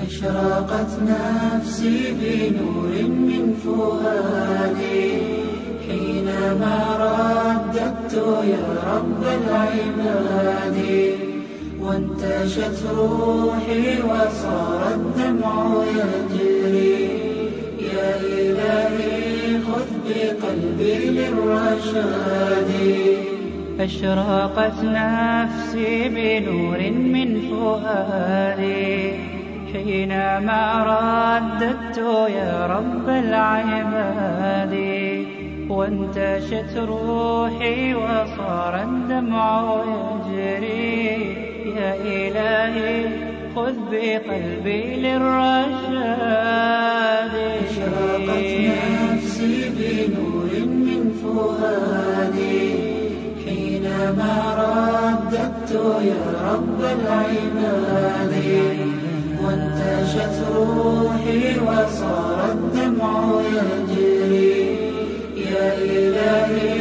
أشرقت نفسي بنور من فؤادي حينما رددت يا رب العباد وانتشت روحي وصار الدمع يجري يا إلهي خذ بقلبي للرشاد أشرقت نفسي بنور من فؤادي حينما رددت يا رب العباد وانتشت روحي وصار الدمع يجري يا إلهي خذ بقلبي للرشاد أشرقت نفسي بنور من فؤادي حينما رددت يا رب العباد وانتشت روحي وصار الدمع يجري يا إلهي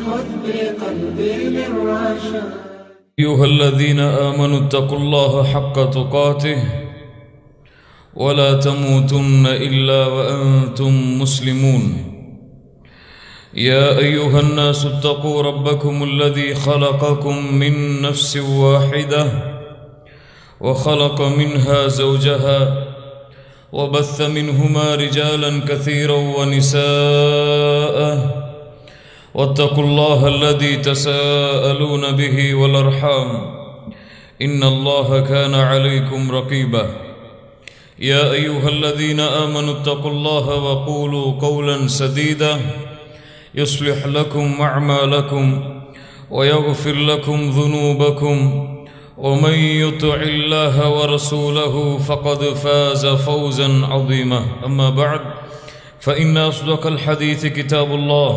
خذ بقلبي للرشاد أيها الذين آمنوا اتقوا الله حق تقاته ولا تموتن إلا وأنتم مسلمون يا أيها الناس اتقوا ربكم الذي خلقكم من نفس واحدة وخلق منها زوجها وبث منهما رجالا كثيرا ونساء واتقوا الله الذي تساءلون به والأرحام إن الله كان عليكم رقيبا يا أيها الذين آمنوا اتقوا الله وقولوا قولا سديدا يصلح لكم أعمالكم ويغفر لكم ذنوبكم ومن يطع الله ورسوله فقد فاز فوزا عظيما أما بعد فإن أصدق الحديث كتاب الله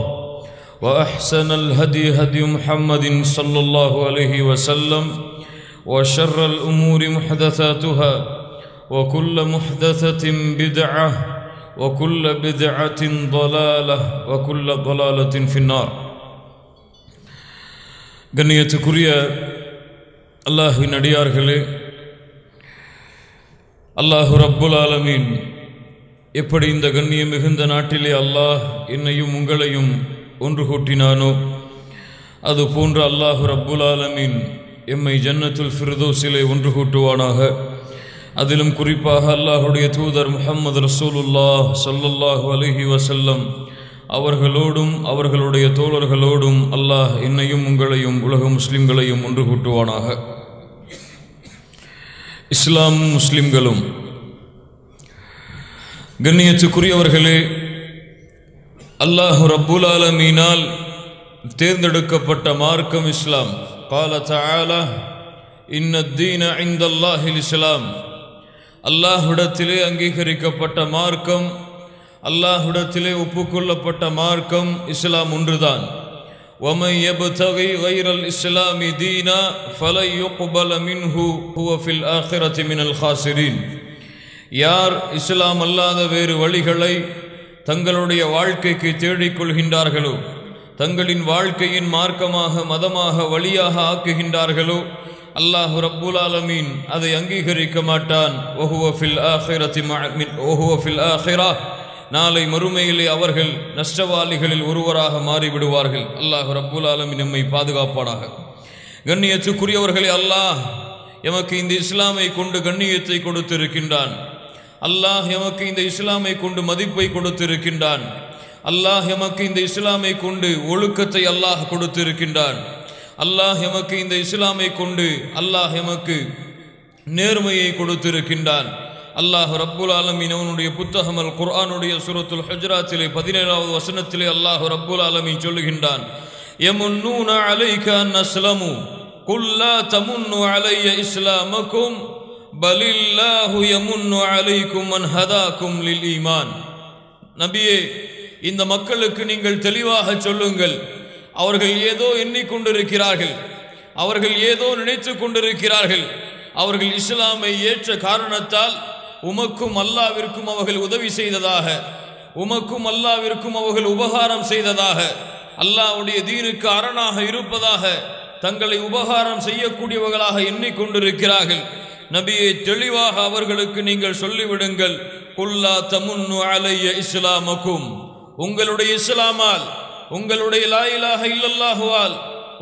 وأحسن الهدي هدي محمد صلى الله عليه وسلم وشر الأمور محدثاتها وكل محدثة بدعة وكل بدعة ضلالة وكل ضلالة في النار கண்ணியத்துக்குரிய அல்லாஹ்வின் அடியார்களே, அல்லாஹ் ரப்புல் ஆலமீன் எப்படி இந்த கண்ணியம் மிகுந்த நாட்டிலே அல்லாஹ் என்னையும் உங்களையும் ஒன்று கூட்டினானோ அது போன்ற அல்லாஹ் ரப்புல் ஆலமீன் எம்மை ஜன்னத்துல் ஃபிர்தௌஸிலே ஒன்று கூட்டுவானாக. அதிலும் குறிப்பாக அல்லாஹுடைய தூதர் முஹம்மது ரசூலுல்லாஹ் ஸல்லல்லாஹு அலைஹி வஸல்லம் அவர்களோடும் அவர்களுடைய தோழர்களோடும் அல்லாஹ் என்னையும் உங்களையும் உலக முஸ்லிம்களையும் ஒன்று கூட்டுவானாக. இஸ்லாமும் முஸ்லிம்களும் கண்ணியத்துக்குரியவர்களே, அல்லாஹ் ரப்புல் ஆலமீனால் தேர்ந்தெடுக்கப்பட்ட மார்க்கம் இஸ்லாம். قال تعالى إن الدين عند الله الإسلام. அல்லாஹ்விடத்திலே அங்கீகரிக்கப்பட்ட மார்க்கம், அல்லாஹ்விடத்திலே ஒப்புக்கொள்ளப்பட்ட மார்க்கம் இஸ்லாம் ஒன்றுதான். وَمَنْ يَبْتَغِي غَيْرَ الْإِسْلَامِ دِينًا فَلَنْ يُقْبَلَ مِنْهُ هُوَ فِي الْآخِرَةِ مِنَ الْخَاسِرِينَ. யார் இஸ்லாம் அல்லாத வேறு வழிகளை தங்களுடைய வாழ்க்கைக்கு தேடிக்கொள்கின்றார்களோ, தங்களின் வாழ்க்கையின் மார்க்கமாக மதமாக வழியாக ஆக்குகின்றார்களோ, அல்லாஹ் ரப்புல் ஆலமீன் அதை அங்கீகரிக்க மாட்டான். وَهُوَ فِي الْآخِرَةِ நாளை மறுமையிலே அவர்கள் நஷ்டவாளிகளில் ஒருவராக மாறிவிடுவார்கள். அல்லாஹ் ரப்புல் ஆலமீன் நம்மை பாதுகாப்பானாக. கண்ணியத்துக்குரியவர்களே, அல்லாஹ் எமக்கு இந்த இஸ்லாமை கொண்டு கண்ணியத்தை கொடுத்திருக்கின்றான். அல்லாஹ் எமக்கு இந்த இஸ்லாமை கொண்டு மதிப்பை கொடுத்திருக்கின்றான். அல்லாஹ் எமக்கு இந்த இஸ்லாமை கொண்டு ஒழுக்கத்தை அல்லாஹ் கொடுத்திருக்கின்றான். அல்லாஹ் எமக்கு இந்த இஸ்லாமை கொண்டு அல்லாஹ் எமக்கு நேர்மையை கொடுத்திருக்கின்றான். அல்லாஹ் ரப்புல் ஆலமீன் அவனுடைய புத்தகம் அல் குர்ஆனுடைய சூரத்துல் ஹுஜராத்திலே 17வது வசனத்திலே அல்லாஹ் ரப்புல் ஆலமீன் சொல்லுகின்றான், யமுன்னூன அலைக அன் அஸ்லமு குல் லா தமுன்னு அலைய இஸ்லாமக்கும் பலில்லாஹு யமுன்னு அலைக்கும் அன் ஹதாக்கும் லில் ஈமான். நபியே, இந்த மக்களுக்கு நீங்கள் தெளிவாக சொல்லுங்கள், அவர்கள் ஏதோ எண்ணிக்கொண்டிருக்கிறார்கள், அவர்கள் ஏதோ நினைத்து கொண்டிருக்கிறார்கள், அவர்கள் இஸ்லாமை ஏற்ற காரணத்தால் உமக்கும் அல்லாவிற்கும் அவர்கள் உதவி செய்ததாக, உமக்கும் அல்லாவிற்கும் அவர்கள் உபகாரம் செய்ததாக, அல்லாஹ்வுடைய தீனுக்கு அரணாக இருப்பதாக தங்களை உபகாரம் செய்யக்கூடியவர்களாக எண்ணிக்கொண்டிருக்கிறார்கள். நபியே தெளிவாக அவர்களுக்கு நீங்கள் சொல்லிவிடுங்கள், குல்லா தமுன்னு அலைய இஸ்லாமக்கும், உங்களுடைய இஸ்லாமால், உங்களுடைய லா இலாஹ இல்லல்லாஹுவால்,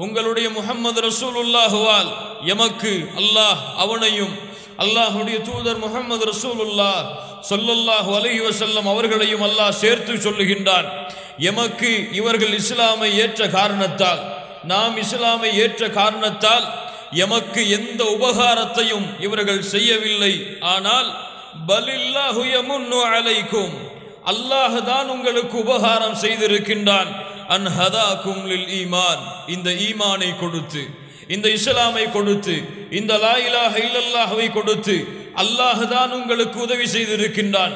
உங்களுடைய முஹம்மது ரசூலுல்லாஹுவால் எமக்கு அல்லாஹ் அவனையும் அல்லாஹுடைய தூதர் முஹம்மது ரசூலுல்லாஹ் ஸல்லல்லாஹு அலைஹி வஸல்லம் அவர்களையும் அல்லாஹ் சேர்த்து சொல்லுகின்றான். எமக்கு இவர்கள் இஸ்லாமை ஏற்ற காரணத்தால், நாம் இஸ்லாமை ஏற்ற காரணத்தால் எமக்கு எந்த உபகாரத்தையும் இவர்கள் செய்யவில்லை. ஆனால் பலில்லாஹு யமுன்னு அலைக்கும், அல்லாஹ் தான் உங்களுக்கு உபகாரம் செய்திருக்கின்றான். அன் ஹதாக்கும் லில் ஈமான், இந்த ஈமானை கொடுத்து, இந்த இஸ்லாமை கொடுத்து, இந்த லா இலாஹ இல்லல்லாஹ்வை கொடுத்து அல்லாஹ் தான் உங்களுக்கு உதவி செய்திருக்கின்றான்.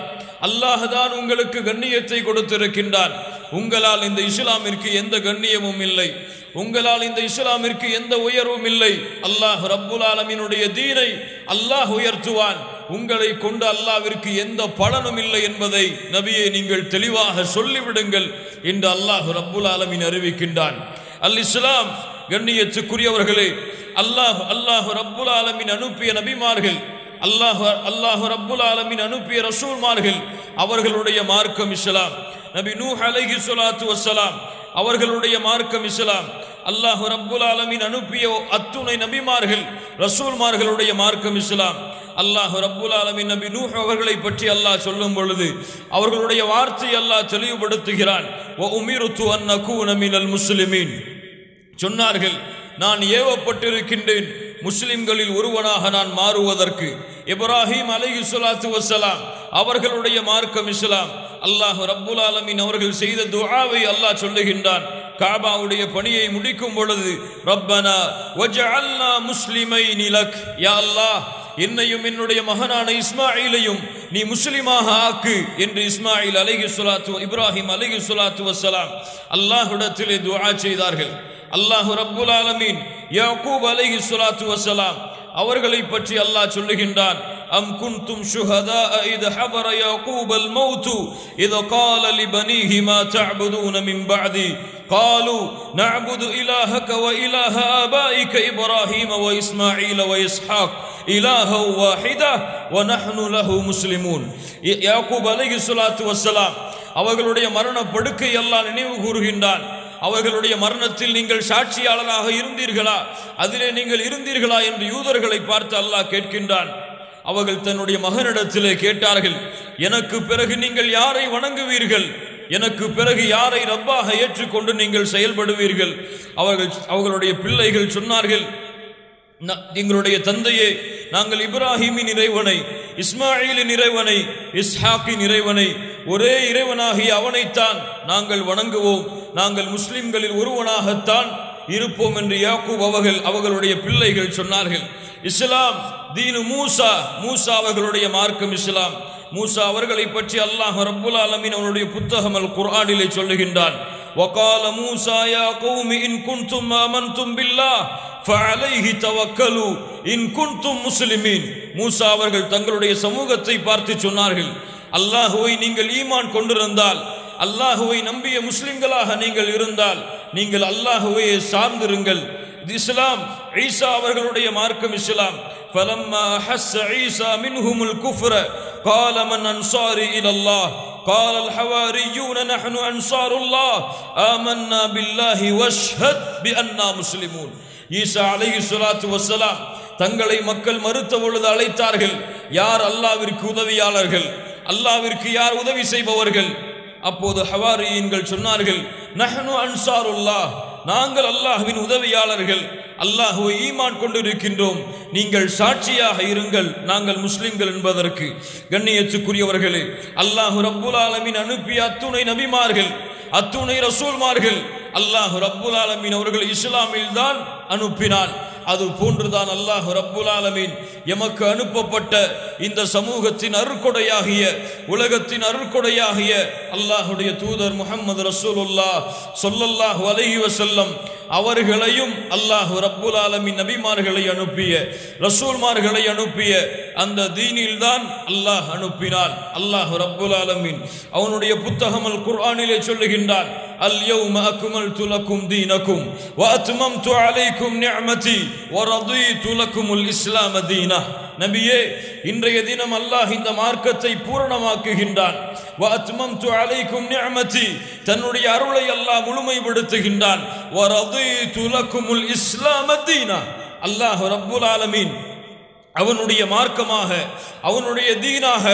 அல்லாஹ் தான் உங்களுக்கு கண்ணியத்தை கொடுத்திருக்கின்றான். உங்களால் இந்த இஸ்லாமிற்கு எந்த கண்ணியமும் இல்லை, உங்களால் இந்த இஸ்லாமிற்கு எந்த உயர்வும் இல்லை. அல்லாஹ் ரப்புல் ஆலமீனுடைய தீனை அல்லாஹ் உயர்த்துவான். உங்களை கொண்டு அல்லாஹ்விற்கு எந்த பலனும் இல்லை என்பதை நபியே நீங்கள் தெளிவாக சொல்லிவிடுங்கள் என்று அல்லாஹ் ரப்புல் ஆலமீன் அறிவிக்கின்றான். அல் இஸ்லாம் கண்ணியத்துக்குரியவர்களே, அல்லாஹ் ரப்புல் ஆலமீன் அனுப்பிய நபிமார்கள், அல்லாஹ் ரப்புல் ஆலமீன் அனுப்பிய ரசூல்மார்கள், அவர்களுடைய மார்க்கம் இஸ்லாம். நபி நூஹ் அலைஹி ஸலாத்து வஸ்ஸலாம் அவர்களுடைய மார்க்கம் இஸ்லாம். அல்லாஹ் ரப்புல் ஆலமீன் அனுப்பிய அத்துணை நபிமார்கள் ரசூல்மார்களுடைய மார்க்கம் இஸ்லாம். அல்லாஹ் ரப்புல் ஆலமீன் நபி நூஹ் அவர்களை பற்றி அல்லாஹ் சொல்லும் பொழுது அவர்களுடைய வார்த்தை அல்லாஹ் தெளிவுபடுத்துகிறான். வ உமிருது அன் நகூன மினல் முஸ்லிமீன், சொன்னார்கள் நான் ஏவப்பட்டிருக்கின்றேன் முஸ்லிம்களில் ஒருவனாக நான் மாறுவதற்கு. இப்ராஹிம் அலைஹி ஸலாத்து வஸ்ஸலாம் அவர்களுடைய மார்க்கம் இஸ்லாம். அல்லாஹ் ரப்புல் ஆலமீன் அவர்கள் செய்த துஆவை அல்லாஹ் சொல்லுகின்றான். காபாவுடைய பணியை முடிக்கும் பொழுது ரப்பனா வஜஅல்னா முஸ்லிமைனி லக், யா அல்லாஹ் என்னையும் என்னுடைய மகனான இஸ்மாயிலையும் நீ முஸ்லிமாக ஆக்கு என்று இஸ்மாயில் அலைஹி ஸலாத்து இப்ராஹிம் அலைஹி ஸலாத்து வஸ்ஸலாம் அல்லாஹ்விடத்திலே துஆ செய்தார்கள். அல்லாஹ் ரப்புல் ஆலமீன் யாக்கூப் அலைஹி ஸலாத்து வஸ்ஸலாம் அவர்களை பற்றி அல்லாஹ் சொல்லுகின்றான். அம் குன்தும் ஷுஹதா இத ஹபர யாக்கூபல் மௌத் இத قال لبنيه ما تعبدون من بعدي قالوا نعبد إلهك وإله آبائك إبراهيم وإسماعيل وإسحاق إلها واحدا ونحن له مسلمون. யாக்கூப் அலைஹி ஸலாத்து வஸ்ஸலாம் அவர்களுடைய மரண படுக்கை அல்லாஹ் நினைவு கூறுகின்றான். அவர்களுடைய மரணத்தில் நீங்கள் சாட்சியாளராக இருந்தீர்களா, அதிலே நீங்கள் இருந்தீர்களா என்று யூதர்களை பார்த்து அல்லாஹ் கேட்கின்றான். அவர்கள் தன்னுடைய மகனிடத்திலே கேட்டார்கள், எனக்கு பிறகு நீங்கள் யாரை வணங்குவீர்கள், எனக்கு பிறகு யாரை ரப்பாக ஏற்றுக்கொண்டு நீங்கள் செயல்படுவீர்கள்? அவர்களுடைய பிள்ளைகள் சொன்னார்கள், எங்களுடைய தந்தையே, நாங்கள் இப்ராஹிமின் இறைவனை, இஸ்மாயிலின் இறைவனை, இஸ்ஹாக்கின் இறைவனை, ஒரே இறைவனாகிய அவனைத்தான் நாங்கள் வணங்குவோம், நாங்கள் முஸ்லிம்களில் ஒருவனாகத்தான் இருப்போம் என்று யாக்கூப் அவர்களுடைய பிள்ளைகள் சொன்னார்கள். இஸ்லாம் தீனு மூசா, மூசா அவர்களுடைய மார்க்கம் இஸ்லாம். மூசா அவர்களை பற்றி அல்லாஹ் ரப்புல் ஆலமீன் அவருடைய புத்தகம் அல் குர்ஆனிலே சொல்லுகின்றான். வகால மூசா யா கௌமி இன் குன்தும் ஆமன்தும் பில்லாஹ் ஃபஅலைஹி தவக்கலு இன் குன்தும் முஸ்லிமீன். மூசா அவர்கள் தங்களுடைய சமூகத்தை பார்த்து சொன்னார்கள், அல்லாஹ்வை நீங்கள் ஈமான் கொண்டிருந்தால், அல்லாஹ்வை நம்பிய முஸ்லிம்களாக நீங்கள் இருந்தால் நீங்கள் அல்லாஹ்வை சார்ந்திருங்கள். இஸ்லாம் ஈசா அவர்களுடைய மார்க்கம் இஸ்லாம். فلما حس عيسى منهم الكفر قال من انصاري الى الله قال الحواريون نحن انصار الله آمنا بالله واشهد بأننا مسلمون. ஈசா அலைஹி ஸலாத்து வஸ்ஸலாம் தங்களை மக்கள் மறுத்த பொழுது அழைத்தார்கள், யார் அல்லாஹ்விற்கு உதவியாளர்கள், அல்லாஹ்விற்கு யார் உதவி செய்பவர்கள்? அப்போது ஹவாரியீன்கள் சொன்னார்கள், நஹ்னு அன்சாருல்லாஹ், நாங்கள் அல்லாஹ்வின் உதவியாளர்கள், அல்லாஹ்வை ஈமான் கொண்டிருக்கின்றோம், நீங்கள் சாட்சியாக இருங்கள், நாங்கள் முஸ்லிம்கள் என்பதற்கு. கண்ணியத்துக்குரியவர்களே, அல்லாஹ் ரப்புல் ஆலமீன் அனுப்பிய அத்துணை நபிமார்கள், அத்துணை ரசூல்மார்கள் அல்லாஹ் ரப்புல் ஆலமீன் அவர்கள் இஸ்லாமில் தான் அனுப்பினான். அது போன்றுதான் அல்லாஹ் ரப்புல் ஆலமீன் எமக்கு அனுப்பப்பட்ட இந்த சமூகத்தின் அருட்கொடையாகிய, உலகத்தின் அருட்கொடையாகிய அல்லாஹுடைய தூதர் முஹம்மது ரசூலுல்லாஹ் ஸல்லல்லாஹு அலைஹி வஸல்லம் அவர்களையும் அல்லாஹ் ரப்புல் ஆலமீன் நபிமார்களை அனுப்பிய, ரசூல்மார்களை அனுப்பிய அந்த தீனில் தான் அல்லாஹ் அனுப்பினான். அல்லாஹ் ரப்புல் ஆலமீன் அவனுடைய புத்தகம் அல் குர்ஆனிலே சொல்லுகின்றான், அல் யௌம அக்மல்து லக்கும் தீனக்கும் வ அத்மம்து அலைக்கும் நிஅமதி வ ரதீது லக்குமுல் இஸ்லாம தீனா. நபியே, இன்றைய தினம் அல்லாஹ் இந்த மார்க்கத்தை பூரணமாக்குகின்றான். வ அத்மம்து அலைக்கும் நிஅமதி, தன்னுடைய அருளை அல்லாஹ் முழுமைப்படுத்துகின்றான். வ ரதீது லக்குமுல் இஸ்லாம தீனா, அல்லாஹ் ரப்புல் ஆலமீன் அவனுடைய மார்க்கமாக, அவனுடைய தீனாக,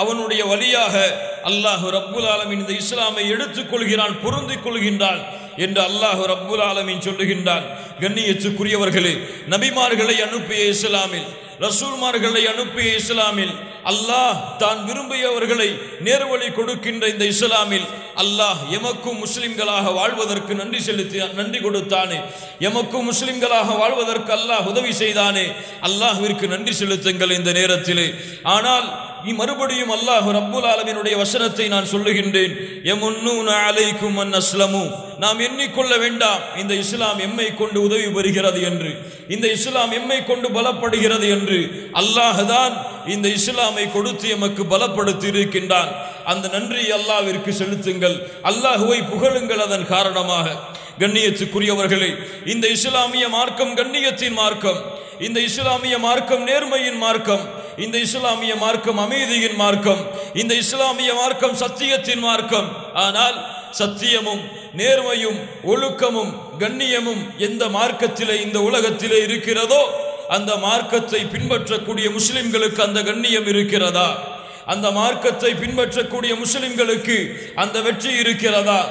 அவனுடைய வழியாக அல்லாஹ் ரப்புல் ஆலமீன் இந்த இஸ்லாமை எடுத்துக்கொள்கிறான், பொருந்திக் கொள்கின்றான் என்று அல்லாஹ் ரப்புல் ஆலமீன் சொல்லுகின்றான். கண்ணியத்துக்குரியவர்களே, நபிமார்களை அனுப்பிய இஸ்லாமில், ரசூல்மார்களை அனுப்பிய இஸ்லாமில், அல்லாஹ் தான் விரும்பியவர்களை நேர்வழி கொடுக்கின்ற இந்த இஸ்லாமில் அல்லாஹ் எமக்கும் முஸ்லிம்களாக வாழ்வதற்கு நன்றி கொடுத்தானே, எமக்கும் முஸ்லிம்களாக வாழ்வதற்கு அல்லாஹ் உதவி செய்தானே, அல்லாஹ்விற்கு நன்றி செலுத்துங்கள் இந்த நேரத்திலே. ஆனால் மறுபடியும் அல்லாஹ் ரப்புல் ஆலமீனுடைய வசனத்தை நான் சொல்லுகின்றேன். யமுன்னூன அலைக்கும் அன் அஸ்லமு, நாம் எண்ணிக்கொள்ள வேண்டாம் இந்த இஸ்லாம் எம்மை கொண்டு உதவி பெறுகிறது என்று, இந்த இஸ்லாம் எம்மை கொண்டு பலப்படுகிறது என்று. அல்லாஹ் தான் இந்த இஸ்லாமை கொடுத்து எமக்கு பலப்படுத்தி இருக்கின்றான். அந்த நன்றி அல்லாஹ்விற்கு செலுத்துங்கள், அல்லாஹ்வை புகழுங்கள் அதன் காரணமாக. கண்ணியத்துக்குரியவர்களே, இந்த இஸ்லாமிய மார்க்கம் கண்ணியத்தின் மார்க்கம், இந்த இஸ்லாமிய மார்க்கம் நேர்மையின் மார்க்கம், இந்த இஸ்லாமிய மார்க்கம் அமைதியின் மார்க்கம், இந்த இஸ்லாமிய மார்க்கம் சத்தியத்தின் மார்க்கம். ஆனால் சத்தியமும் நேர்மையும் ஒழுக்கமும் கண்ணியமும் எந்த மார்க்கத்திலே இந்த உலகத்திலே இருக்கிறதோ அந்த மார்க்கத்தை பின்பற்றக்கூடிய முஸ்லிம்களுக்கு அந்த கண்ணியம் இருக்கிறதா? அந்த மார்க்கத்தை பின்பற்றக்கூடிய முஸ்லிம்களுக்கு அந்த வெற்றி இருக்கிறதா?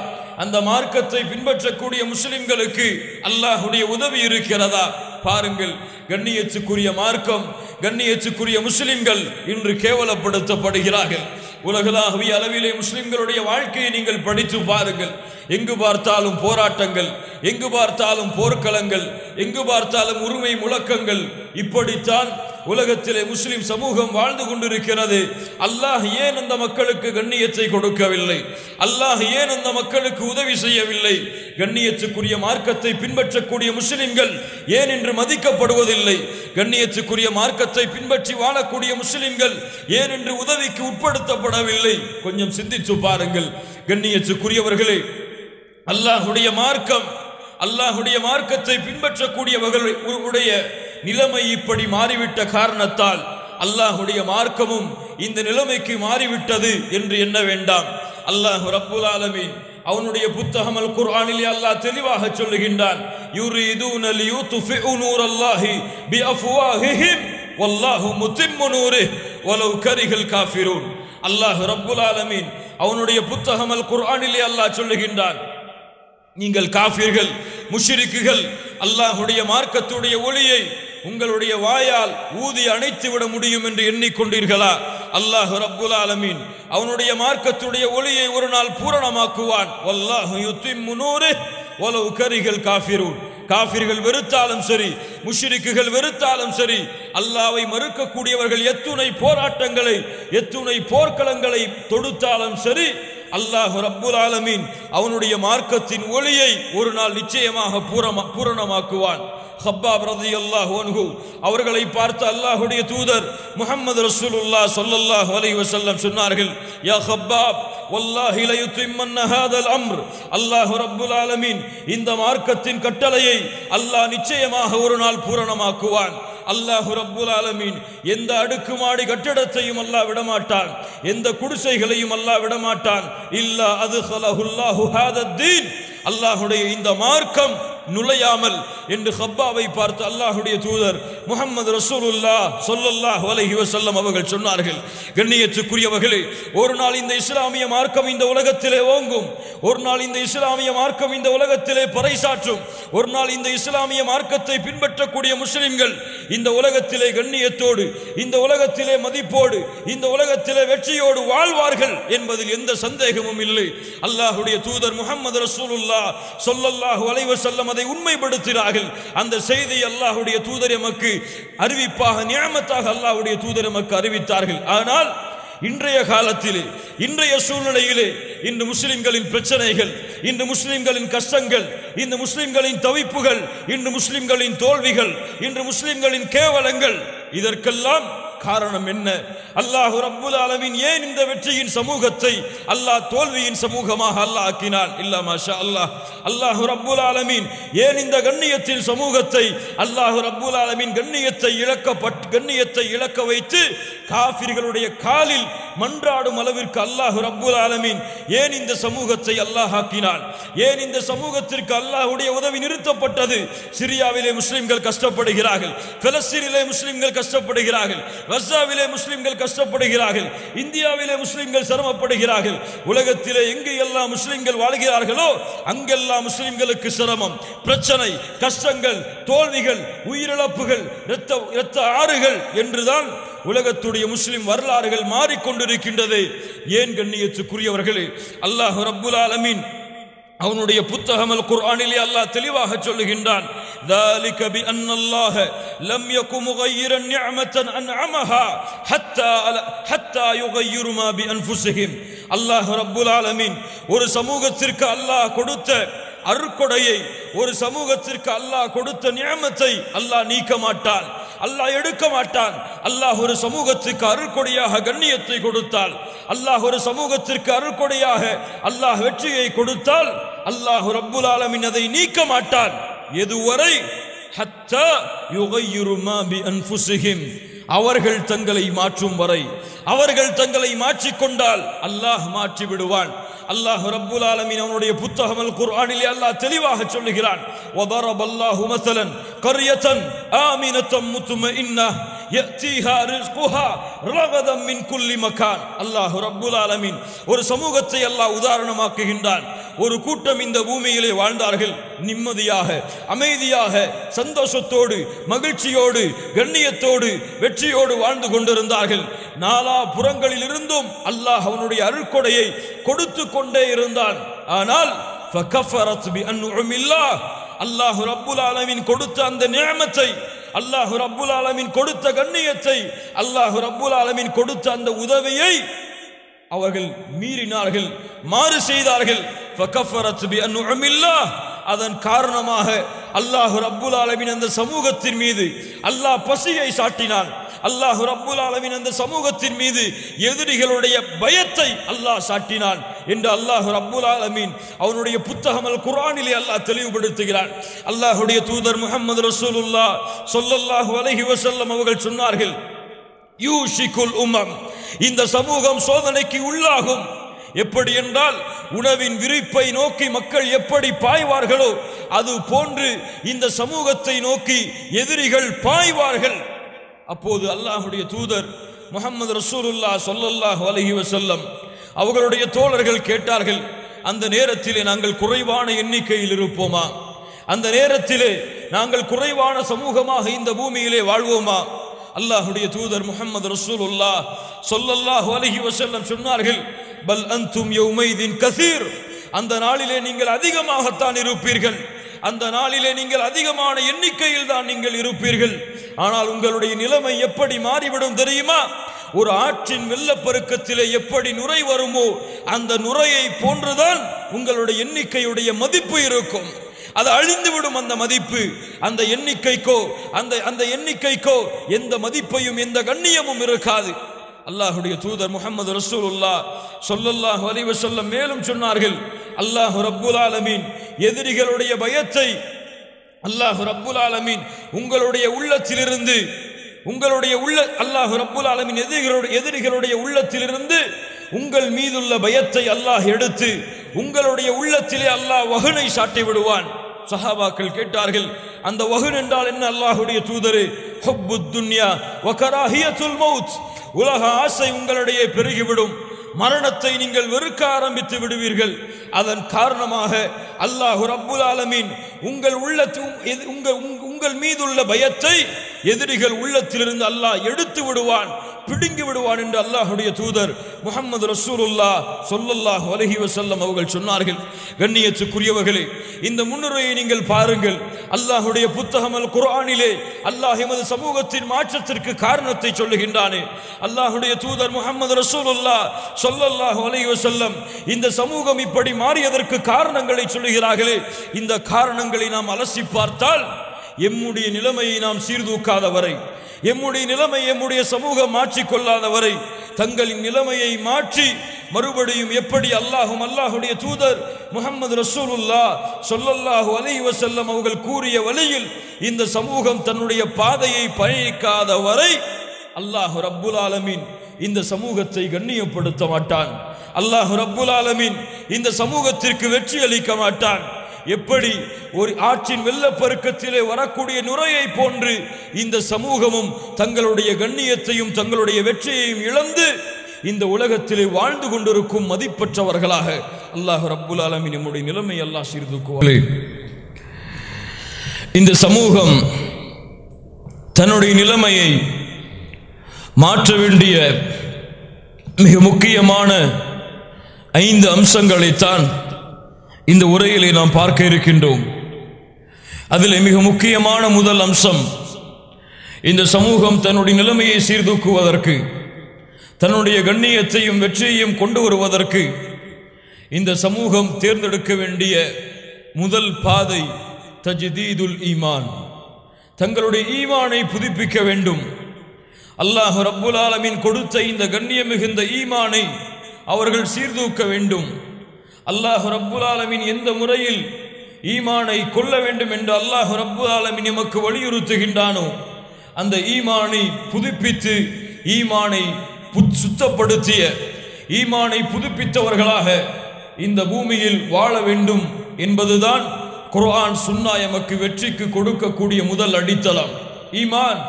அந்த மார்க்கத்தை பின்பற்றக்கூடிய முஸ்லிம்களுக்கு அல்லாஹ்வுடைய உதவி இருக்கிறதா? பாருங்கள், கண்ணியத்துக்குரிய மார்க்கம், கண்ணியத்துக்குரிய முஸ்லிம்கள் இன்று கேவலப்படுத்தப்படுகிறார்கள். உலகளாவிய அளவிலே முஸ்லிம்களுடைய வாழ்க்கையை நீங்கள் படித்து பாருங்கள். எங்கு பார்த்தாலும் போராட்டங்கள், எங்கு பார்த்தாலும் போர்க்களங்கள், எங்கு பார்த்தாலும் உரிமை முழக்கங்கள். இப்படித்தான் உலகத்திலே முஸ்லிம் சமூகம் வாழ்ந்து கொண்டிருக்கிறது. அல்லாஹ் ஏன் அந்த மக்களுக்கு கண்ணியத்தை கொடுக்கவில்லை? அல்லாஹ் ஏன் அந்த மக்களுக்கு உதவி செய்யவில்லை? கண்ணியத்துக்குரிய மார்க்கத்தை பின்பற்றக்கூடிய முஸ்லிம்கள் ஏன் இன்று மதிக்கப்படுவதில்லை? கண்ணியத்துக்குரிய மார்க்கத்தை பின்பற்றி வாழக்கூடிய முஸ்லிம்கள் ஏன் இன்று உதவிக்கு உட்படுத்தப்படவில்லை? கொஞ்சம் சிந்தித்து பாருங்கள். கண்ணியத்துக்குரியவர்களே, அல்லாஹ்வுடைய மார்க்கம், அல்லாஹ்வுடைய மார்க்கத்தை பின்பற்றக்கூடியவர்களுடைய நிலைமை இப்படி மாறிவிட்ட காரணத்தால் அல்லாஹ்வுடைய மார்க்கமும் இந்த நிலைமைக்கு மாறிவிட்டது என்று எண்ண வேண்டாம். அல்லாஹ் ரப்புல் ஆலமீன் அவனுடைய புத்தகம் அல் குர்ஆனிலே அல்லாஹ் தெளிவாக சொல்லுகின்றான். யுரீதுன லியுத்ஃபிஉ நூரல்லாஹி பிஅஃவாஹிஹிம் வல்லாஹு முத்திம்மு நூரிஹி வலவ் கரிஹல் காஃபிரூன். அல்லாஹ் ரப்புல் ஆலமீன் அவனுடைய புத்தகம் அல் குர்ஆனிலே அல்லாஹ் சொல்லுகின்றான், நீங்கள் காஃபிர்கள், முஷ்ரிக்குகள் அல்லாஹ்வுடைய மார்க்கத்துடைய ஒளியை உங்களுடைய வாயால் ஊதி அணைத்து விட முடியும் என்று எண்ணிக்கொண்டீர்களா? அல்லாஹ் ரப்புல் ஆலமீன் அவனுடைய மார்க்கத்துடைய ஒளியை ஒரு நாள் பூரணமாக்குவான். வல்லாஹு யுத்திம்மு நூரிஹி வலவ் கரிஹல் காஃபிரூன். காஃபிர்கள் வெறுத்தாலும் சரி, முஷ்ரிக்குகள் வெறுத்தாலும் சரி, அல்லாஹ்வை மறுக்கக்கூடியவர்கள் எத்துணை போராட்டங்களை, எத்துணை போர்க்களங்களை தொடுத்தாலும் சரி, அல்லாஹ் ரப்புல் ஆலமீன் அவனுடைய மார்க்கத்தின் ஒளியை ஒரு நாள் நிச்சயமாக பூரணமாக்குவான். ஹப்பாப் ரலியல்லாஹு அன்ஹு அவர்களை பார்த்து அல்லாஹ்வுடைய தூதர் முஹம்மது ரசூலுல்லாஹ் ஸல்லல்லாஹு அலைஹி வஸல்லம் சொன்னார்கள், யா ஹப்பாப் வல்லாஹி லா யுத்திம்மன்ன ஹாதல் அம்ர். அல்லாஹ் ரப்புல் ஆலமீன் இந்த மார்க்கத்தின் கட்டளையை அல்லாஹ் நிச்சயமாக ஒரு நாள் பூரணமாக்குவான். அல்லாஹ் ரப்புல் ஆலமீன் எந்த அடுக்குமாடி கட்டடத்தையும் அல்லாஹ் விடமாட்டான், எந்த குடிசைகளையும் அல்லாஹ் விடமாட்டான். இல்லா அத்கலஹுல்லாஹு ஹாதத்தீன், அல்லாஹ்வுடைய இந்த மார்க்கம் நுழையாமல் என்று ஹப்பாவை பார்த்து அல்லாஹ்வுடைய தூதர் முஹம்மது ரசூலுல்லாஹ் ஸல்லல்லாஹு அலைஹி வஸல்லம் அவர்கள் சொன்னார்கள். கண்ணியத்துக்குரியவர்களே, ஒரு நாள் இந்த இஸ்லாமிய மார்க்கம் இந்த உலகத்திலே ஓங்கும், ஒரு நாள் இந்த இஸ்லாமிய மார்க்கம் இந்த உலகத்திலே பறைசாற்றும், ஒரு நாள் இந்த இஸ்லாமிய மார்க்கத்தை பின்பற்றக்கூடிய முஸ்லிம்கள் இந்த உலகத்திலே கண்ணியத்தோடு, இந்த உலகத்திலே மதிப்போடு, இந்த உலகத்திலே வெற்றியோடு வாழ்வார்கள் என்பதில் எந்த சந்தேகமும் இல்லை. அல்லாஹ்வுடைய தூதர் முஹம்மது ரசூலுல்லாஹ் ஸல்லல்லாஹு அலைஹி வஸல்லம் அதை உண்மைப்படுத்தினார்கள். அந்த செய்தி அல்லாஹ்வுடைய தூதர் எமக்கு அறிவிப்பாக, நிஅமத்தாக அல்லாஹ்வுடைய தூதர் எமக்கு அறிவித்தார்கள். ஆனால் இன்றைய காலத்திலே, இன்றைய சூழ்நிலையிலே இன்று முஸ்லிம்களின் பிரச்சனைகள், இன்று முஸ்லிம்களின் கஷ்டங்கள், இன்று முஸ்லிம்களின் தவிப்புகள், இன்று முஸ்லிம்களின் தோல்விகள், இன்று முஸ்லிம்களின் கேவலங்கள், இதற்கெல்லாம் காரணம் என்ன? அல்லாஹ் ரப்புல் ஆலமீன் ஏன் இந்த வெற்றியின் சமூகத்தை அல்லாஹ் தோல்வியின் சமூகமாக அல்லாஹ் ஆக்கினான்? இல்லா மாஷா அல்லாஹ். அல்லாஹ் ரப்புல் ஆலமீன் ஏன் இந்த கண்ணியத்தின் சமூகத்தை அல்லாஹ் ரப்புல் ஆலமீன் கண்ணியத்தை இழக்க வைத்து காஃபிர்களுடைய காலில் மன்றாடும் அளவிற்கு அல்லாஹ் ரப்புல் ஆலமீன் ஏன் இந்த சமூகத்தை அல்லாஹ் ஆக்கினான்? ஏன் இந்த சமூகத்திற்கு அல்லாஹ்வுடைய உதவி நிறுத்தப்பட்டது? சிரியாவிலே முஸ்லிம்கள் கஷ்டப்படுகிறார்கள், பலஸ்தீனிலே முஸ்லிம்கள் கஷ்டப்படுகிறார்கள், கஸாவிலே முஸ்லிம்கள் கஷ்டப்படுகிறார்கள், இந்தியாவிலே முஸ்லிம்கள் சிரமப்படுகிறார்கள். உலகத்திலே எங்கு எல்லாம் முஸ்லிம்கள் வாழ்கிறார்களோ அங்கெல்லாம் முஸ்லிம்களுக்கு சிரமம், பிரச்சனை, கஷ்டங்கள், தோல்விகள், உயிரிழப்புகள், இரத்த ஆறுகள் என்றுதான் உலகத்துடைய முஸ்லிம் வரலாறுகள் மாறிக்கொண்டிருக்கின்றது. ஏன் கண்ணியத்துக்குரியவர்களே, அல்லாஹ் ரப்புல் ஆலமீன் அவனுடைய புத்தகம் அல் குர்ஆனிலே அல்லாஹ் தெளிவாக சொல்லுகின்றான், ذلك بأن الله لم يكن مغيرا نعمة أنعمها حتى يغيروا ما بأنفسهم. அல்லாஹ் ரப்புல் ஆலமீன் ஒரு சமூகத்திற்கு அல்லாஹ் கொடுத்த அருட்கொடையை, ஒரு சமூகத்திற்கு அல்லாஹ் கொடுத்த நியமத்தை அல்லாஹ் நீக்க மாட்டான், அல்லாஹ் எடுக்க மாட்டான். அல்லாஹ் ஒரு சமூகத்திற்கு அருட்கொடையாக கண்ணியத்தை கொடுத்தால், அல்லாஹ் ஒரு சமூகத்திற்கு அருட்கொடையாக அல்லாஹ் வெற்றியை கொடுத்தால் அல்லாஹ் ரப்புல் ஆலமீன் அதை நீக்க மாட்டான். எதுவரை? ஹத்தா யுகையிரு மா பி அன்ஃபுஸிஹிம், அவர்கள் தங்களை மாற்றும் வரை. அவர்கள் தங்களை மாற்றிக்கொண்டால் அல்லாஹ் மாற்றி விடுவான். அல்லாஹ் ரப்புல் ஆலமீன் அவனுடைய புத்தகம் அல் குர்ஆனிலே அல்லாஹ் தெளிவாக சொல்லுகிறான், வதரபல்லாஹு மஸலன் கர்யத்தன் ஆமினத்தன் முத்மஇன்னஹ் யஅதீஹா ரிஸ்குஹா ரகதன் மின் குல்லி மகான். அல்லாஹ் ரப்புல் ஆலமீன் ஒரு சமூகத்தை அல்லாஹ் உதாரணமாக்குகின்றான். ஒரு கூட்டம் இந்த பூமியிலே வாழ்ந்தார்கள், நிம்மதியாக, அமைதியாக, சந்தோஷத்தோடு, மகிழ்ச்சியோடு, கண்ணியத்தோடு, வெற்றியோடு வாழ்ந்து கொண்டிருந்தார்கள். நாலா புறங்களில் இருந்தும் அல்லாஹ் அவனுடைய அருட்கொடையை கொடுத்து கொண்டே இருந்தான். ஆனால் ஃபகஃபரத் பிஅன்உமில்லாஹ், அல்லாஹ் ரப்புல் ஆலமீன் கொடுத்த அந்த நியமத்தை, அல்லாஹ் ரப்புல் ஆலமீன் கொடுத்த கண்ணியத்தை, அல்லாஹ் ரப்புல் ஆலமீன் கொடுத்த அந்த உதவியை அவர்கள் மீறினார்கள், மாறு செய்தார்கள். ஃபகஃபரத் பிஅன்உமில்லாஹ், அதன் காரணமாக அல்லாஹ் ரப்புல் ஆலமீன் அந்த சமூகத்தின் மீது அல்லாஹ் பசியை சாட்டினான். அல்லாஹ் ரப்புல் ஆலமீன் அந்த சமூகத்தின் மீது எதிரிகளுடைய பயத்தை அல்லாஹ் சாட்டினான் என்று அல்லாஹ் ரப்புல் ஆலமீன் அவனுடைய புத்தகம் அல் குர்ஆனிலே அல்லாஹ் தெளிவுபடுத்துகிறான். அல்லாஹ்வுடைய தூதர் முஹம்மது ரசூலுல்லாஹ் ஸல்லல்லாஹு அலைஹி வஸல்லம் அவர்கள் சொன்னார்கள், யூஷிகுல் உம்மம், இந்த சமூகம் சோதனைக்கு உள்ளாகும். எப்படி என்றால், உணவின் விரிப்பை நோக்கி மக்கள் எப்படி பாய்வார்களோ அது போன்று இந்த சமூகத்தை நோக்கி எதிரிகள் பாய்வார்கள். அப்போது அல்லாஹ்வுடைய தூதர் முஹம்மது ரசூலுல்லாஹ் ஸல்லல்லாஹு அலைஹி வஸல்லம் அவர்களுடைய தோழர்கள் கேட்டார்கள், அந்த நேரத்திலே நாங்கள் குறைவான எண்ணிக்கையில் இருப்போமா? அந்த நேரத்திலே நாங்கள் குறைவான சமூகமாக இந்த பூமியிலே வாழ்வோமா? அல்லாஹ்வுடைய தூதர் முஹம்மது ரசூலுல்லாஹ் ஸல்லல்லாஹு அலைஹி வஸல்லம் சொன்னார்கள், பல் அன்தும் யௌமைதின் கஸீர், அந்த நாளிலே நீங்கள் அதிகமாகத்தான் இருப்பீர்கள், அந்த நாளிலே நீங்கள் அதிகமான எண்ணிக்கையில் தான் நீங்கள் இருப்பீர்கள். ஆனால் உங்களுடைய நிலைமை எப்படி மாறிவிடும் தெரியுமா? ஒரு ஆற்றின் வெள்ளப்பெருக்கத்திலே எப்படி நுரை வருமோ அந்த நுரையை போன்றுதான் உங்களுடைய எண்ணிக்கையுடைய மதிப்பு இருக்கும். அது அழிந்துவிடும். அந்த மதிப்பு, அந்த எண்ணிக்கைக்கோ எந்த மதிப்பையும் எந்த கண்ணியமும் இருக்காது. அல்லாஹ்வுடைய தூதர் முஹம்மது ரசூலுல்லாஹ் ஸல்லல்லாஹு அலைஹி வஸல்லம் மேலும் சொன்னார்கள், அல்லாஹ் ரப்புல் ஆலமீன் எதிரிகளுடைய பயத்தை அல்லாஹ் ரப்புல் ஆலமீன் உங்களுடைய உள்ளத்திலிருந்து அல்லாஹ் ரப்புல் ஆலமீன் எதிரிகளுடைய உள்ளத்திலிருந்து உங்கள் மீதுள்ள பயத்தை அல்லாஹ் எடுத்து உங்களுடைய உள்ளத்திலே அல்லாஹ் வஹனை சாட்டி விடுவான். சஹாபாக்கள் கேட்டார்கள், அந்த வஹன் என்றால் என்ன அல்லாஹ்வுடைய தூதரே? ஹுப்புத் துன்யா வ கராஹியத்துல் மௌத், உலக ஆசை உங்களிடையே பெருகிவிடும், மரணத்தை நீங்கள் வெறுக்க ஆரம்பித்து விடுவீர்கள். அதன் காரணமாக அல்லாஹ் ரப்புல் ஆலமீன் உங்கள் மீதுள்ள பயத்தை எதிரிகள் உள்ளத்திலிருந்து அல்லாஹ் எடுத்து விடுவான், பிடுங்கி விடுவான் என்று அல்லாஹ்வுடைய தூதர் முஹம்மது ரசூலுல்லாஹ் ஸல்லல்லாஹு அலைஹி வஸல்லம் அவர்கள் சொன்னார்கள். கண்ணியத்துக்குரியவர்களே, இந்த முன்னுரையை நீங்கள் பாருங்கள். அல்லாஹ்வுடைய புத்தகம் அல் குர்ஆனிலே அல்லாஹ் எமது சமூகத்தின் மாற்றத்திற்கு காரணத்தை சொல்லுகின்றானே. அல்லாஹ்வுடைய தூதர் முஹம்மது ரசூலுல்லாஹ் ஸல்லல்லாஹு அலைஹி வஸல்லம் இந்த சமூகம் இப்படி மாறியதற்கு காரணங்களை சொல்லுகிறார்களே. இந்த காரணங்களை நாம் அலசி பார்த்தால் எம்முடைய நிலைமையை நாம் சீர்தூக்காத வரை, எம்முடைய நிலைமை எம்முடைய சமூகம் மாற்றிக்கொள்ளாத வரை, தங்களின் நிலைமையை மாற்றி மறுபடியும் எப்படி அல்லாஹும் அல்லாஹுடைய தூதர் முஹம்மது ரசூலுல்லாஹ் ஸல்லல்லாஹு அலைஹி வஸல்லம் அவர்கள் கூறிய வழியில் இந்த சமூகம் தன்னுடைய பாதையை பயணிக்காத வரை அல்லாஹ் ரப்புல் ஆலமீன் இந்த சமூகத்தை கண்ணியப்படுத்த மாட்டான். அல்லாஹ் ரப்புல் ஆலமீன் இந்த சமூகத்திற்கு வெற்றி அளிக்க மாட்டான். எப்படி ஒரு ஆற்றின் வெள்ளப்பெருக்கத்திலே வரக்கூடிய நுரையை போன்று இந்த சமூகமும் தங்களுடைய கண்ணியத்தையும் தங்களுடைய வெற்றியையும் இழந்து இந்த உலகத்திலே வாழ்ந்து கொண்டிருக்கும் மதிப்பற்றவர்களாக அல்லாஹ் ரப்புல் ஆலமீன் நம்முடைய நிலைமை அல்லாஹ் சீர்தூக்குவார். இந்த சமூகம் தன்னுடைய நிலைமையை மாற்ற வேண்டிய மிக முக்கியமான 5 அம்சங்களைத்தான் இந்த உரையிலே நாம் பார்க்க இருக்கின்றோம். அதில் மிக முக்கியமான முதல் அம்சம், இந்த சமூகம் தன்னுடைய நிலைமையை சீர்தூக்குவதற்கு, தன்னுடைய கண்ணியத்தையும் வெற்றியையும் கொண்டு வருவதற்கு இந்த சமூகம் தேர்ந்தெடுக்க வேண்டிய முதல் பாதை தஜ்தீதுல் ஈமான். தங்களுடைய ஈமானை புதுப்பிக்க வேண்டும். அல்லாஹ் ரப்புல் ஆலமீன் கொடுத்த இந்த கண்ணியம் மிகுந்த ஈமானை அவர்கள் சீர்தூக்க வேண்டும். அல்லாஹ் ரப்புல் ஆலமீன் எந்த முறையில் ஈமானை கொள்ள வேண்டும் என்று அல்லாஹ் ரப்புல் ஆலமீன் நமக்கு வலியுறுத்துகின்றானோ அந்த ஈமானை புதுப்பித்து ஈமானை சுத்தப்படுத்திய ஈமானை புதுப்பித்தவர்களாக இந்த பூமியில் வாழ வேண்டும் என்பதுதான் குர்ஆன் சுன்னா எமக்கு வெற்றிக்கு கொடுக்கக்கூடிய முதல் அடித்தளம். ஈமான்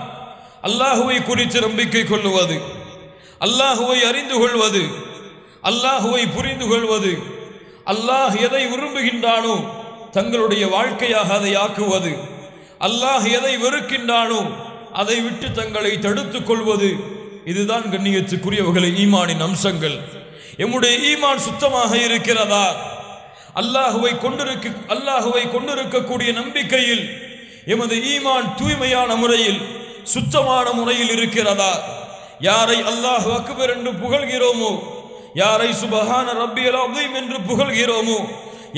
அல்லாஹுவை குறித்து நம்பிக்கை கொள்வது, அல்லாஹுவை அறிந்து கொள்வது, அல்லாஹுவை புரிந்து கொள்வது, அல்லாஹ் எதை விரும்புகின்றானோ தங்களுடைய வாழ்க்கையாக அதை ஆக்குவது, அல்லாஹ் எதை வெறுக்கின்றானோ அதை விட்டு தங்களை தடுத்துக் கொள்வது. இதுதான் கண்ணியத்துக்குரியவர்களை ஈமானின் அம்சங்கள். எம்முடைய ஈமான் சுத்தமாக இருக்கிறதா? அல்லாஹுவை கொண்டிருக்கக்கூடிய நம்பிக்கையில் எமது ஈமான் தூய்மையான முறையில் சுத்தமான முறையில் இருக்கிறதா? யாரை அல்லாஹ் அக்பர் என்று புகழ்கிறோமோ, யாரை சுபஹான ரப்பியல் அஸீம் என்று புகழ்கிறோமோ,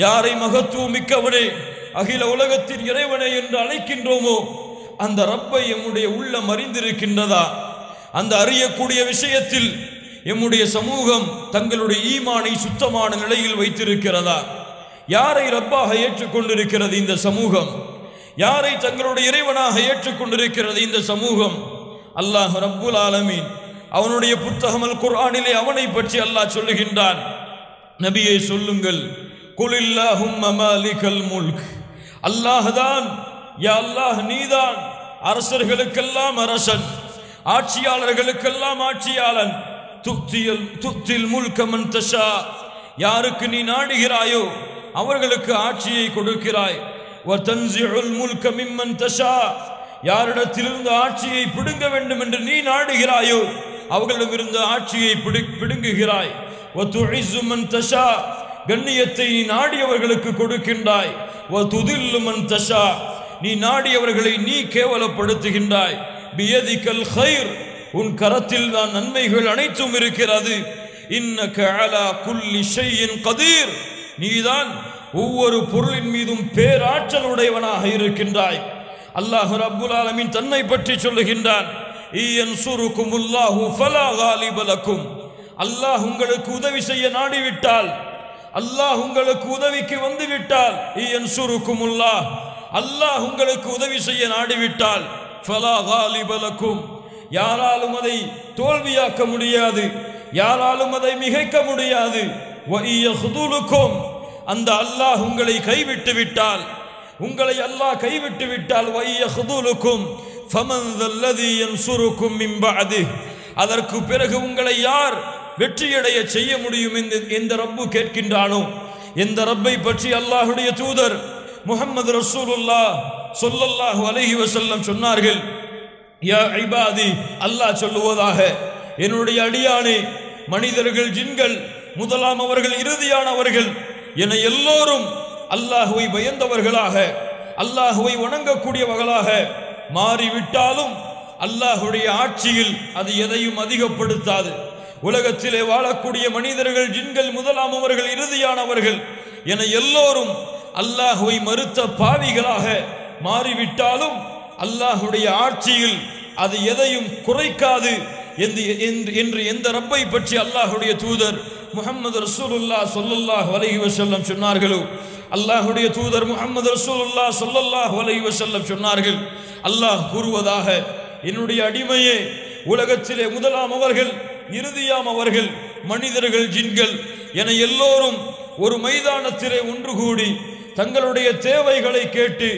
யாரை மகத்துவம் மிக்கவனே அகில உலகத்தின் இறைவனே என்று அழைக்கின்றோமோ அந்த ரப்பை எம்முடைய உள்ளம் அறிந்திருக்கின்றதா? அந்த அறியக்கூடிய விஷயத்தில் எம்முடைய சமூகம் தங்களுடைய ஈமானை சுத்தமான நிலையில் வைத்திருக்கிறதா? யாரை ரப்பாக ஏற்றுக்கொண்டிருக்கிறது இந்த சமூகம்? யாரை தங்களுடைய இறைவனாக ஏற்றுக்கொண்டிருக்கிறது இந்த சமூகம்? அல்லாஹ் ரப்புல் ஆலமீன் அவனுடைய புத்தகம் அல் குர்ஆனிலே அவனை பற்றி அல்லாஹ் சொல்லுகின்றான். நபியே சொல்லுங்கள், குலில்லாஹும்ம மாலிகல் முல்க், அல்லாஹ்தான், யா அல்லாஹ் நீதான் அரசர்களுக்கெல்லாம் அரசன், ஆட்சியாளர்களுக்கெல்லாம் ஆட்சியாளன். துக்தில் முல்க மன் தஷா, யாருக்கு நீ நாடுகிறாயோ அவர்களுக்கு ஆட்சியை கொடுக்கிறாய். வதன்ஸிஉல் முல்க மிம்மன் தஷா, யாரிடத்திலிருந்து ஆட்சியை பிடுங்க வேண்டும் என்று நீ நாடுகிறாயோ அவர்களிடமிருந்து ஆட்சியை பிடுங்குகிறாய். வதுஇஸ்ஸு மன் தஷா, கண்ணியத்தை நீ நாடியவர்களுக்கு கொடுக்கின்றாய். வதுதில்லு மன் தஷா, நீ நாடியவர்களை நீ கேவலப்படுத்துகின்றாய். பியதிகல் கைர், உன் கரத்தில் தான் நன்மைகள் அனைத்தும் இருக்கிறது. இன்னக அலா குல்லி ஷைஇன் கதீர், நீதான் ஒவ்வொரு பொருளின் மீதும் பேராற்றல் உடையவனாக இருக்கின்றாய். அல்லாஹ் ரப்புல் ஆலமீன் தன்னை பற்றி சொல்லுகின்றான், இயன்சுருகுமுல்லாஹு ஃபலா காலிப லக்கும், அல்லாஹ் உங்களுக்கு உதவி செய்ய நாடிவிட்டால், அல்லாஹ் உங்களுக்கு உதவிக்கு வந்து விட்டால், இயன்சுருகுமுல்லாஹ், அல்லாஹ் உங்களுக்கு உதவி செய்ய நாடிவிட்டால், ஃபலா காலிப லக்கும், யாராலும் அதை தோல்வியாக்க முடியாது, யாராலும் அதை மிகைக்க முடியாது. வஇயஹ்துலுக்கும், அந்த அல்லாஹ் உங்களை கைவிட்டு விட்டால், உங்களை அல்லாஹ் கைவிட்டு விட்டால், வஇயஹ்துலுக்கும் ஃபமன் ஸல்லதி யன்சுருக்கும் மின் பஅதி, அதற்கு பிறகு உங்களை யார் வெற்றியடைய செய்ய முடியும் என்று எந்த ரப்பு கேட்கின்றானோ, எந்த ரப்பை பற்றி அல்லாஹ்வுடைய தூதர் முஹம்மது ரசூலுல்லாஹ் ஸல்லல்லாஹு அலைஹி வஸல்லம் சொன்னார்கள். யா இபாதி, அல்லாஹ் சொல்லுவதாக, என்னுடைய அடியானே, மனிதர்கள் ஜின்கள் முதலாம் அவர்கள் இறுதியானவர்கள் என எல்லோரும் அல்லாஹுவை பயந்தவர்களாக அல்லாஹுவை வணங்கக்கூடியவர்களாக மாறிவிட்டாலும் அல்லாஹுடைய ஆட்சியில் அது எதையும் அதிகப்படுத்தாது. உலகத்திலே வாழக்கூடிய மனிதர்கள் ஜின்கள் முதலாம் அவர்கள் இறுதியானவர்கள் என எல்லோரும் அல்லாஹுவை மறுத்த பாவிகளாக மாறிவிட்டாலும் அல்லாஹுடைய ஆட்சியில் அது எதையும் குறைக்காது என்று எந்த ரப்பை பற்றி அல்லாஹுடைய தூதர் முஹம்மது ரசூலுல்லாஹ் ஸல்லல்லாஹு அலைஹி வஸல்லம் சொன்னார்களோ, அல்லாஹுடைய தூதர் முஹம்மது ரசூலுல்லாஹ் ஸல்லல்லாஹு அலைஹி வஸல்லம் சொன்னார்கள், அல்லாஹ் கூறுவதாக, என்னுடைய அடிமையே, உலகத்திலே முதலாம் அவர்கள் இறுதியாம் அவர்கள் மனிதர்கள் ஜின்கள் என எல்லோரும் ஒரு மைதானத்திலே ஒன்று கூடி தங்களுடைய தேவைகளை கேட்டு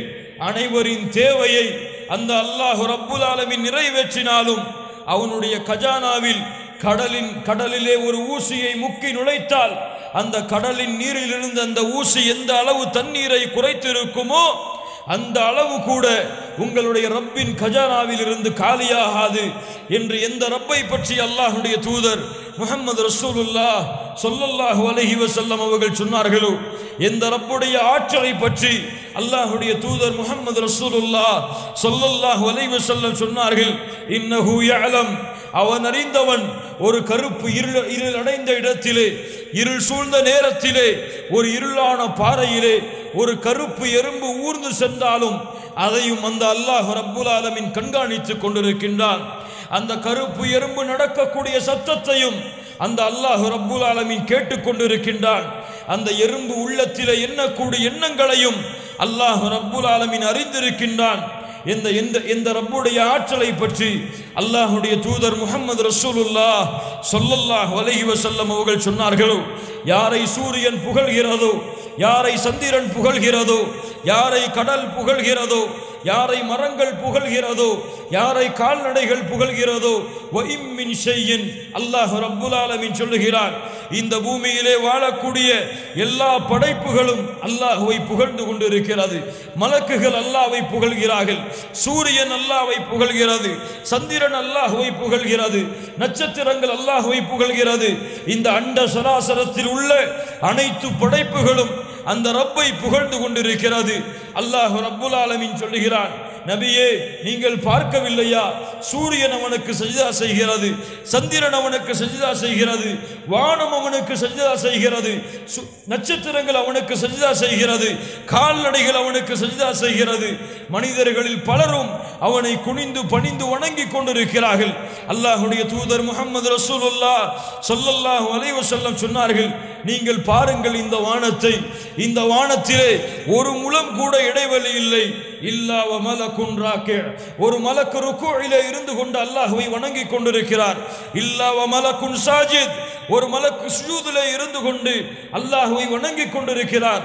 அனைவரின் தேவையை அந்த அல்லாஹ் ரப்புல் ஆலமீன் நிறைவேற்றினாலும் அவனுடைய கஜானாவில் கடலிலே ஒரு ஊசியை முக்கி நுழைத்தால் அந்த கடலின் நீரிலிருந்து அந்த ஊசி எந்த அளவு தண்ணீரை குறைத்திருக்குமோ அந்த அளவு கூட உங்களுடைய ரப்பின் கஜானாவில் இருந்து காலியாகாது என்று எந்த ரப்பை பற்றி அல்லாஹ்வுடைய தூதர் முஹம்மது ரசூலுல்லாஹ் ஸல்லல்லாஹு அலைஹி வஸல்லம் அவர்கள் சொன்னார்களோ, எந்த ரப்புடைய ஆற்றலை பற்றி அல்லாஹ்வுடைய தூதர் முஹம்மது ரசூலுல்லாஹ் ஸல்லல்லாஹு அலைஹி வஸல்லம் சொன்னார்கள், இன்னஹு யஅலம், அவன் அறிந்தவன், ஒரு கருப்பு இருள் அடைந்த இடத்திலே, இருள் சூழ்ந்த நேரத்திலே, ஒரு இருளான பாறையிலே ஒரு கருப்பு எறும்பு ஊர்ந்து சென்றாலும் அதையும் அந்த அல்லாஹ் ரப்புல் ஆலமீன் கண்காணித்துக் கொண்டிருக்கின்றான். அந்த கருப்பு எறும்பு நடக்கக்கூடிய சத்தத்தையும் அந்த அல்லாஹ் ரப்புல் ஆலமீன் கேட்டுக்கொண்டிருக்கின்றான். அந்த எறும்பு உள்ளத்திலே எண்ணக்கூடிய எண்ணங்களையும் அல்லாஹ் ரப்புல் ஆலமீன் அறிந்திருக்கின்றான். எந்த ரப்புடைய ஆற்றலை பற்றி அல்லாஹ்வுடைய தூதர் முஹம்மது ரசூலுல்லாஹ் ஸல்லல்லாஹு அலைஹி வஸல்லம் அவர்கள் சொன்னார்களோ, யாரை சூரியன் புகழ்கிறதோ, யாரை சந்திரன் புகழ்கிறதோ, யாரை கடல் புகழ்கிறதோ, யாரை மரங்கள் புகழ்கிறதோ, யாரை கால்நடைகள் புகழ்கிறதோ, வஇம்மின் ஷையின், அல்லாஹ் ரப்புல் ஆலமீன் சொல்லுகிறான், இந்த பூமியிலே வாழக்கூடிய எல்லா படைப்புகளும் அல்லாஹ்வை புகழ்ந்து கொண்டிருக்கிறது. மலக்குகள் அல்லாஹ்வை புகழ்கிறார்கள், சூரியன் அல்லாஹ்வை புகழ்கிறது, சந்திரன் அல்லாஹ்வை புகழ்கிறது, நட்சத்திரங்கள் அல்லாஹ்வை புகழ்கிறது. இந்த அண்ட சராசரத்தில் உள்ள அனைத்து படைப்புகளும் அந்த ரப்பை புகழ்ந்து கொண்டிருக்கிறது. அல்லாஹ் ரப்புல் ஆலமீன் சொல்லுகிறான், நபியே, நீங்கள் பார்க்கவில்லையா? சூரியன் அவனுக்கு சஜ்தா செய்கிறது, சந்திரன் அவனுக்கு சஜ்தா செய்கிறது, வானம் அவனுக்கு சஜ்தா செய்கிறது, நட்சத்திரங்கள் அவனுக்கு சஜ்தா செய்கிறது, கால்நடைகள் அவனுக்கு சஜ்தா செய்கிறது. மனிதர்களில் பலரும் அவனை குனிந்து பணிந்து வணங்கி கொண்டிருக்கிறார்கள். அல்லாஹ்வுடைய தூதர் முஹம்மது ரசூலுல்லாஹ் ஸல்லல்லாஹு அலைஹி வஸல்லம் சொன்னார்கள், நீங்கள் பாருங்கள் இந்த வானத்தை, இந்த வானத்திலே ஒரு முழம் கூட இடைவெளி இல்லை. இல்லா வ மலக்குன் ராக்கி, ஒரு மலக்கு ருக்கூஇலே இருந்து கொண்டு அல்லாஹ்வை வணங்கி கொண்டிருக்கிறார். இல்லா வ மலக்குன் சாஜித், ஒரு மலக்கு சுஜூதிலே இருந்து கொண்டு அல்லாஹ்வை வணங்கி கொண்டிருக்கிறார்.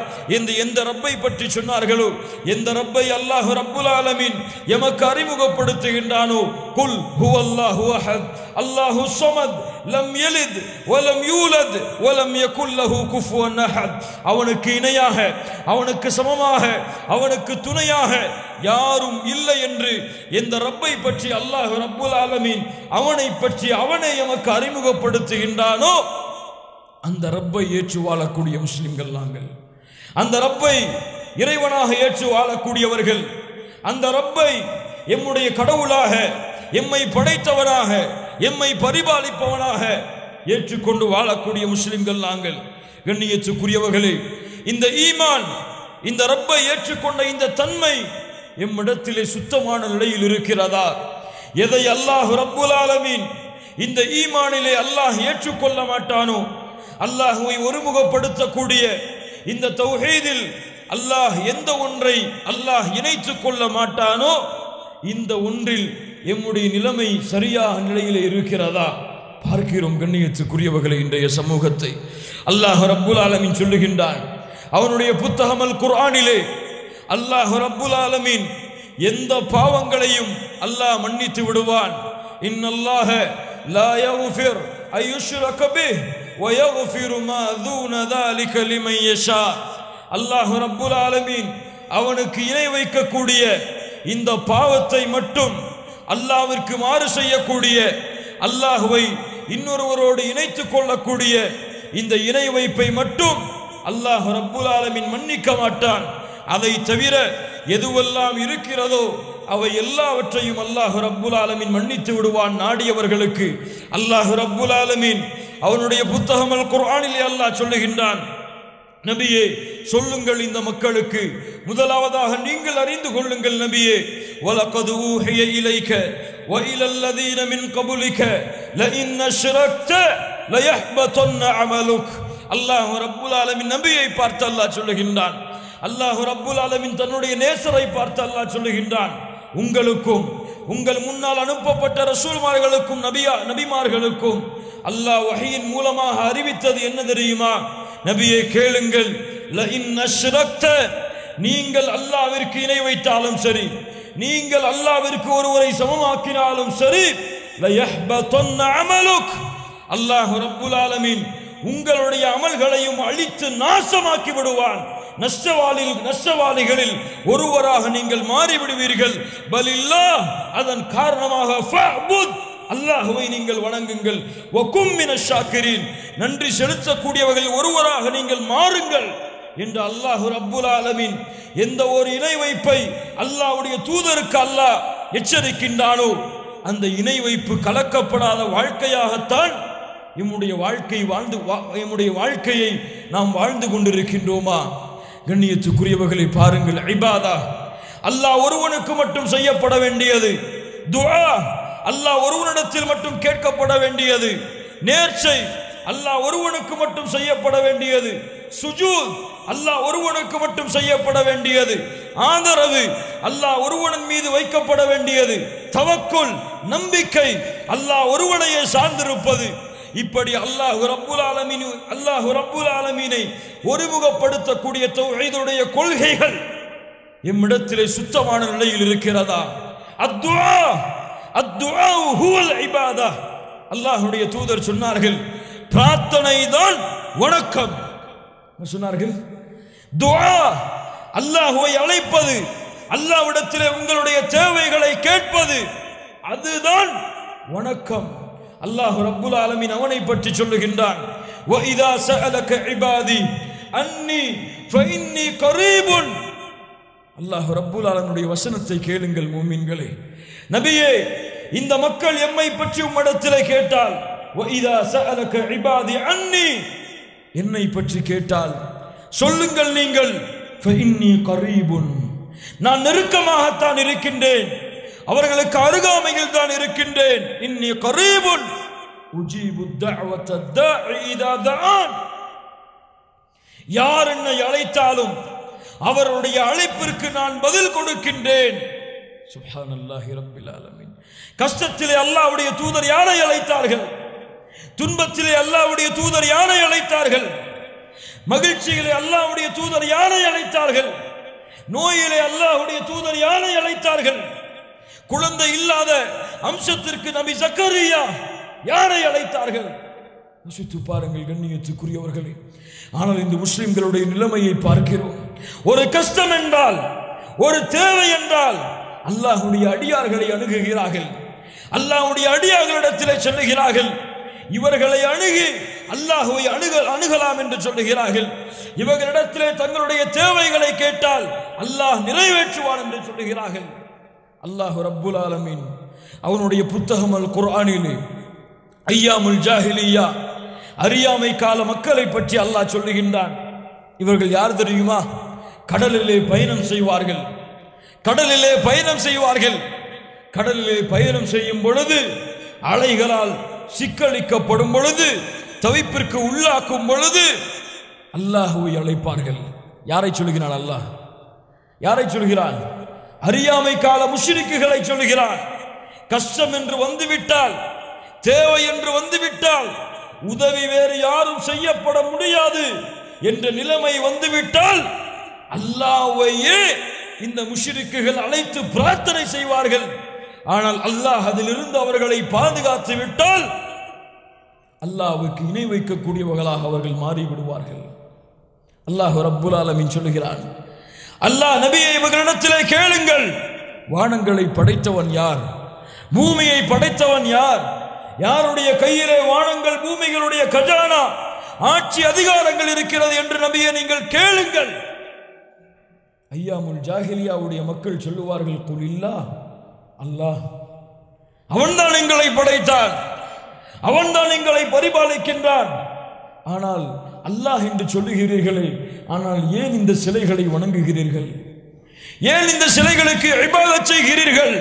எந்த ரப்பை பற்றி சொன்னார்களோ, எந்த ரப்பை அல்லாஹ் ரப்புல் ஆலமீன் எமக்கு அறிமுகப்படுத்துகின்றானோ, குல் ஹுவல்லாஹு அஹத் அல்லாஹு ஸமத் லம் யலித் வலம் யூலத் வலம் யகுல் லஹு குஃபுவன் அஹத், அவனுக்கு இணையாக, அவனுக்கு சமமாக, அவனுக்கு துணையாக யாரும் இல்லை என்று எந்த ரப்பை பற்றி அல்லாஹ் ரப்புல் ஆலமீன் அவனை பற்றி அவனை எமக்கு அறிமுகப்படுத்துகின்றானோ அந்த ரப்பை ஏற்று வாழக்கூடிய முஸ்லிம்கள் நாங்கள். அந்த ரப்பை இறைவனாக ஏற்று வாழக்கூடியவர்கள், அந்த ரப்பை எம்முடைய கடவுளாக, எம்மை படைத்தவனாக, எம்மை பரிபாலிப்பவனாக ஏற்றுக்கொண்டு வாழக்கூடிய முஸ்லிம்கள் நாங்கள். கண்ணியத்துக்குரியவர்களே, இந்த ஈமான், இந்த ரப்பை ஏற்றுக்கொண்ட இந்த தன்மை எம்மிடத்திலே சுத்தமான நிலையில் இருக்கிறதா? எதை அல்லாஹ் ரப்புல் ஆலமீன் இந்த ஈமானிலே அல்லாஹ் ஏற்றுக்கொள்ள மாட்டானோ, அல்லாஹ்வை ஒருமுகப்படுத்தக்கூடிய இந்த தௌஹீதில் அல்லாஹ் எந்த ஒன்றை அல்லாஹ் இணைத்துக் கொள்ள மாட்டானோ இந்த ஒன்றில் எம்முடைய நிலைமை சரியாக நிலையிலே இருக்கிறதா பார்க்கிறோம். கண்ணியத்துக்குரியவர்களை, இன்றைய சமூகத்தை அல்லாஹ் ரப்புல் ஆலமீன் சொல்லுகின்றான். அவனுடைய புத்தகம் அல் குர்ஆனிலே அல்லாஹ் ரப்புல் ஆலமீன் எந்த பாவங்களையும் அல்லாஹ் மன்னித்து விடுவான். இன்னல்லாஹ லா யக்ஃபிர் அய்யுஷ்ரக பிஹி வ யக்ஃபிரு மா தூன ذلك லிமன் யஷா. அல்லாஹ் ரப்புல் ஆலமீன் அவனுக்கு இணை வைக்கக்கூடிய இந்த பாவத்தை மட்டும், அல்லாஹ்விற்கு மாறு செய்யக்கூடிய, அல்லாஹ்வை இன்னொருவரோடு இணைத்துக் கொள்ளக்கூடிய இந்த இணை வைப்பை மட்டும் அல்லாஹ் ரப்புல் ஆலமீன் மன்னிக்க மாட்டான். அதை தவிர எதுவெல்லாம் இருக்கிறதோ அவை எல்லாவற்றையும் அல்லாஹ் ரப்புல் ஆலமீன் மன்னித்து விடுவான் நாடியவர்களுக்கு. அல்லாஹ் ரப்புல் ஆலமீன் அவனுடைய புத்தகம் அல் குர்ஆனிலே அல்லாஹ் சொல்லுகின்றான், நபியே சொல்லுங்கள் இந்த மக்களுக்கு, முதலாவதாக நீங்கள் அறிந்து கொள்ளுங்கள் நபியே, வலகது ஊஹிய இலைக வ இலல்லதீன மின் கபுலிக லஇன் அஷ்ரக்த லயஹ்பதன்ன அமலுக். அல்லாஹ் ரப்புல் ஆலமீன் நபியை பார்த்து அல்லாஹ் சொல்லுகின்றான். அல்லாஹ் ரப்புல் ஆலமீன் தன்னுடைய நேசரை பார்த்து அல்லாஹ் சொல்லுகின்றான், உங்களுக்கும் உங்கள் முன்னால் அனுப்பப்பட்ட ரசூல்மார்களுக்கும் நபிமார்களுக்கும் அல்லாஹ் வஹீயின் மூலமாக அறிவித்தது என்ன தெரியுமா? நபியே கேளுங்கள், லஇன் அஷ்ரக்த, நீங்கள் அல்லாஹ்விற்கு இணை வைத்தாலும் சரி, நீங்கள் அல்லாஹ்விற்கு ஒருவரை சமமாக்கினாலும் சரி, லயஹ்பதன்ன அமலுக், அல்லாஹ் ரப்புல் ஆலமீன் உங்களுடைய அமல்களையும் அழித்து நாசமாக்கி விடுவான். நஷ்டவாளிகளில் ஒருவராக நீங்கள் மாறிவிடுவீர்கள். பலில்லாஹ், அதன் காரணமாக ஃபஅபுத், அல்லாஹ்வை நீங்கள் வணங்குங்கள். வகும் மினஷ் ஷாக்கிரீன், நன்றி செலுத்தக்கூடியவர்கள் ஒருவராக நீங்கள் மாறுங்கள் என்று அல்லாஹ் ரப்புல் ஆலமீன் எந்த ஒரு இணை வைப்பை அல்லாஹ்வுடைய தூதருக்கு அல்லாஹ் எச்சரிக்கின்றானோ அந்த இணை வைப்பு கலக்கப்படாத வாழ்க்கையாகத்தான் நம்முடைய வாழ்க்கையை நாம் வாழ்ந்து கொண்டிருக்கின்றோமா? கண்ணியத்துக்குரியவர்களை பாருங்கள், இபாதா அல்லாஹ் ஒருவனுக்கு மட்டும் செய்யப்பட வேண்டியது, துஆ அல்லாஹ் ஒருவனிடத்தில் மட்டும் கேட்கப்பட வேண்டியது, நேர்ச்சை அல்லாஹ் ஒருவனுக்கு மட்டும் செய்யப்பட வேண்டியது, சுஜூத் அல்லாஹ் ஒருவனுக்கு மட்டும் செய்யப்பட வேண்டியது, ஆதரவு அல்லாஹ் ஒருவனின் மீது வைக்கப்பட வேண்டியது, தவக்குல் நம்பிக்கை அல்லாஹ் ஒருவனையே சார்ந்திருப்பது. இப்படி அல்லாஹ் ரப்புல் ஆலமீனை ஒருமுகப்படுத்தக்கூடிய தௌஹீதுடைய கொள்கைகள் எம்மிடத்திலே சுத்தமான நிலையில் இருக்கிறதா? அத்துஆ ஹுவல் இபாதா. அல்லாஹ்வுடைய தூதர் சொன்னார்கள், பிரார்த்தனை தான் வணக்கம் சொன்னார்கள். துஆ அல்லாஹ்வை அழைப்பது, அல்லாஹ்விடத்திலே உங்களுடைய தேவைகளை கேட்பது, அதுதான் வணக்கம். அல்லாஹ் ரப்புல் ஆலமீன் அவனை பற்றி சொல்லுகின்றான், வ இதா சஅலக இபாதி அன்னி ஃபஇன்னி கரீபுன். அல்லாஹ் ரப்புல் ஆலமீனுடைய வசனத்தை கேளுங்கள் மூமின்களே. நபியே, இந்த மக்கள் எம்மை பற்றி உம்மிடத்திலே கேட்டால், வ இதா சஅலக இபாதி அன்னி, என்னை பற்றி கேட்டால் சொல்லுங்கள் நீங்கள், ஃபஇன்னி கரீபுன், நான் நெருக்கமாகத்தான் இருக்கின்றேன், அவர்களுக்கு அருகாமையில் தான் இருக்கின்றேன். இன்னி கரீபுன் உஜீபு தஅவத தாஇ இதா தஆன். யார் என்னை அழைத்தாலும் அவருடைய அழைப்பிற்கு நான் பதில் கொடுக்கின்றேன். சுப்ஹானல்லாஹி ரப்பில் ஆலமீன். கஷ்டத்திலே அல்லாஹ்வுடைய தூதர் யாரை அழைத்தார்கள்? துன்பத்திலே அல்லாஹ்வுடைய தூதர் யாரை அழைத்தார்கள்? மகிழ்ச்சியிலே அல்லாஹ்வுடைய தூதர் யாரை அழைத்தார்கள்? நோயிலே அல்லாஹ்வுடைய தூதர் யாரை அழைத்தார்கள்? குழந்தை இல்லாத அம்சத்திற்கு நபி ஜக்கரியா யாரை அழைத்தார்கள்? யோசித்து பாருங்கள் கண்ணியத்துக்குரியவர்களே. ஆனால் இந்த முஸ்லிம்களுடைய நிலைமையை பார்க்கிறோம். ஒரு கஷ்டம் என்றால், ஒரு தேவை என்றால் அல்லாஹ்வுடைய அடியார்களை அணுகுகிறார்கள், அல்லாஹ்வுடைய அடியார்களிடத்திலே சொல்லுகிறார்கள், இவர்களை அணுகி அல்லாஹ்வை அணுகலாம் என்று சொல்லுகிறார்கள். இவர்களிடத்திலே தங்களுடைய தேவைகளை கேட்டால் அல்லாஹ் நிறைவேற்றுவான் என்று சொல்லுகிறார்கள். அல்லாஹ் ரப்புல் ஆலமீன் அவனுடைய புத்தகம் அல் குர்ஆனிலே ஐயாமுல் ஜாஹிலியா, அறியாமை கால மக்களை பற்றி அல்லாஹ் சொல்லுகின்றான். இவர்கள் யார் தெரியுமா? கடலிலே பயணம் செய்வார்கள், கடலிலே பயணம் செய்வார்கள். கடலிலே பயணம் செய்யும் பொழுது, அலைகளால் சிக்கலிக்கப்படும் பொழுது, தவிப்பிற்கு உள்ளாக்கும் பொழுது அல்லாஹ்வை அழைப்பார்கள். யாரை சொல்கிறான் அல்லாஹ்? யாரை சொல்கிறான்? அறியாமை கால முஷ்ரிக்குகளை சொல்கிறான். கஷ்டம் என்று வந்துவிட்டால், தேவை என்று வந்துவிட்டால், உதவி வேறு யாரும் செய்யப்பட முடியாது என்ற நிலைமை வந்துவிட்டால் அல்லாஹ்வையே இந்த முஷ்ரிக்குகள் அழைத்து பிரார்த்தனை செய்வார்கள். ஆனால் அல்லாஹ் அதிலிருந்து அவர்களை பாதுகாத்து விட்டால் அல்லாஹ்வுக்கு இணை வைக்கக்கூடியவர்களாக அவர்கள் மாறிவிடுவார்கள். அல்லாஹ் ரப்புல் ஆலமீன் சொல்லுகிறான், அல்லாஹ் நபியை இவர்களிடத்திலே கேளுங்கள், வானங்களை படைத்தவன் யார்? பூமியை படைத்தவன் யார்? யாருடைய கையிலே வானங்கள் பூமிகளுடைய கஜானா ஆட்சி அதிகாரங்கள் இருக்கிறது என்று நபியை நீங்கள் கேளுங்கள். ஐயாமுல் ஜாஹிலியாவுடைய மக்கள் சொல்லுவார்கள், குலில்லா, அல்லாஹ் அவன்தான் எங்களை படைத்தான், அவன்தான் எங்களை பரிபாலிக்கின்றான், ஆனால் அல்லாஹ் என்று சொல்லுகிறீர்களே, ஆனால் ஏன் இந்த சிலைகளை வணங்குகிறீர்கள்? ஏன் இந்த சிலைகளுக்கு இபாதத் செய்கிறீர்கள்?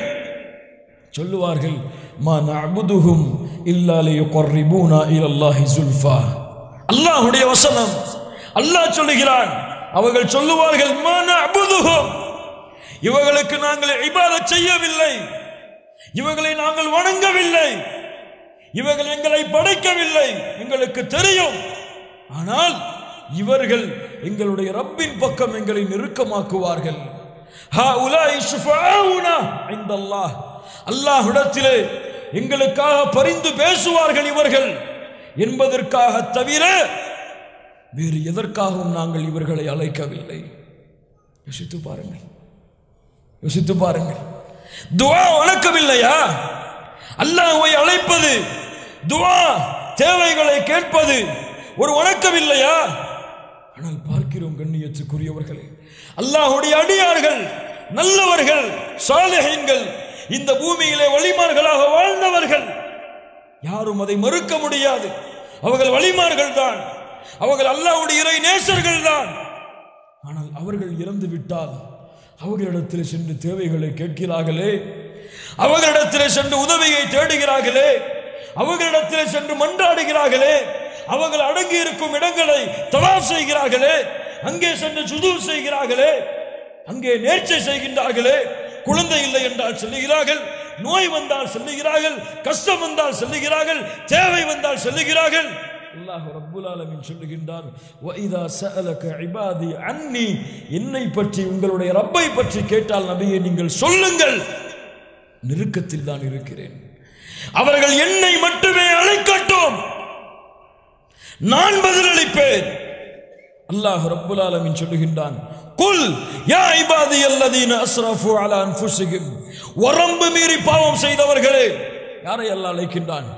சொல்லுவார்கள், மா நஅபுதுஹும் இல்லா லியுகர்ரிபூனா இலல்லாஹி ஸுல்ஃபா. அல்லாஹ்வுடைய வசனம். அல்லாஹ் சொல்லுகிறான், அவர்கள் சொல்லுவார்கள், மா நஅபுதுஹும், இவர்களுக்கு நாங்கள் இபாதத் செய்யவில்லை, இவர்களை நாங்கள் வணங்கவில்லை, இவர்கள் எங்களை படைக்கவில்லை, எங்களுக்கு தெரியும். ஆனால் இவர்கள் எங்களுடைய ரப்பின் பக்கம் எங்களை நெருக்கமாக்குவார்கள். ஹாஉலாஇ ஷுஃபஆஉனா இன்தல்லாஹ், அல்லாஹ்விடத்திலே எங்களுக்காக பரிந்து பேசுவார்கள் இவர்கள் என்பதற்காக தவிர வேறு எதற்காகவும் நாங்கள் இவர்களை அழைக்கவில்லை. யோசித்து பாருங்கள், யோசித்து பாருங்கள். துஆ வணக்கமில்லையா? அல்லாஹ்வை அழைப்பது, துஆ தேவைகளை கேட்பது ஒரு வணக்கம் இல்லையா? ஆனால் பார்க்கிறோம் கண்ணியத்துக்குரியவர்களே, அல்லாஹ்வுடைய அடியார்கள், நல்லவர்கள், சாலிஹீன்கள், இந்த பூமியிலே வலிமார்களாக வாழ்ந்தவர்கள், யாரும் அதை மறுக்க முடியாது. அவர்கள் வலிமார்கள் தான், அவர்கள் அல்லாஹ்வுடைய இறை நேசர்கள் தான். ஆனால் அவர்கள் இறந்து விட்டால் அவர்களிடத்தில் சென்று தேவைகளை கேட்கிறார்களே, அவர்களிடத்தில் சென்று உதவியை தேடுகிறார்களே, அவர்களிடத்தில் சென்று மன்றாடுகிறார்களே, அவர்கள் அடங்கி இருக்கும் இடங்களை தவாஃப் செய்கிறார்களே, அங்கே சென்று சுஜூத் செய்கிறார்களே, அங்கே நேர்ச்சை செய்கின்றார்களே, குழந்தை இல்லை என்றால் சொல்லுகிறார்கள், நோய் வந்தால் சொல்லுகிறார்கள், கஷ்டம் வந்தால் சொல்லுகிறார்கள், தேவை வந்தால் சொல்லுகிறார்கள். அல்லாஹ் ரப்புல் ஆலமீன் சொல்லுகின்றார், வஇதா சஅலக இபாதி அன்னி, என்னை பற்றி, உங்களுடைய ரப்பை பற்றி கேட்டால் நபியே நீங்கள் சொல்லுங்கள், நெருக்கத்தில் தான் இருக்கிறேன், அவர்கள் என்னை மட்டுமே அழைக்கட்டும், நான் பதிலளிப்பேன். அல்லாஹ் ரப்புல் ஆலமீன் சொல்லுகின்றான், குல் யா இபாதி அல்லதீன அஸ்ரஃபு அலா அன்ஃபுஸிஹிம், வரம்பு மீறி பாவம் செய்தவர்களே. யாரை அல்லாஹ் அழைக்கின்றான்?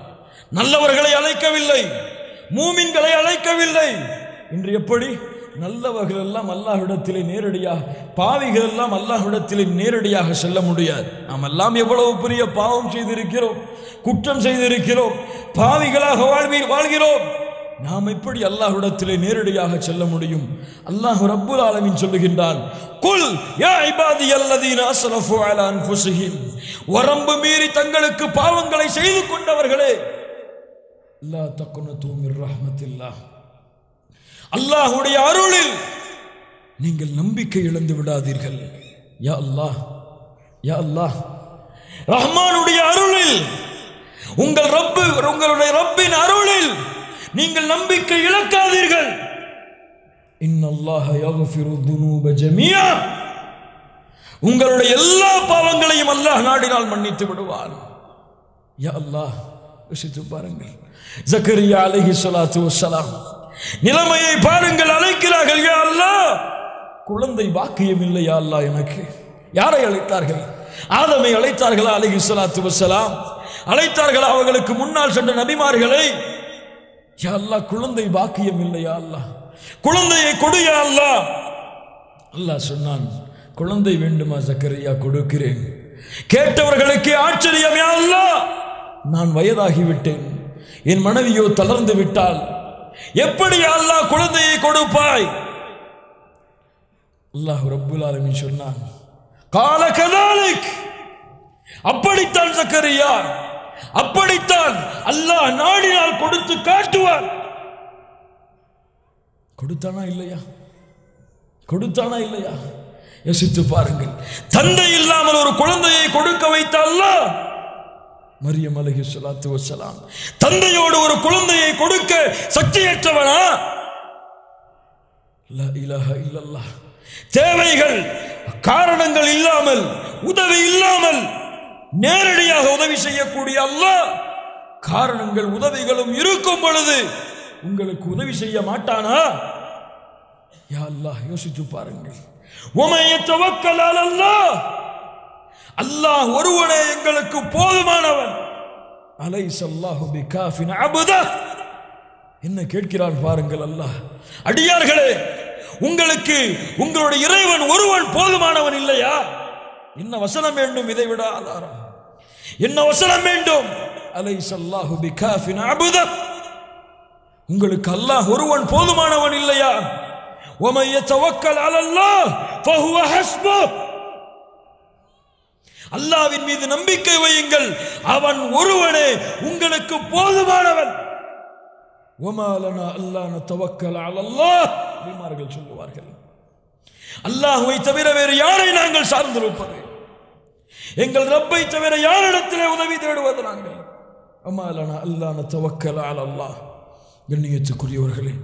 நல்லவர்களை அழைக்கவில்லை, மூமின்களை அழைக்கவில்லை. இன்று எப்படி நல்லவர்கள் எல்லாம் அல்லாஹ்விடத்திலே நேரடியாக, பாவிகள் எல்லாம் அல்லாஹ்விடத்திலே நேரடியாக செல்ல முடியாது. நாம் எல்லாம் எவ்வளவு பெரிய பாவம் செய்திருக்கிறோம், குற்றம் செய்திருக்கிறோம், பாவிகளாக வாழ்கிறோம். நாம் எப்படி அல்லாஹ்விடத்திலே நேரடியாக செல்ல முடியும்? அல்லாஹ் ரப்புல் ஆலமீன் சொல்லுகின்றான், குல் யா இபாதி அல்லதீன அஸ்ரஃபு அலா அன்ஃபுஸிஹிம், வரம்பு மீறி தங்களுக்கு பாவங்களை செய்து கொண்டவர்களே, லா தக்னது மிர் ரஹ்மத்தில்லாஹ், அல்லாஹ்வுடைய அருளில் நீங்கள் நம்பிக்கை இழந்து விடாதீர்கள். யா அல்லாஹ், யா அல்லாஹ், ரஹ்மானுடைய அருளில், உங்களுடைய ரப்பின் அருளில் நீங்கள் நம்பிக்கை இழக்காதீர்கள். இன்னல்லாஹ யக்ஃபிரு துனூப ஜமீஆ, உங்களுடைய எல்லா பாவங்களையும் அல்லாஹ் நாடினால் மன்னித்து விடுவார். யா அல்லாஹ், யோசித்து பாருங்கள். ஜக்கரியா அலைஹி ஸலாத்து வஸ்ஸலாம் நிலைமையை பாருங்கள், அழைக்கிறார்கள், யா அல்லாஹ் குழந்தை பாக்கியம் இல்லை யா அல்லாஹ் எனக்கு. யாரை அழைத்தார்கள்? ஆதமை அழைத்தார்களா அலைஹி ஸலாத்து வஸ்ஸலாம்? அழைத்தார்களா அவர்களுக்கு முன்னால் சென்ற நபிமார்களை? யா அல்லாஹ் குழந்தை பாக்கியம் இல்லை யா அல்லாஹ், குழந்தையை கொடு யா அல்லாஹ். அல்லாஹ் சொன்னான், குழந்தை வேண்டுமா ஜக்கரியா, கொடுக்கிறேன். கேட்டவர்களுக்கு ஆச்சரியம், யா அல்லாஹ் நான் வயதாகிவிட்டேன், என் மனைவியோ தளர்ந்து விட்டால் எப்படி யா அல்லாஹ் குழந்தையை கொடுப்பாய்? அல்லாஹ் ரப்புல் ஆலமீன் சொன்னான், கால கதாலிக், அப்படித்தான் ஜக்கரியா, அப்படித்தான் அல்லாஹ் நாடினால் கொடுத்து காட்டுவார். கொடுத்தானா இல்லையா? கொடுத்தானா இல்லையா? யோசித்து பாருங்கள். தந்தை இல்லாமல் ஒரு குழந்தையை கொடுக்க வைத்த அல்லாஹ், மரியம் அலைஹி ஸலாத்து வஸ்ஸலாம் தந்தையோடு ஒரு குழந்தையை கொடுக்க சக்தியற்றவனா? லா இலாஹ இல்லல்லாஹ். தேவைகள், காரணங்கள் இல்லாமல், உதவி இல்லாமல் நேரடியாக உதவி செய்யக்கூடிய அல்லாஹ், காரணங்கள் உதவிகளும் இருக்கும் பொழுது உங்களுக்கு உதவி செய்ய மாட்டானா? யா அல்லாஹ், யோசித்து பாருங்கள். வமன் யதவக்கல் அலல்லாஹ், அல்லாஹ் ஒருவனே எங்களுக்கு போதுமானவன். அலைஸல்லாஹு பிகாஃபின் அப்தா, என்ன கேட்கிறான் பாருங்கள் அல்லாஹ். அடியார்களே, உங்களுக்கு உங்களுடைய இறைவன் ஒருவன் போதுமானவன் இல்லையா? என்ன வசனம் வேண்டும் இதை விட ஆதாரம்? என்ன வசனம் வேண்டும்? அலைஸல்லாஹு பிகாஃபின் அப்தா, உங்களுக்கு அல்லாஹ் ஒருவன் போதுமானவன் இல்லையா? وَمَن يَتَوَكَّلْ عَلَى اللَّهِ فَهُوَ حَسْبُهُ. அல்லாஹ்வின் மீது நம்பிக்கை வையுங்கள், அவன் ஒருவனே உங்களுக்கு போதுமானவன். وَمَا لَنَا أَلَّا نَتَوَكَّلَ عَلَى اللَّهِ. நபிமார்கள் சொல்லுவார்கள், அல்லாஹ்வை தவிர வேறு யாரை நாங்கள் சார்ந்திருப்பது? எங்கள் ரப்பை தவிர யாரிடத்திலே உதவி தேடுவது நாங்கள்? وَمَا لَنَا أَلَّا نَتَوَكَّلَ عَلَى اللَّهِ. கண்ணியத்துக்குரியவர்களே,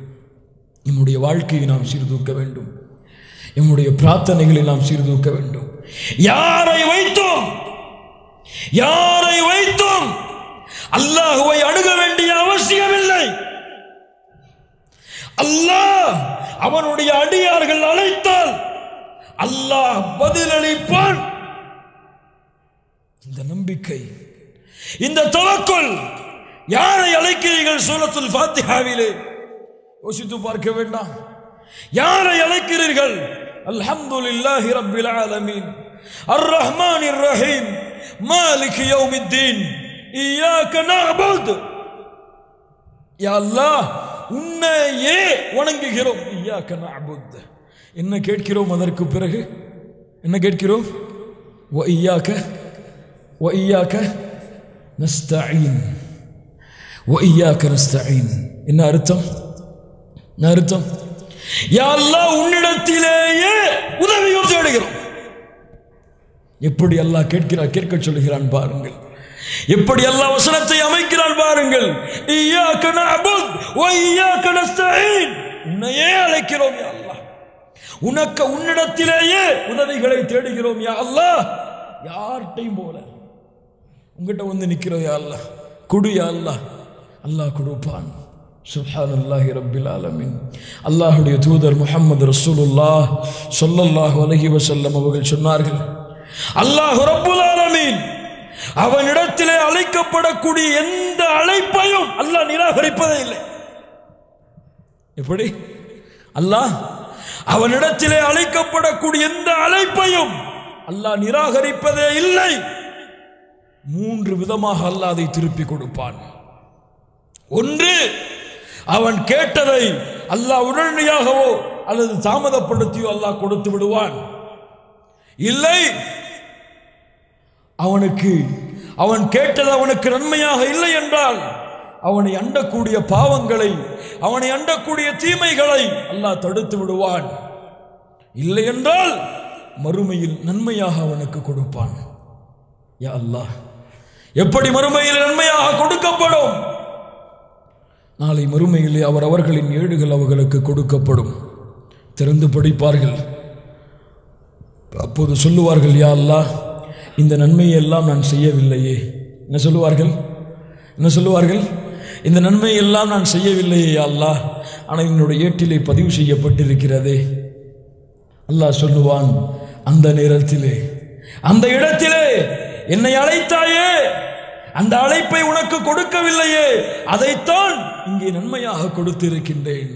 நம்முடைய வாழ்க்கையை நாம் சீர்தூக்க வேண்டும், நம்முடைய பிரார்த்தனைகளை நாம் சீர்தூக்க வேண்டும். யாரை வைத்தோம் அல்லாஹ்வை அணுக வேண்டிய அவசியமில்லை. அல்லாஹ் அவனுடைய அடியார்கள் அழைத்தால் அல்லாஹ் பதிலளிப்பான். இந்த நம்பிக்கை, இந்த தவக்குல். யாரை அழைக்கிறீர்கள்? சூரத்துல் ஃபாத்திஹாவிலே யோசித்து பார்க்க வேண்டாம். யாரை அழைக்கிறீர்கள்? அல்ஹம்துலில்லாஹி ரப்பில் ஆலமீன், அர் ரஹ்மானிர் ரஹீம், மாலிகி யௌமித்தீன், இய்யாக நஅபுது. யா அல்லாஹ், உன்னையே வணங்குகிறோம். இய்யாக நஅபுது. என்ன கேட்கிறோம்? அதற்கு பிறகு என்ன கேட்கிறோம்? வ இய்யாக நஸ்தஈன், வ இய்யாக நஸ்தஈன். என்ன அர்த்தம்? யா அல்லாஹ், உன்னிடத்திலேயே உதவியை தேடுகிறோம். எப்படி அல்லாஹ் கேட்க சொல்லுகிறான் பாருங்கள். எப்படி அல்லாஹ் வசனத்தை அமைக்கிறான் பாருங்கள். இய்யாக நஅபுது வ இய்யாக நஸ்தஈன். உன்னையே அழைக்கிறோம் யா அல்லாஹ், உன்னிடத்திலேயே உதவிகளை தேடுகிறோம் யா அல்லாஹ். யார்ட்டையும் போல உங்ககிட்ட வந்து நிக்கிறோம் யா அல்லாஹ், குடு யா அல்லாஹ். அல்லாஹ் கொடுப்பான். சுப்ஹானல்லாஹி ரப்பில் ஆலமீன். அல்லாஹ்வுடைய தூதர் முஹம்மது ரசூலுல்லாஹ் ஸல்லல்லாஹு அலைஹி வஸல்லம் அவர்கள் சொன்னார்கள், அல்லாஹ் ரப்புல் ஆலமீன் அவனிடத்திலே அழைக்கப்படக்கூடிய எந்த அழைப்பையும் அல்லாஹ் நிராகரிப்பதே இல்லை. எப்படி? அல்லாஹ் அவனிடத்திலே அழைக்கப்படக்கூடிய எந்த அழைப்பையும் அல்லாஹ் நிராகரிப்பதே இல்லை. 3 விதமாக அல்லாஹ் அதை திருப்பி கொடுப்பான். ஒன்று, அவன் கேட்டதை அல்லாஹ் உடனடியாகவோ அல்லது தாமதப்படுத்தியோ அல்லாஹ் கொடுத்து விடுவான். இல்லை, அவன் கேட்டது அவனுக்கு நன்மையாக இல்லை என்றால் அவனை அண்டக்கூடிய பாவங்களை, அவனை அண்டக்கூடிய தீமைகளை அல்லாஹ் தடுத்து விடுவான். இல்லை என்றால் மறுமையில் நன்மையாக அவனுக்கு கொடுப்பான். யா அல்லாஹ், எப்படி மறுமையில் நன்மையாக கொடுக்கப்படும்? நாளை மறுமையிலே அவர்களின் ஏடுகள் அவர்களுக்கு கொடுக்கப்படும். திறந்து படிப்பார்கள். அப்போது சொல்லுவார்கள், யா அல்லாஹ், இந்த நன்மையை எல்லாம் நான் செய்யவில்லையே. என்ன சொல்லுவார்கள்? இந்த நன்மையை எல்லாம் நான் செய்யவில்லையே யா அல்லாஹ், ஆனால் என்னுடைய ஏட்டிலே பதிவு செய்யப்பட்டிருக்கிறதே. அல்லாஹ் சொல்லுவான், அந்த நேரத்திலே, அந்த இடத்திலே என்னை அழைத்தாயே, அந்த அழைப்பை உனக்கு கொடுக்கவில்லையே, அதைத்தான் இங்கே நன்மையாக கொடுத்திருக்கின்றேன்.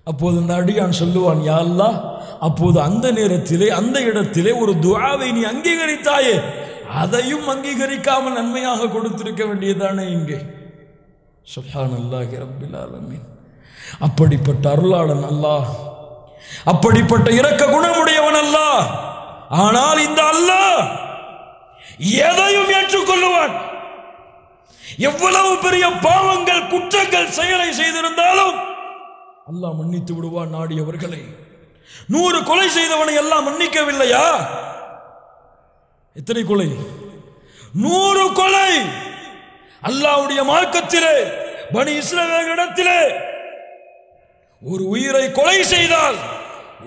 அப்போது அந்த அடியான் சொல்லுவான், யா அல்லாஹ், அப்போது அந்த நேரத்திலே அந்த இடத்திலே ஒரு துஆவை நீ அங்கீகரித்தாயே, அதையும் அங்கீகரிக்காமல் நன்மையாக கொடுத்திருக்க வேண்டியதானே இங்கே. சுப்ஹானல்லாஹி ரப்பில் ஆலமீன். அப்படிப்பட்ட அருளாளன் அல்லாஹ், அப்படிப்பட்ட இரக்க குணமுடையவன் அல்லாஹ். ஆனால் இந்த அல்லாஹ் எதையும் ஏற்றுக்கொள்ளுவான். எவ்வளவு பெரிய பாவங்கள், குற்றங்கள், செயலை செய்திருந்தாலும் அல்லாஹ் மன்னித்து விடுவான் நாடியவர்களை. 100 கொலை செய்தவனை எல்லாம் மன்னிக்கவில்லையா? எத்தனை கொலை? 100 கொலை. அல்லாஹ்வுடைய மார்க்கத்திலே, பனி இஸ்ரவேலிடத்திலே ஒரு உயிரை கொலை செய்தால்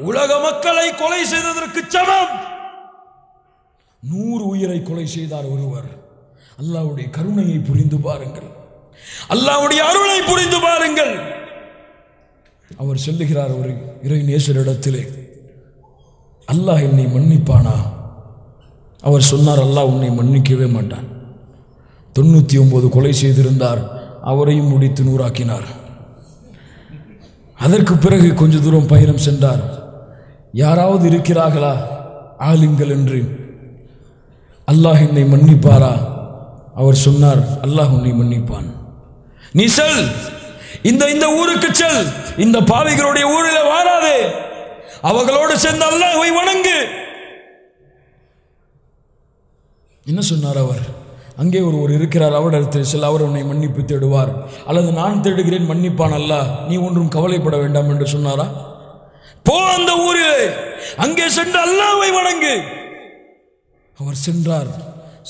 உலக மக்களை கொலை செய்ததற்கு சமம். 100 உயிரை கொலை செய்தார் ஒருவர். அல்லாஹ்வுடைய கருணையை புரிந்து பாருங்கள், அல்லாஹ்வுடைய அருளை புரிந்து பாருங்கள். அவர் சொல்லுகிறார் ஒரு இறை நேசரிடத்திலே, அல்லாஹ் என்னை மன்னிப்பானா? அவர் சொன்னார், அல்லாஹ் உன்னை மன்னிக்கவே மாட்டான். 99 கொலை செய்திருந்தார், அவரையும் முடித்து 100 ஆக்கினார். அதற்கு பிறகு கொஞ்ச தூரம் பயணம் சென்றார். யாராவது இருக்கிறார்களா ஆலிம்கள் என்று? அல்லாஹ் என்னை மன்னிப்பாரா? அவர் சொன்னார், அல்லாஹ் உன்னை மன்னிப்பான். நீ செல், இந்த ஊருக்கு செல், இந்த பாவிகளுடைய ஊரில் வாராதே, அவர்களோடு சேர்ந்து அல்லாஹ்வை வணங்கு. என்ன சொன்னார் அவர்? அங்கே ஒருவர் இருக்கிறார், அவரிடத்தில் செல், அவர் உன்னை மன்னிப்பு தேடுவார், அல்லது நான் தேடுகிறேன் மன்னிப்பான் அல்லாஹ், நீ ஒன்றும் கவலைப்பட வேண்டாம் என்று சொன்னாரா? போ அந்த ஊரிலே, அங்கே சென்று அல்லாஹ்வை வணங்கு. அவர் சென்றார்.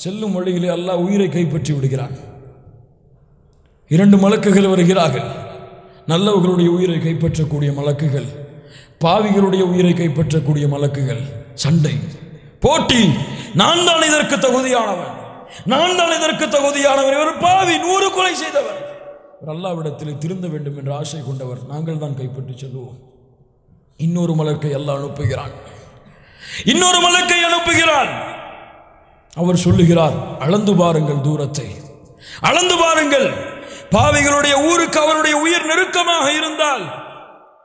செல்லும் வழியிலே அல்லாஹ் உயிரை கைப்பற்றி விடுகிறான். 2 மலக்குகள் வருகிறார்கள். நல்லவர்களுடைய உயிரை கைப்பற்றக்கூடிய மலக்குகள், பாவிகளுடைய உயிரை கைப்பற்றக்கூடிய மலக்குகள். சண்டை, போட்டி. நான் தான் இதற்கு தகுதியானவன், நான் தான் இதற்கு தகுதியானவர், இவர் பாவி, 100 கொலை செய்தவர். அல்லாஹ்விடத்தில் திருந்த வேண்டும் என்ற ஆசை கொண்டவர். நாங்கள் தான் கைப்பற்றி செல்வோம். இன்னொரு மலக்கை அல்லாஹ் அனுப்புகிறான், இன்னொரு மலக்கை அனுப்புகிறான். அவர் சொல்லுகிறார், அளந்து பாருங்கள், தூரத்தை அளந்து பாருங்கள். பாவிகளுடைய ஊருக்கு அவருடைய உயிர் நெருக்கமாக இருந்தால்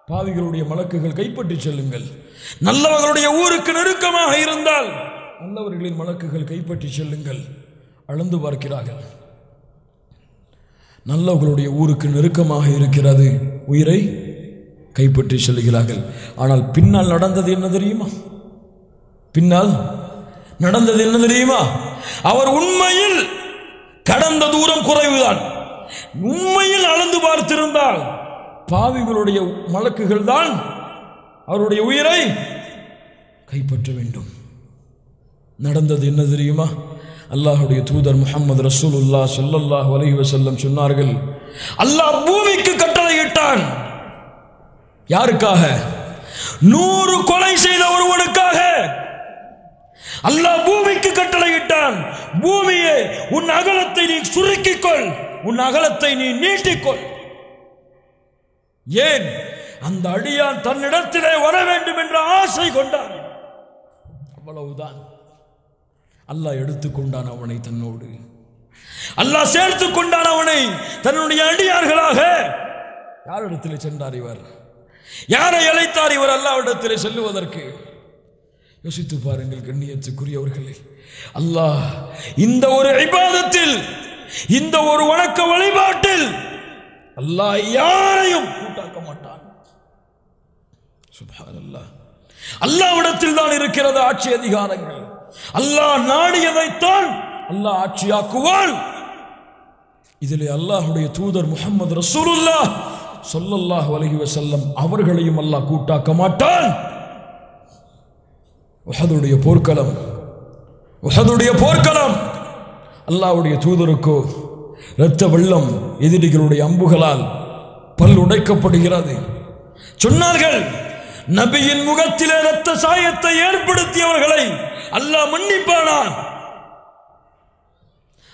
பாவிகளுடைய மலக்குகள் கைப்பற்றி செல்லுங்கள். நல்லவர்களுடைய ஊருக்கு நெருக்கமாக இருந்தால் நல்லவர்களின் மலக்குகள் கைப்பற்றி செல்லுங்கள். அளந்து பார்க்கிறார்கள். நல்லவர்களுடைய ஊருக்கு நெருக்கமாக இருக்கிறது, உயிரை கைப்பற்றி செல்கிறார்கள். ஆனால் பின்னால் நடந்தது என்ன தெரியுமா? பின்னால் நடந்தது என்ன தெரியுமா? அவர் உண்மையில் கடந்த தூரம் குறைவுதான். உண்மையில் அளந்து பார்த்திருந்தால் பாவிகளுடைய மலக்குகள் தான் அவருடைய உயிரை கைப்பற்ற வேண்டும். நடந்தது என்ன தெரியுமா? அல்லாஹ்வுடைய தூதர் முஹம்மது ரசூலுல்லாஹ் ஸல்லல்லாஹு அலைஹி வஸல்லம் சொன்னார்கள், அல்லாஹ் பூமிக்கு கட்டளையிட்டான். யாருக்காக? 100 கொலை செய்த ஒருவனுக்காக அல்லாஹ் பூமிக்கு கட்டளையிட்டான். பூமியே, உன் அகலத்தை நீ சுருக்கிக்கொள், உன் அகலத்தை நீ நீட்டிக்கொள். ஏன்? அந்த அடியான் தன்னிடத்திலே வர வேண்டும் என்ற ஆசை கொண்டான். அவ்வளவுதான். அல்லாஹ் எடுத்துக்கொண்டான் அவனை தன்னோடு. அல்லாஹ் சேர்த்துக் கொண்டான் அவனை தன்னுடைய அடியார்களாக. யாரிடத்தில் சென்றார் இவர்? யாரை அழைத்தார் இவர் அல்லாஹ்விடத்தில் செல்லுவதற்கு? யோசித்து பாருங்கள் கண்ணியத்துக்குரியவர்களே. அல்லாஹ் இந்த ஒரு இபாதத்தில், இந்த ஒரு வணக்க வழிபாட்டில் அல்லாஹ் யாரையும் கூட்டாக்க மாட்டான். சுப்ஹானல்லாஹ். அல்லாஹ்விடத்தில் தான் இருக்கிறது ஆட்சி அதிகாரங்கள். அல்லாஹ் நாடியதைத்தான் அல்லாஹ் ஆட்சியாக்குவான். இதிலே அல்லாஹ்வுடைய தூதர் முஹம்மது ரசூலுல்லாஹ் ஸல்லல்லாஹு அலைஹி வஸல்லம் அவர்களையும் அல்லாஹ் கூட்டாக்க மாட்டான். உஹதுடைய போர்க்களம், உஹதுடைய போர்க்களம். அல்லாஹ்வுடைய தூதருக்கோ இரத்த வெள்ளம், எதிரிகளுடைய அம்புகளால் பல் உடைக்கப்படுகிறது. சொன்னார்கள், நபியின் முகத்திலே இரத்த சாயத்தை ஏற்படுத்தியவர்களை அல்லாஹ் மன்னிப்பானா?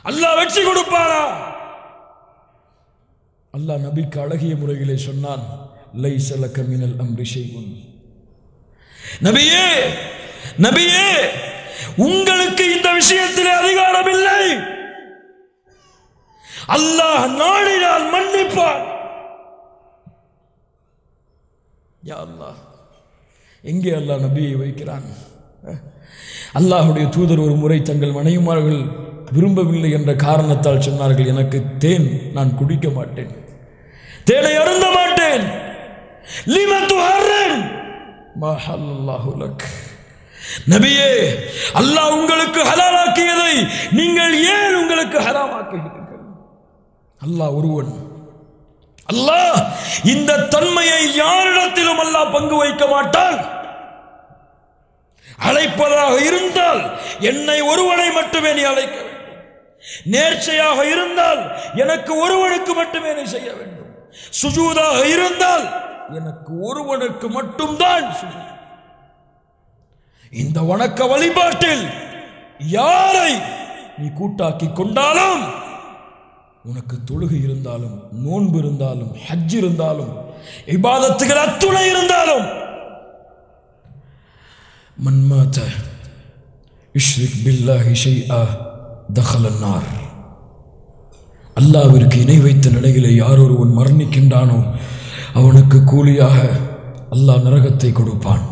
அல்லாஹ் வெற்றி கொடுப்பானா? அல்லாஹ் நபிக்கு அழகிய முறையிலே சொன்னான், லைஸ லக மினல் அம்ரி ஷைஉன். நபியே, நபியே, உங்களுக்கு இந்த விஷயத்திலே அதிகாரம் இல்லை. அல்லாஹ் நாடினால் மன்னிப்பான். யா அல்லாஹ், எங்கே அல்லாஹ் நபியை வைக்கிறான்? அல்லாஹ்வுடைய தூதர் ஒரு முறை தங்கள் மனைவிமார்கள் விரும்பவில்லை என்ற காரணத்தால் சொன்னார்கள், எனக்கு தேன் நான் குடிக்க மாட்டேன், தேனை அருந்த மாட்டேன். லிம துஹர்ரிம் மா ஹல்லல்லாஹு லக். நபியே, அல்லாஹ் உங்களுக்கு ஹலாலாக்கியதை நீங்கள் ஏன் உங்களுக்கு ஹராமாக்குகிறீர்கள்? அல்லாஹ் ஒருவன். அல்லாஹ் இந்த தன்மையை யாரிடத்திலும் அல்லாஹ் பங்கு வைக்க மாட்டான். அழைப்பதாக இருந்தால் என்னை ஒருவனை மட்டுமே நீ அழைக்க வேண்டும். நேர்ச்சையாக இருந்தால் எனக்கு ஒருவனுக்கு மட்டுமே நீ செய்ய வேண்டும். சுஜூதாக இருந்தால் எனக்கு ஒருவனுக்கு மட்டும்தான் சுஜூத். இந்த வணக்க வழிபாட்டில் யாரை நீ கூட்டாக்கி கொண்டாலும், உனக்கு தொழுகை இருந்தாலும், நோன்பு இருந்தாலும், ஹஜ் இருந்தாலும், இபாதத்துகள் அத்துணை இருந்தாலும், மன் மாத யுஷ்ரிக் பில்லாஹி ஷைஆ தഖல அன்னார். அல்லாஹ்விற்கு இணை வைத்த நிலையிலே யார் ஒருவன் மரணிக்கின்றானோ அவனுக்கு கூலியாக அல்லாஹ் நரகத்தை கொடுப்பான்.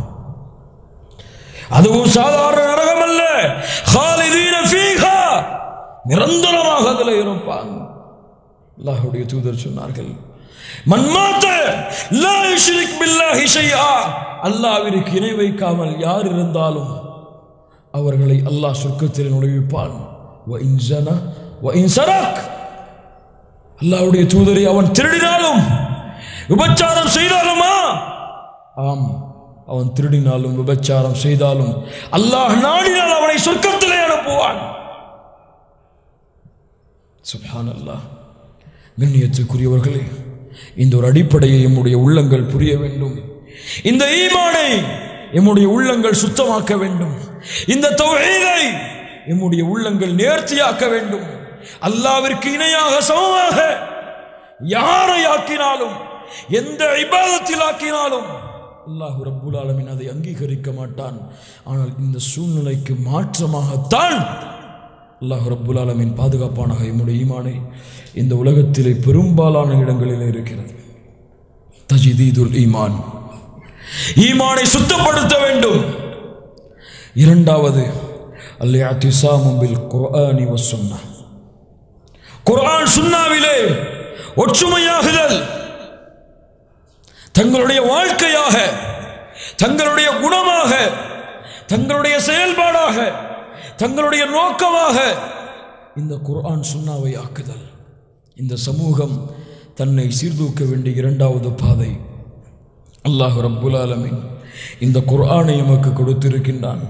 அதுவும் சாதாரண நரகம் அல்ல, خالدين فيها, நிரந்தரமாக அதில் இருப்பான். அல்லாஹ்வுடைய தூதர் சொன்னார்கள், மன் மாத லா யுஷ்ரிக் பில்லாஹி ஷைஆ, அல்லாஹ்விற்கு இணை வைக்காமல் யார் இருந்தாலும் அவர்களை அல்லாஹ் சொர்க்கத்தில் நுழைவிப்பான். வ இன் ஸனா வ இன் ஸரக், அல்லாஹ்வுடைய தூதரை அவன் திருடினாலும் விபச்சாரம் செய்தாலுமா? ஆம், அவன் திருடினாலும் விபச்சாரம் செய்தாலும் அல்லாஹ் நாடினால் அவனை சொர்க்கத்திலே அனுப்புவான். சுப்ஹானல்லாஹ். கண்ணியத்துக்குரியவர்களே, இந்த ஒரு அடிப்படையை எம்முடைய உள்ளங்கள் புரிய வேண்டும். இந்த ஈமானை எம்முடைய உள்ளங்கள் சுத்தமாக்க வேண்டும். இந்த தௌஹீதை எம்முடைய உள்ளங்கள் நேர்த்தியாக்க வேண்டும். அல்லாஹ்விற்கு இணையாக சமமாக யாரை ஆக்கினாலும், எந்த இபாதத்தில் ஆக்கினாலும் அல்லாஹ் ரப்புல் ஆலமீன் அதை அங்கீகரிக்க மாட்டான். ஆனால் இந்த சூழ்நிலைக்கு மாற்றமாகத்தான் அல்லாஹ் ரப்புல் ஆலமீன் பாதுகாப்பானாக எம்முடைய ஈமானை இந்த உலகத்திலே பெரும்பாலான இடங்களில் இருக்கிறது. தஜ்தீதுல் ஈமான், ஈமானை சுத்தப்படுத்த வேண்டும். இரண்டாவது அல்-இஅ்திஸாமு பில் குர்ஆனி வஸ் சுன்னah, குர்ஆன் சுன்னாவிலே ஒற்றுமையாகுதல், தங்களுடைய வாழ்க்கையாக, தங்களுடைய குணமாக, தங்களுடைய செயல்பாடாக, தங்களுடைய நோக்கமாக இந்த குர்ஆன் சுன்னாவை ஆக்குதல். இந்த சமூகம் தன்னை சீர்தூக்க வேண்டிய இரண்டாவது பாதை. அல்லாஹ் ரப்புல் ஆலமீன் இந்த குர்ஆனை எமக்கு கொடுத்திருக்கின்றான்.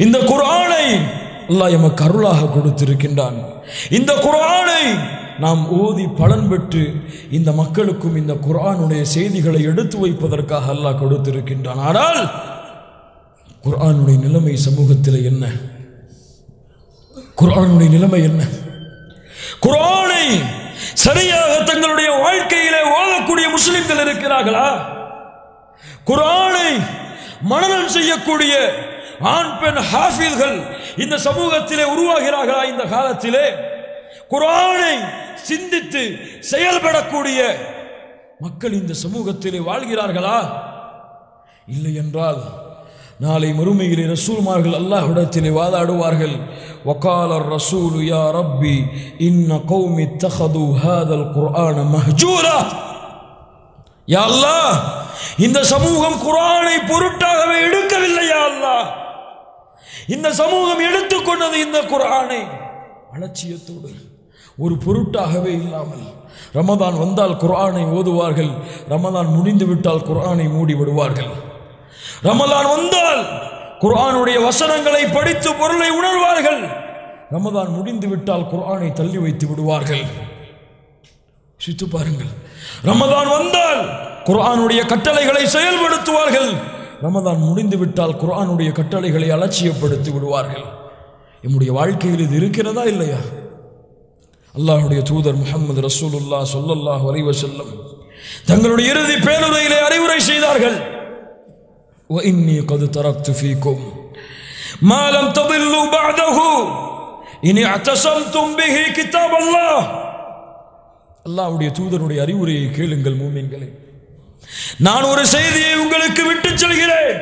இந்த குர்ஆனை அல்லாஹ் எமக்கு அருளாக கொடுத்திருக்கின்றான். இந்த குர்ஆனை நாம் ஓதி பலன் பெற்று இந்த மக்களுக்கும் இந்த குர்ஆனுடைய செய்திகளை எடுத்து வைப்பதற்காக அல்லாஹ் கொடுத்திருக்கின்றான். ஆனால் குர்ஆனுடைய நிலைமை சமூகத்தில் என்ன? குர்ஆனுடைய நிலைமை என்ன? குர்ஆனை சரியாக தங்களுடைய வாழ்க்கையிலே ஓதக்கூடிய முஸ்லிம்கள் இருக்கிறார்களா? குர்ஆனை மனனம் செய்யக்கூடிய ஆண் பெண் ஹாஃபில்கள் இந்த சமூகத்திலே உருவாகிறார்களா? இந்த காலத்திலே குர்ஆனை சிந்தித்து செயல்படக்கூடிய மக்கள் இந்த சமூகத்திலே வாழ்கிறார்களா? இல்லை என்றால் நாளை மறுமையிலே ரசூல்மார்கள் அல்லாஹ்விடத்திலே வாதாடுவார்கள். வகால ரசூலு யா ரப்பி இன்ன கௌமி இத்தஹது ஹாதல் குர்ஆன மஹ்ஜூரா. யா அல்லாஹ், இந்த சமூகம் குர்ஆனை பொருட்டாகவே எடுக்கவில்லை. யா அல்லாஹ், இந்த சமூகம் எடுத்துக்கொண்டது இந்த குர்ஆனை அலட்சியத்தோடு, ஒரு பொருட்டாகவே இல்லாமல். ரமதான் வந்தால் குர்ஆனை ஓதுவார்கள், ரமதான் முடிந்து விட்டால் குர்ஆனை மூடி விடுவார்கள். ரமதான் வந்தால் குர்ஆனுடைய வசனங்களை படித்து பொருளை உணர்வார்கள், ரமதான் முடிந்து விட்டால் குர்ஆனை தள்ளி வைத்து விடுவார்கள். சித்து பாருங்கள், ரமதான் வந்தால் குர்ஆனுடைய கட்டளைகளை செயல்படுத்துவார்கள், ரமதான் முடிந்து விட்டால் குர்ஆனுடைய கட்டளைகளை அலட்சியப்படுத்தி விடுவார்கள். நம்முடைய வாழ்க்கையில் இது இருக்கிறதா இல்லையா? அல்லாஹ்வுடைய தூதர் முஹம்மது ரசூலுல்லாஹ் ஸல்லல்லாஹு அலைஹி வஸல்லம் தங்களுடைய இறுதி பேருரையிலே அறிவுரை செய்தார்கள். وإني قد تركت فيكم ما لم تضلوا بعده إن اعتصمتم به كتاب الله. அல்லாஹ்வுடைய தூதருடைய அறிவுரையை கேளுங்கள் மூமின்களே. நான் ஒரு செய்தியை உங்களுக்கு விட்டு செல்கிறேன்.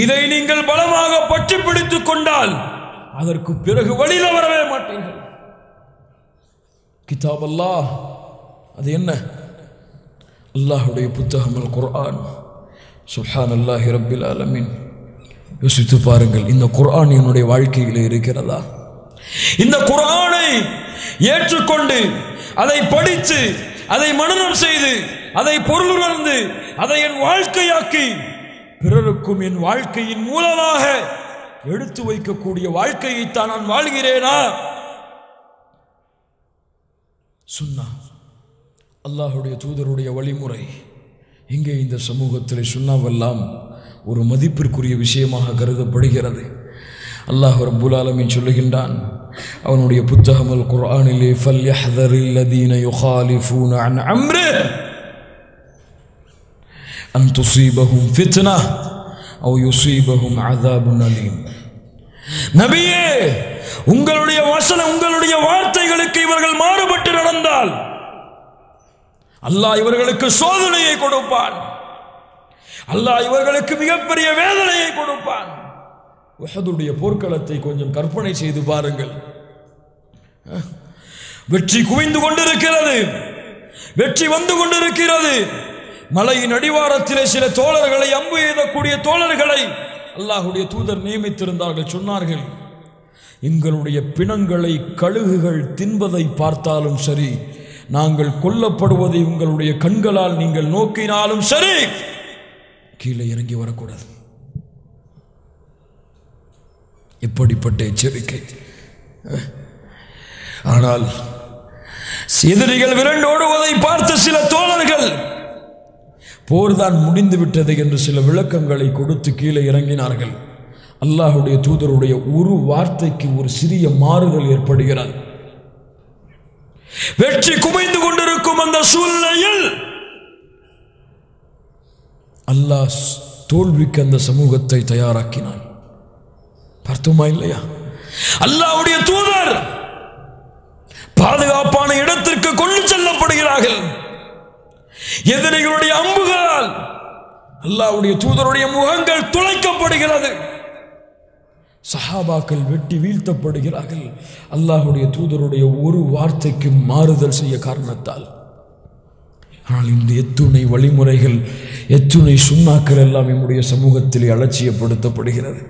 இதை நீங்கள் பலமாக பற்றி பிடித்துக் கொண்டால் அதற்கு பிறகு வழியில வரவே மாட்டீர்கள். கிதாப் அல்லாஹ், அது என்ன? அல்லாஹ்வுடைய புத்தகம் அல் குர்ஆன். சுப்ஹானல்லாஹி ரப்பில் ஆலமீன். யோசித்து பாருங்கள், இந்த குர்ஆன் என்னுடைய வாழ்க்கையில் இருக்கிறதா? இந்த குர்ஆனை ஏற்றுக்கொண்டு அதை படித்து அதை மனனம் செய்து அதை பொருளுணர்ந்து அதை என் வாழ்க்கையாக்கி பிறருக்கும் என் வாழ்க்கையின் மூலமாக எடுத்து வைக்கக்கூடிய வாழ்க்கையைத்தான் நான் வாழ்கிறேனா? சுன்னா, அல்லாஹ்வுடைய தூதருடைய வழிமுறை. இங்கே இந்த சமூகத்தில் சுன்னாவெல்லாம் ஒரு மதிப்பிற்குரிய விஷயமாக கருதப்படுகிறது. அல்லாஹ் ரப்புல் ஆலமீன் சொல்லுகின்றான் அவனுடைய புத்தகம் அல் குர்ஆனிலே, ஃபல்யஹ்தரில் லதீன யுகாலிஃபூன அன் அம்ரிஹி அன் துஸீபஹும் ஃபித்னஹ் அவ் யுஸீபஹும் அஸாபுன் அலீம். நபியே, உங்களுடைய வசனம், உங்களுடைய வார்த்தைகளுக்கு இவர்கள் மாறுபட்டு நடந்தால் அல்லாஹ் இவர்களுக்கு சோதனையை கொடுப்பான், அல்லாஹ் இவர்களுக்கு மிகப்பெரிய வேதனையை கொடுப்பான். உஹதுடைய போர்க்களத்தை கொஞ்சம் கற்பனை செய்து பாருங்கள். வெற்றி குவிந்து கொண்டிருக்கிறது, வெற்றி வந்து கொண்டிருக்கிறது. மலையின் அடிவாரத்திலே சில தோழர்களை, அம்பு எய்தக்கூடிய தோழர்களை அல்லாஹ்வுடைய தூதர் நியமித்திருந்தார்கள். சொன்னார்கள், எங்களுடைய பிணங்களை கழுகுகள் தின்பதை பார்த்தாலும் சரி, நாங்கள் கொல்லப்படுவதை உங்களுடைய கண்களால் நீங்கள் நோக்கினாலும் சரி, கீழே இறங்கி வரக்கூடாது. எப்படிப்பட்ட எச்சரிக்கை! ஆனால் எதிரிகள் விரண்டோடுவதை பார்த்த சில தோழர்கள் போர்தான் முடிந்து விட்டது என்று சில விளக்கங்களை கொடுத்து கீழே இறங்கினார்கள். அல்லாஹ்வுடைய தூதருடைய ஒரு வார்த்தைக்கு ஒரு சிறிய மாறுதல் ஏற்படுகிறது. வெற்றி குமைந்து கொண்டிருக்கும் அந்த சூழ்நிலையில் அல்லாஹ் தோல்விக்கு அந்த சமூகத்தை தயாராக்கினான். பார்த்தோமா இல்லையா? அல்லாஹ்வுடைய தூதர் பாதுகாப்பான இடத்திற்கு கொண்டு செல்லப்படுகிறார்கள். எதிரிகளுடைய அம்புகளால் அல்லாஹ்வுடைய தூதருடைய முகங்கள் துளைக்கப்படுகிறது. சஹாபாக்கள் வெட்டி வீழ்த்தப்படுகிறார்கள். அல்லாஹ்வுடைய தூதருடைய ஒரு வார்த்தைக்கு மாறுதல் செய்ய காரணத்தால். ஆனால் இந்த எத்துணை வழிமுறைகள், எத்துணை சுன்னாக்கள் எல்லாம் நம்முடைய சமூகத்தில் அலட்சியப்படுத்தப்படுகிறது.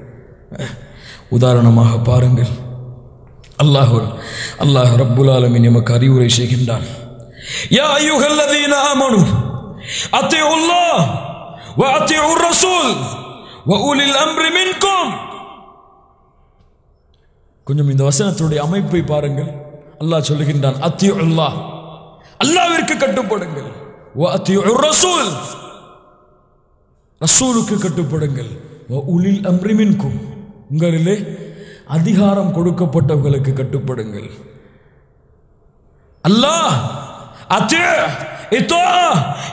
உதாரணமாக பாருங்கள், அல்லாஹ் ரப்புல் ஆலமீன் நமக்கு அறிவுரை செய்கின்றான். யா அய்யுஹல்லதீன ஆமனு அத்தியுல்லாஹ் வ அத்தியுர் ரசூல் வ உலில் அம்ரி மின்கும். கொஞ்சம் இந்த வசனத்துடைய அமைப்பை பாருங்கள். அல்லாஹ் சொல்லுகின்றான், அத்தியுல்லாஹ், அல்லாஹ்விற்கு கட்டுப்படுங்கள். வ அத்தியுர் ரசூல், ரசூலுக்கு கட்டுப்படுங்கள். வ உலில் அம்ரி மின்கும், உங்களிலே அதிகாரம் கொடுக்கப்பட்டவர்களுக்கு கட்டுப்படுங்கள். அல்லாஹ்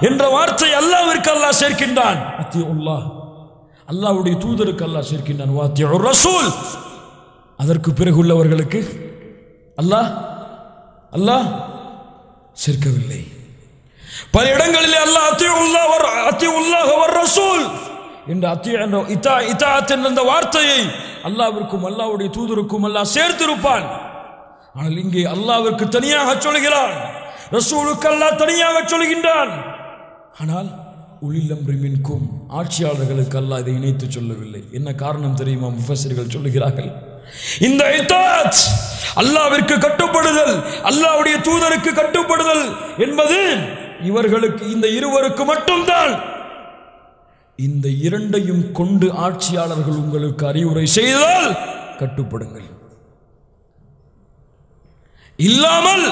என்ற வார்த்தை அல்லாஹ்விற்கு அல்லாஹ் சேர்க்கின்றான். அல்லாஹ்வுடைய தூதருக்கு அல்லாஹ் சேர்க்கின்றான். வாத்தியுர் ரசூல், அதற்கு பிறகு உள்ளவர்களுக்கு அல்லாஹ் சேர்க்கவில்லை. பல இடங்களிலே அல்லாஹ் அத்தியுல்லாஹ் வர் ரசூல் என்ற இத்தாஅத் என்ற வார்த்தையை அல்லாஹ்விற்கும் அல்லாஹ்வுடைய தூதருக்கும் அல்லாஹ் சேர்த்திருப்பான். ஆனால் இங்கே அல்லாஹ்விற்கு தனியாக சொல்கிறான், ரசூலுக்கு அல்லாஹ் தனியாக சொல்கின்றான். ஆனால் உலில் அம்ரி மின்கும், ஆட்சியாளர்களுக்கு அல்லாஹ் இதை இணைத்து சொல்லவில்லை. என்ன காரணம் தெரியுமா? முஃபஸ்ஸிர்கள் சொல்லுகிறார்கள், இந்த இத்தாஅத், அல்லாஹ்விற்கு கட்டுப்படுதல், அல்லாஹ்வுடைய தூதருக்கு கட்டுப்படுதல் என்பது இவர்களுக்கு, இந்த இருவருக்கு மட்டும்தான். இந்த இரண்டையும் கொண்டு ஆட்சியாளர்கள் உங்களுக்கு அறிவுரை செய்தால் கட்டுப்படுங்கள். இல்லாமல்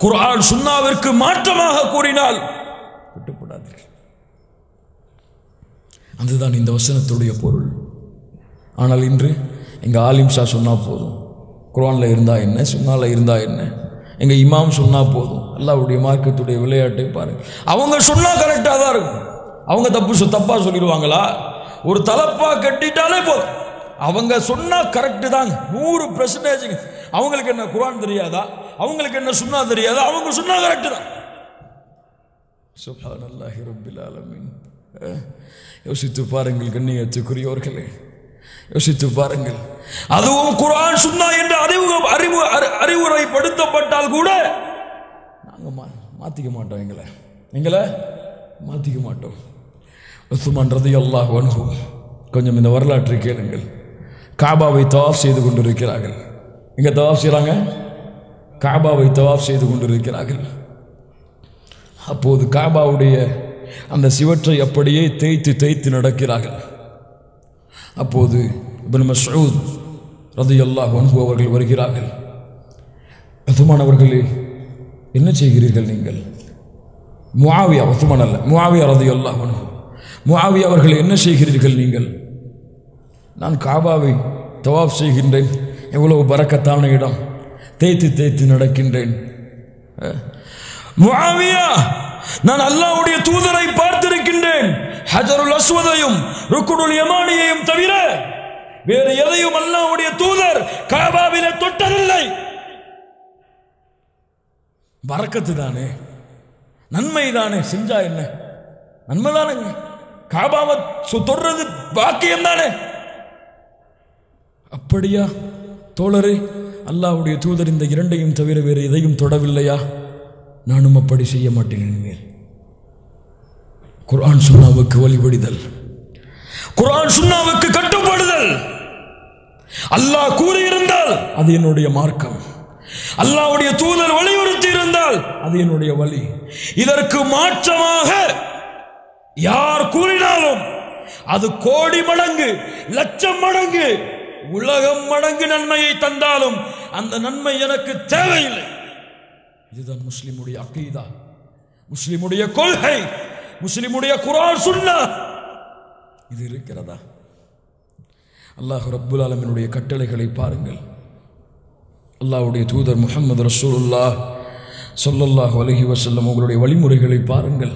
குர்ஆன் சுன்னாவிற்கு மாற்றமாக கூறினால் கட்டுப்படாதீர்கள். அதுதான் இந்த வசனத்துடைய பொருள். ஆனால் இன்று எங்க ஆலிம் ஷா சொன்னா போதும், குர்ஆன்ல இருந்தா என்ன, சுன்னால இருந்தா என்ன, எங்க இமாம் சொன்னா போதும். அல்லாஹ்வுடைய மார்க்கத்துடைய விளையாட்டை பாருங்க. அவங்க சொன்னா கரெக்டாக தான் இருக்கும். அவங்க தப்பா சொல்லிடுவாங்களா? ஒரு தலப்பா கட்டிட்டாலே போதும், அவங்க சொன்னா கரெக்டு தாங்க, 100%. அவங்களுக்கு என்ன குர்ஆன் தெரியாதா? அவங்களுக்கு என்ன சுன்னா தெரியாதா? அவங்க சொன்னா கரெக்டு தான். சுப்ஹானல்லாஹி ரப்பில் ஆலமீன். யோசித்து பாருங்கள் கண்ணியத்துக்குரியவர்களே, யோசித்து பாருங்கள். அதுவும் குர்ஆன் சுன்னா என்று அறிவுரைப்படுத்தப்பட்டால் கூட நாங்கள் மாற்றிக்க மாட்டோம். எங்களை மாற்றிக்க மாட்டோம். உஸ்மான் ரலியல்லாஹு அன்ஹு, கொஞ்சம் இந்த வரலாற்றை கேளுங்கள். காபாவை தவாஃப் செய்து கொண்டிருக்கிறார்கள். எங்க தவாஃப் செய்கிறாங்க? காபாவை தவாஃப் செய்து கொண்டிருக்கிறார்கள். அப்போது காபாவுடைய அந்த சிவற்றை அப்படியே தேய்த்து நடக்கிறார்கள். அப்போது இப்னு மஸ்ஊத் ரலியல்லாஹு அன்ஹு அவர்கள் வருகிறார்கள். உஸ்மான் அவர்களே, என்ன செய்கிறீர்கள் நீங்கள்? முஆவியா, உஸ்மான் அல்ல, முஆவியா ரலியல்லாஹு அன்ஹு. முஆவியா அவர்கள், என்ன செய்கிறீர்கள் நீங்கள்? நான் காபாவை தவாஃப் செய்கின்றேன், எவ்வளவு பரக்கத்தான இடம், தேய்த்து நடக்கின்றேன். முஆவியா, நான் அல்லாஹ்வுடைய தூதரை பார்த்திருக்கின்றேன். ஹஜருல் அஸ்வதையும் ருக்குனுல் யமானியையும் தவிர வேறு எதையும் அல்லாஹ்வுடைய தூதர் காபாவிலே தொட்டதில்லை. பரக்கத்து தானே, நன்மை தானே, செஞ்சா என்ன நன்மை தானே, காபாவை தொடுறது பாக்கியம் தானே. அப்படியா தோழரே? அல்லாஹ்வுடைய தூதர் இந்த இரண்டையும் தவிர வேறு எதையும் தொடவில்லையா? நானும் அப்படி செய்ய மாட்டேன் இனிமேல். குர்ஆன் சுன்னாவுக்கு வழிபடுதல், குர்ஆன் சுன்னாவுக்கு கட்டுப்படுதல். அல்லாஹ் கூறியிருந்தால் அது என்னுடைய மார்க்கம், அல்லாஹ்வுடைய தூதர் வலியுறுத்தி இருந்தால் அது என்னுடைய வழி. இதற்கு மாற்றமாக யார் கூறினாலும் அது கோடி மடங்கு, லட்சம் மடங்கு, உலகம் மடங்கு நன்மையை தந்தாலும் அந்த நன்மை எனக்கு தேவையில்லை. இதுதான் முஸ்லிமுடைய அகீதா, முஸ்லிமுடைய கொள்கை, முஸ்லிமுடைய குர்ஆன் சுன்னா. இது இருக்கிறதா? அல்லாஹ் ரப்புல் ஆலமீனுடைய கட்டளைகளை பாருங்கள். அல்லாஹ்வுடைய தூதர் முஹம்மது ரசூலுல்லாஹ் ஸல்லல்லாஹு அலைஹி வஸல்லம் அவர்களுடைய வழிமுறைகளை பாருங்கள்.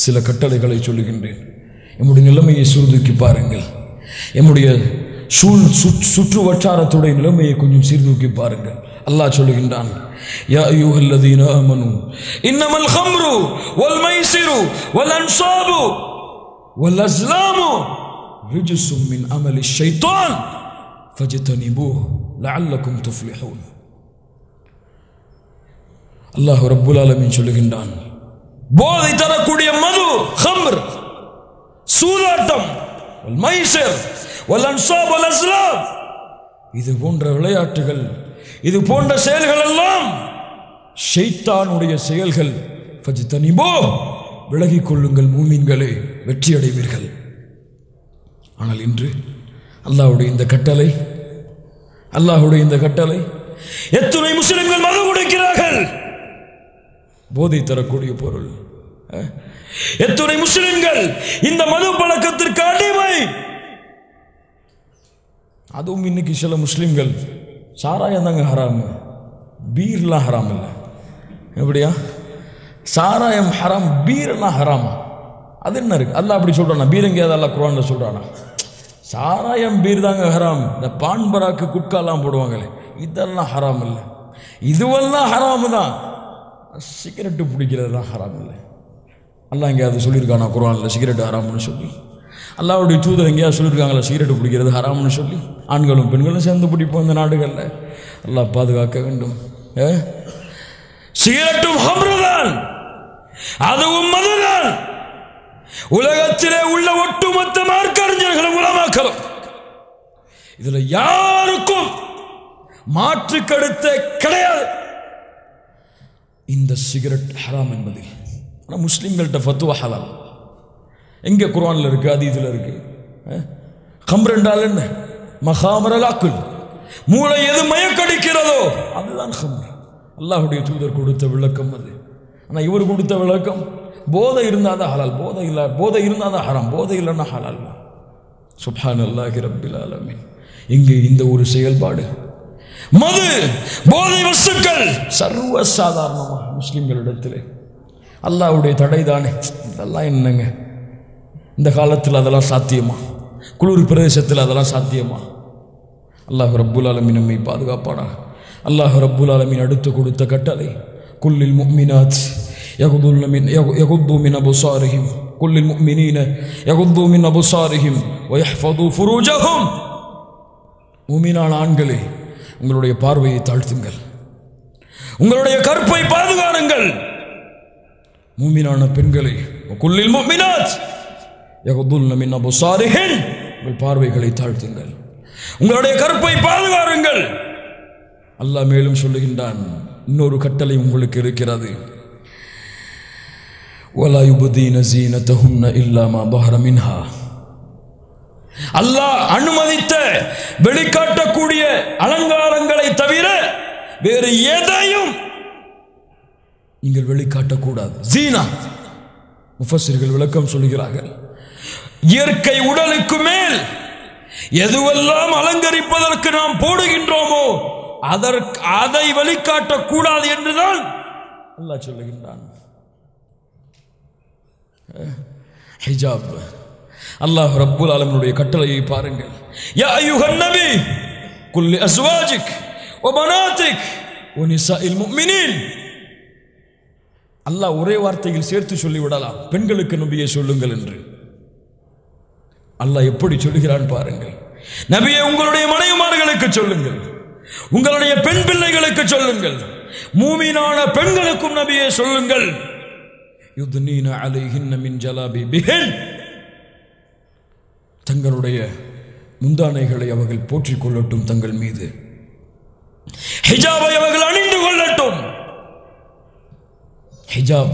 சில கட்டளைகளை சொல்லுகின்றேன். நம்முடைய நிலைமையை சீர்தூக்கி பாருங்கள். நம்முடைய சுற்று வட்டாரத்துடைய நிலைமையை கொஞ்சம் சீர்தூக்கி பாருங்கள். அல்லாஹ் சொல்லுகின்றான், யா அய்யுஹல்லதீன ஆமனூ இன்னமல் ஹம்ரு வல் மைஸிரு வல் அன்ஸாபு வல் அஸ்லாமு ரிஜ்சும் மின் அமலி ஷைத்தான் ஃபஜ்தனிபூஹு லஅல்லக்கும் துஃப்லிஹூன். அல்லாஹ் ரப்புல் ஆலமீன் சொல்லுகின்றான், போதை தரக்கூடிய மது, ஹம்ர், சூதாட்டம், வல் மைஸிர் வல் அன்ஸாப் வல் அஸ்லாம், இது போன்ற விளையாட்டுகள், இது போன்ற செயல்கள் எல்லாம் ஷைத்தானுடைய செயல்கள். ஃபஜ்தனிபூ, விலகிக் கொள்ளுங்கள் மூமின்களே, வெற்றி அடைவீர்கள். ஆனால் இன்று அல்லாஹ்வுடைய இந்த கட்டளை, அல்லாஹ்வுடைய இந்த கட்டளை, எத்தனை முஸ்லிம்கள் மது குடிக்கிறார்கள், போதை தரக்கூடிய பொருள். எத்தனை முஸ்லிம்கள் இந்த மது பழக்கத்திற்கு அடிமை. அதுவும் இன்னைக்கு சில முஸ்லிம்கள் சாராயம் தாங்க ஹராம், பீர்லாம் ஹராம் இல்லை. எப்படியா? சாராயம் ஹராம், பீரெல்லாம் ஹராமா? அது என்ன இருக்கு? அல்லாஹ் அப்படி சொல்றானா? பீர் எங்கேயாவது அல்லாஹ் குர்ஆன்ல சொல்றானா? சாராயம் பீர் தாங்க ஹராம். இந்த பான் பராக்கு குட்காலாம் போடுவாங்களே, இதெல்லாம் ஹராம் இல்லை. இதுவெல்லாம் ஹராமு தான். சிகரெட்டு பிடிக்கிறது தான் ஹராம் இல்லை. அல்லாஹ் எங்கேயாவது சொல்லியிருக்கானா குர்ஆன்ல சிகரெட்டு ஹராம்னு சொல்லி? அல்லாஹ்வுடைய தூதர் எங்கேயாவது சொல்லியிருக்காங்களா சிகரெட்டு பிடிக்கிறது ஹராம்னு சொல்லி? ஆண்களும் பெண்களும் சேர்ந்து பிடிப்போம் இந்த நாடுகளில். அல்லாஹ் பாதுகாக்க வேண்டும். சிகரெட்டும் ஹம்ருதான், அதுவும் மதுதான். உலகத்திலே உள்ள ஒட்டுமொத்த மார்க்கறிஞர்களும் உலமாக்களும் இதுல யாருக்கும் மாற்று கருத்து கிடையாது இந்த சிகரெட் ஹராம் என்பதில். ஆனால் முஸ்லிம்கள்ட்ட ஃபத்வா ஹலால். எங்கே குர்ஆன்ல இருக்கு, ஹதீஸ்ல இருக்கு? ஹம்ர் என்றால் என்ன? மகாமரல் அக்குல், மூளை எது மயக்கடிக்கிறதோ அதுதான் ஹம்ர். அல்லாஹ்வுடைய தூதர் கொடுத்த விளக்கம் அது. ஆனால் இவர் கொடுத்த விளக்கம், போதை இருந்தால் தான் ஹலால், போதை இல்லை, போதை இருந்தால் தான் ஹராம், போதை இல்லைன்னா ஹலால். சுப்ஹானல்லாஹி ரப்பில் ஆலமீன். இங்கே இந்த ஒரு செயல்பாடு, மது, போதை வஸ்துக்கள் சர்வ சாதாரணமாக முஸ்லிம்களிடத்திலே. அல்லாஹ்வுடைய தடை தானே இதெல்லாம். என்னங்க இந்த காலத்தில் அதெல்லாம் சாத்தியமா? குளிர் பிரதேசத்தில் அதெல்லாம் சாத்தியமா? அல்லாஹ் ரப்புல் ஆலமீன் நம்மை பாதுகாப்பானா. அல்லாஹ் ரப்புல் ஆலமீன் அடுத்து கொடுத்த கட்டளை, குல்லில் முஃமினாத் யகுது மின் அபுசாரிஹிம், குல்லில் முஃமினீன யகுது மின் அபுசாரிஹிம் வயஹ்ஃபது ஃபுரூஜஹும். முஃமினான ஆண்களே, உங்களுடைய பார்வையை தாழ்த்துங்கள், உங்களுடைய கற்பை பாதுகாருங்கள். முஃமினான பெண்களே, குல்லில் முஃமினாத் யகுதுல்ன மின் அபுசாரிஹின், உங்கள் பார்வைகளை தாழ்த்துங்கள், உங்களுடைய கற்பை பாதுகாருங்கள். அல்லாஹ் மேலும் சொல்லுகின்றான், இன்னொரு கட்டளை உங்களுக்கு இருக்கிறது. வலா யுப்தீன ஸீனத்தஹுன்ன இல்லா மா பஹர மின்ஹா. அல்லாஹ் அனுமதித்த வெளிக்காட்டக்கூடிய அலங்காரங்களை தவிர வேறு எதையும் நீங்கள் வெளிக்காட்டக்கூடாது. ஜீனா, முஃபஸ்ஸிர்கள் விளக்கம் சொல்கிறார்கள், இயற்கை உடலுக்கு மேல் எதுவெல்லாம் அலங்கரிப்பதற்கு நாம் போடுகின்றோமோ அதை வெளிக்காட்டக்கூடாது என்றுதான் அல்லாஹ் சொல்லுகின்றான். ஹிஜாப். அல்லாஹ் ரப்புல் ஆலமீனுடைய கட்டளையை பாருங்கள். யா அய்யுஹன் நபி குல் லி அஸ்வாஜிக் வ பனாதிக் வ நிசாஇல் முஃமினீன். அல்லாஹ் ஒரே வார்த்தையில் சேர்த்து சொல்லிவிடலாம், பெண்களுக்கு நபியே சொல்லுங்கள் என்று. அல்லாஹ் எப்படி சொல்லுகிறான் பாருங்கள். நபியே, உங்களுடைய மனைவிமார்களுக்கு சொல்லுங்கள், உங்களுடைய பெண் பிள்ளைகளுக்கு சொல்லுங்கள், மூமினான பெண்களுக்கும் நபியே சொல்லுங்கள், யுத்னீன அலைஹின்ன மின் ஜலாபிபிஹின், தங்களுடைய முந்தானைகளை அவர்கள் போற்றிக் கொள்ளட்டும், தங்கள் மீது ஹிஜாபை அவர்கள் அணிந்து கொள்ளட்டும். ஹிஜாப்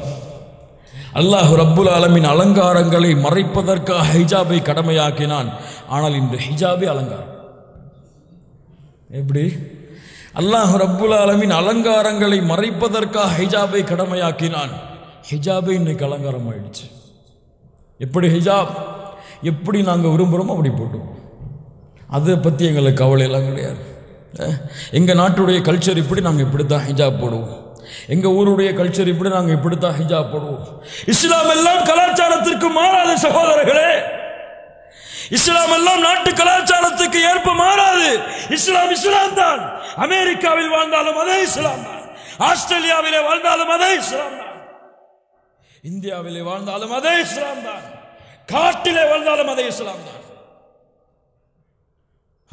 அல்லாஹ் ரப்புல் ஆலமீன் அலங்காரங்களை மறைப்பதற்காக ஹிஜாபை கடமையாக்கினான். ஆனால் இன்று ஹிஜாபே அலங்காரம். எப்படி? அல்லாஹ் ரப்புல் ஆலமீன் அலங்காரங்களை மறைப்பதற்காக ஹிஜாபை கடமையாக்கினான். ஹிஜாபே இன்னைக்கு அலங்காரம் ஆயிடுச்சு. எப்படி ஹிஜாப் எப்படி நாங்கள் விரும்புகிறோமோ அப்படி போட்டோம். அதை பற்றி எங்களுக்கு கவலை எல்லாம் கிடையாது. எங்கள் நாட்டுடைய கல்ச்சர் இப்படி, நாங்கள் இப்படி தான் ஹிஜாப் போடுவோம். எங்கள் ஊருடைய கல்ச்சர் இப்படி, நாங்கள் இப்படி தான் ஹிஜாப் போடுவோம். இஸ்லாம் எல்லாம் கலாச்சாரத்திற்கு மாறாது சகோதரர்களே. இஸ்லாம் எல்லாம் நாட்டு கலாச்சாரத்துக்கு ஏற்ப மாறாது. இஸ்லாம் இஸ்லாம் தான். அமெரிக்காவில் வாழ்ந்தாலும் அதே இஸ்லாம் தான். ஆஸ்திரேலியாவிலே வாழ்ந்தாலும் அதே இஸ்லாம் தான். இந்தியாவிலே வாழ்ந்தாலும் அதே இஸ்லாம் தான். காட்டிலே வாழ்ந்தாலும் அதே இஸ்லாம் தான்.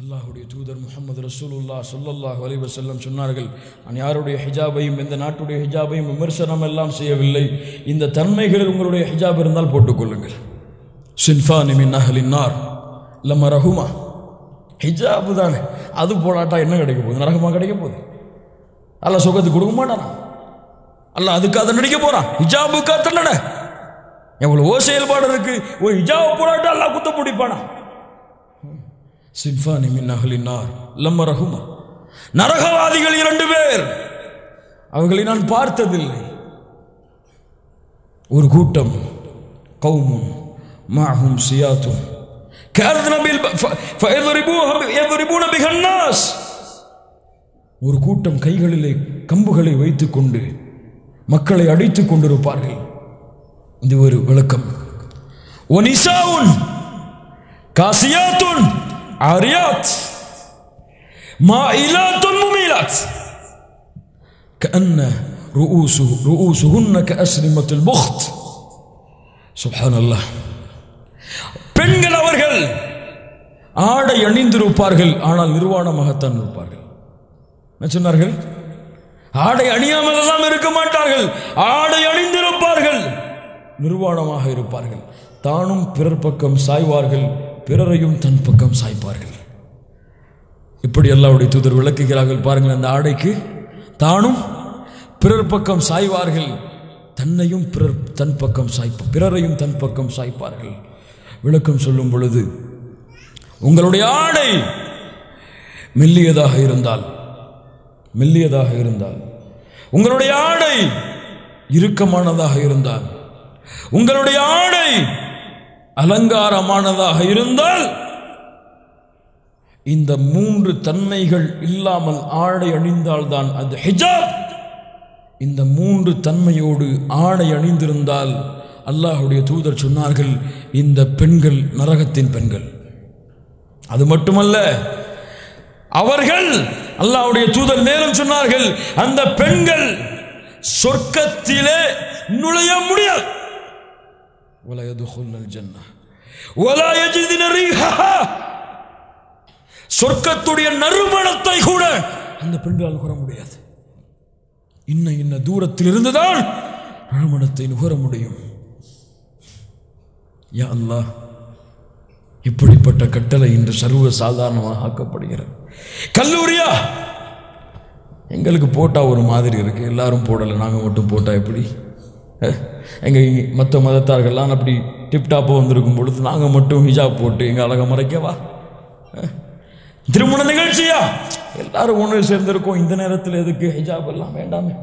அல்லாஹ்வுடைய தூதர் முஹம்மது ரசூலுல்லாஹ் ஸல்லல்லாஹு அலைஹி வஸல்லம் சொன்னார்கள், நான் யாருடைய ஹிஜாபையும் எந்த நாட்டுடைய ஹிஜாபையும் விமர்சனம் எல்லாம் செய்யவில்லை. இந்த தன்மைகளில் உங்களுடைய ஹிஜாப் இருந்தால் போட்டுக்கொள்ளுங்கள். சின்ஃபானி மின் அஹ்லின் நார் லமரஹுமா. ஹிஜாபு தானே, அது போடாட்டா என்ன கிடைக்க போகுது? நரகமா கிடைக்க போகுது? அல்லாஹ் சுகத்துக்கு கொடுக்க மாட்டானா? அல்லாஹ் அதுக்காக நடிக்க போறான். ஹிஜாபுக்காக தண்டனை. எவ்வளவோ செயல்பாடு இருக்கு. ஒரு ஹிஜாப் போடாட்டா அல்லாஹ் குத்த பிடிப்பானா? சின்ஃபானி மின் அஹ்லின் நார் லமரஹுமா. நரகவாதிகள் 2 பேர், அவர்களை நான் பார்த்ததில்லை. ஒரு கூட்டம், கௌமுன் மஅஹும் சியாத்துன் கஅர்னபில் ஃபயضربون بها الناس. ஒரு கூட்டம் கைகளிலே கம்புகளை வைத்துக் கொண்டு மக்களை அடித்துக் கொண்டிருப்பார்கள். இது ஒரு விளக்கம். ஒனிசாவுன் காசியாத்துன் ஆரியாத் மாயிலாத்துன் முமீலாத் كأن رؤوسهن كأسنمة البخت. சுப்ஹானல்லாஹ். பெண்கள் அவர்கள் ஆடை அணிந்திருப்பார்கள், ஆனால் நிர்வாணமாகத்தான் இருப்பார்கள். என்ன சொன்னார்கள்? ஆடை அணியாமல் எல்லாம் இருக்க மாட்டார்கள். ஆடை அணிந்திருப்பார்கள், நிர்வாணமாக இருப்பார்கள். தானும் பிறர் பக்கம் சாய்வார்கள், பிறரையும் தன் பக்கம் சாய்ப்பார்கள். இப்படி அல்லாஹ்வுடைய தூதர் விளக்குகிறார்கள். பாருங்கள், அந்த ஆடைக்கு தானும் பிறர் பக்கம் சாய்வார்கள், தன்னையும் பிறர் தன் பக்கம் பிறரையும் தன் பக்கம் சாய்ப்பார்கள். விளக்கம் சொல்லும் பொழுது, உங்களுடைய ஆடை மெல்லியதாக இருந்தால், உங்களுடைய ஆடை இறுக்கமானதாக இருந்தால், உங்களுடைய ஆடை அலங்காரமானதாக இருந்தால், இந்த 3 தன்மைகள் இல்லாமல் ஆடை அணிந்தால்தான் அது ஹிஜாப். இந்த 3 தன்மையோடு ஆடை அணிந்திருந்தால் அல்லாஹ்வுடைய தூதர் சொன்னார்கள், இந்த பெண்கள் நரகத்தின் பெண்கள். அது மட்டுமல்ல, அவர்கள், அல்லாஹ்வுடைய தூதர் மேலும் சொன்னார்கள், அந்த பெண்கள் சொர்க்கத்திலே நுழைய முடியாது. ولا يدخلن الجنة ولا يجدن ريحها. சொர்க்கத்துடைய நறுமணத்தை கூட அந்த பெண்களால் நுகர முடியாது. இன்ன தூரத்தில் இருந்துதான் நறுமணத்தை நுகர முடியும். யா அல்லாஹ், இப்படிப்பட்ட கட்டளை இன்று சர்வ சாதாரணமாக ஆக்கப்படுகிறது. கல்லூரியா எங்களுக்கு போட்டா ஒரு மாதிரி இருக்கு, எல்லாரும் போடலை, நாங்கள் மட்டும் போட்டா எப்படி? எங்கள் மற்ற மதத்தார்கள்லாம் அப்படி டிப்டாப்பாக வந்திருக்கும் பொழுது நாங்கள் மட்டும் ஹிஜாப் போட்டு எங்கள் அழகை மறைக்கவா? திருமண நிகழ்ச்சியா எல்லாரும் ஒன்று சேர்ந்திருக்கோம், இந்த நேரத்தில் எதுக்கு ஹிஜாப் எல்லாம் வேண்டாமே?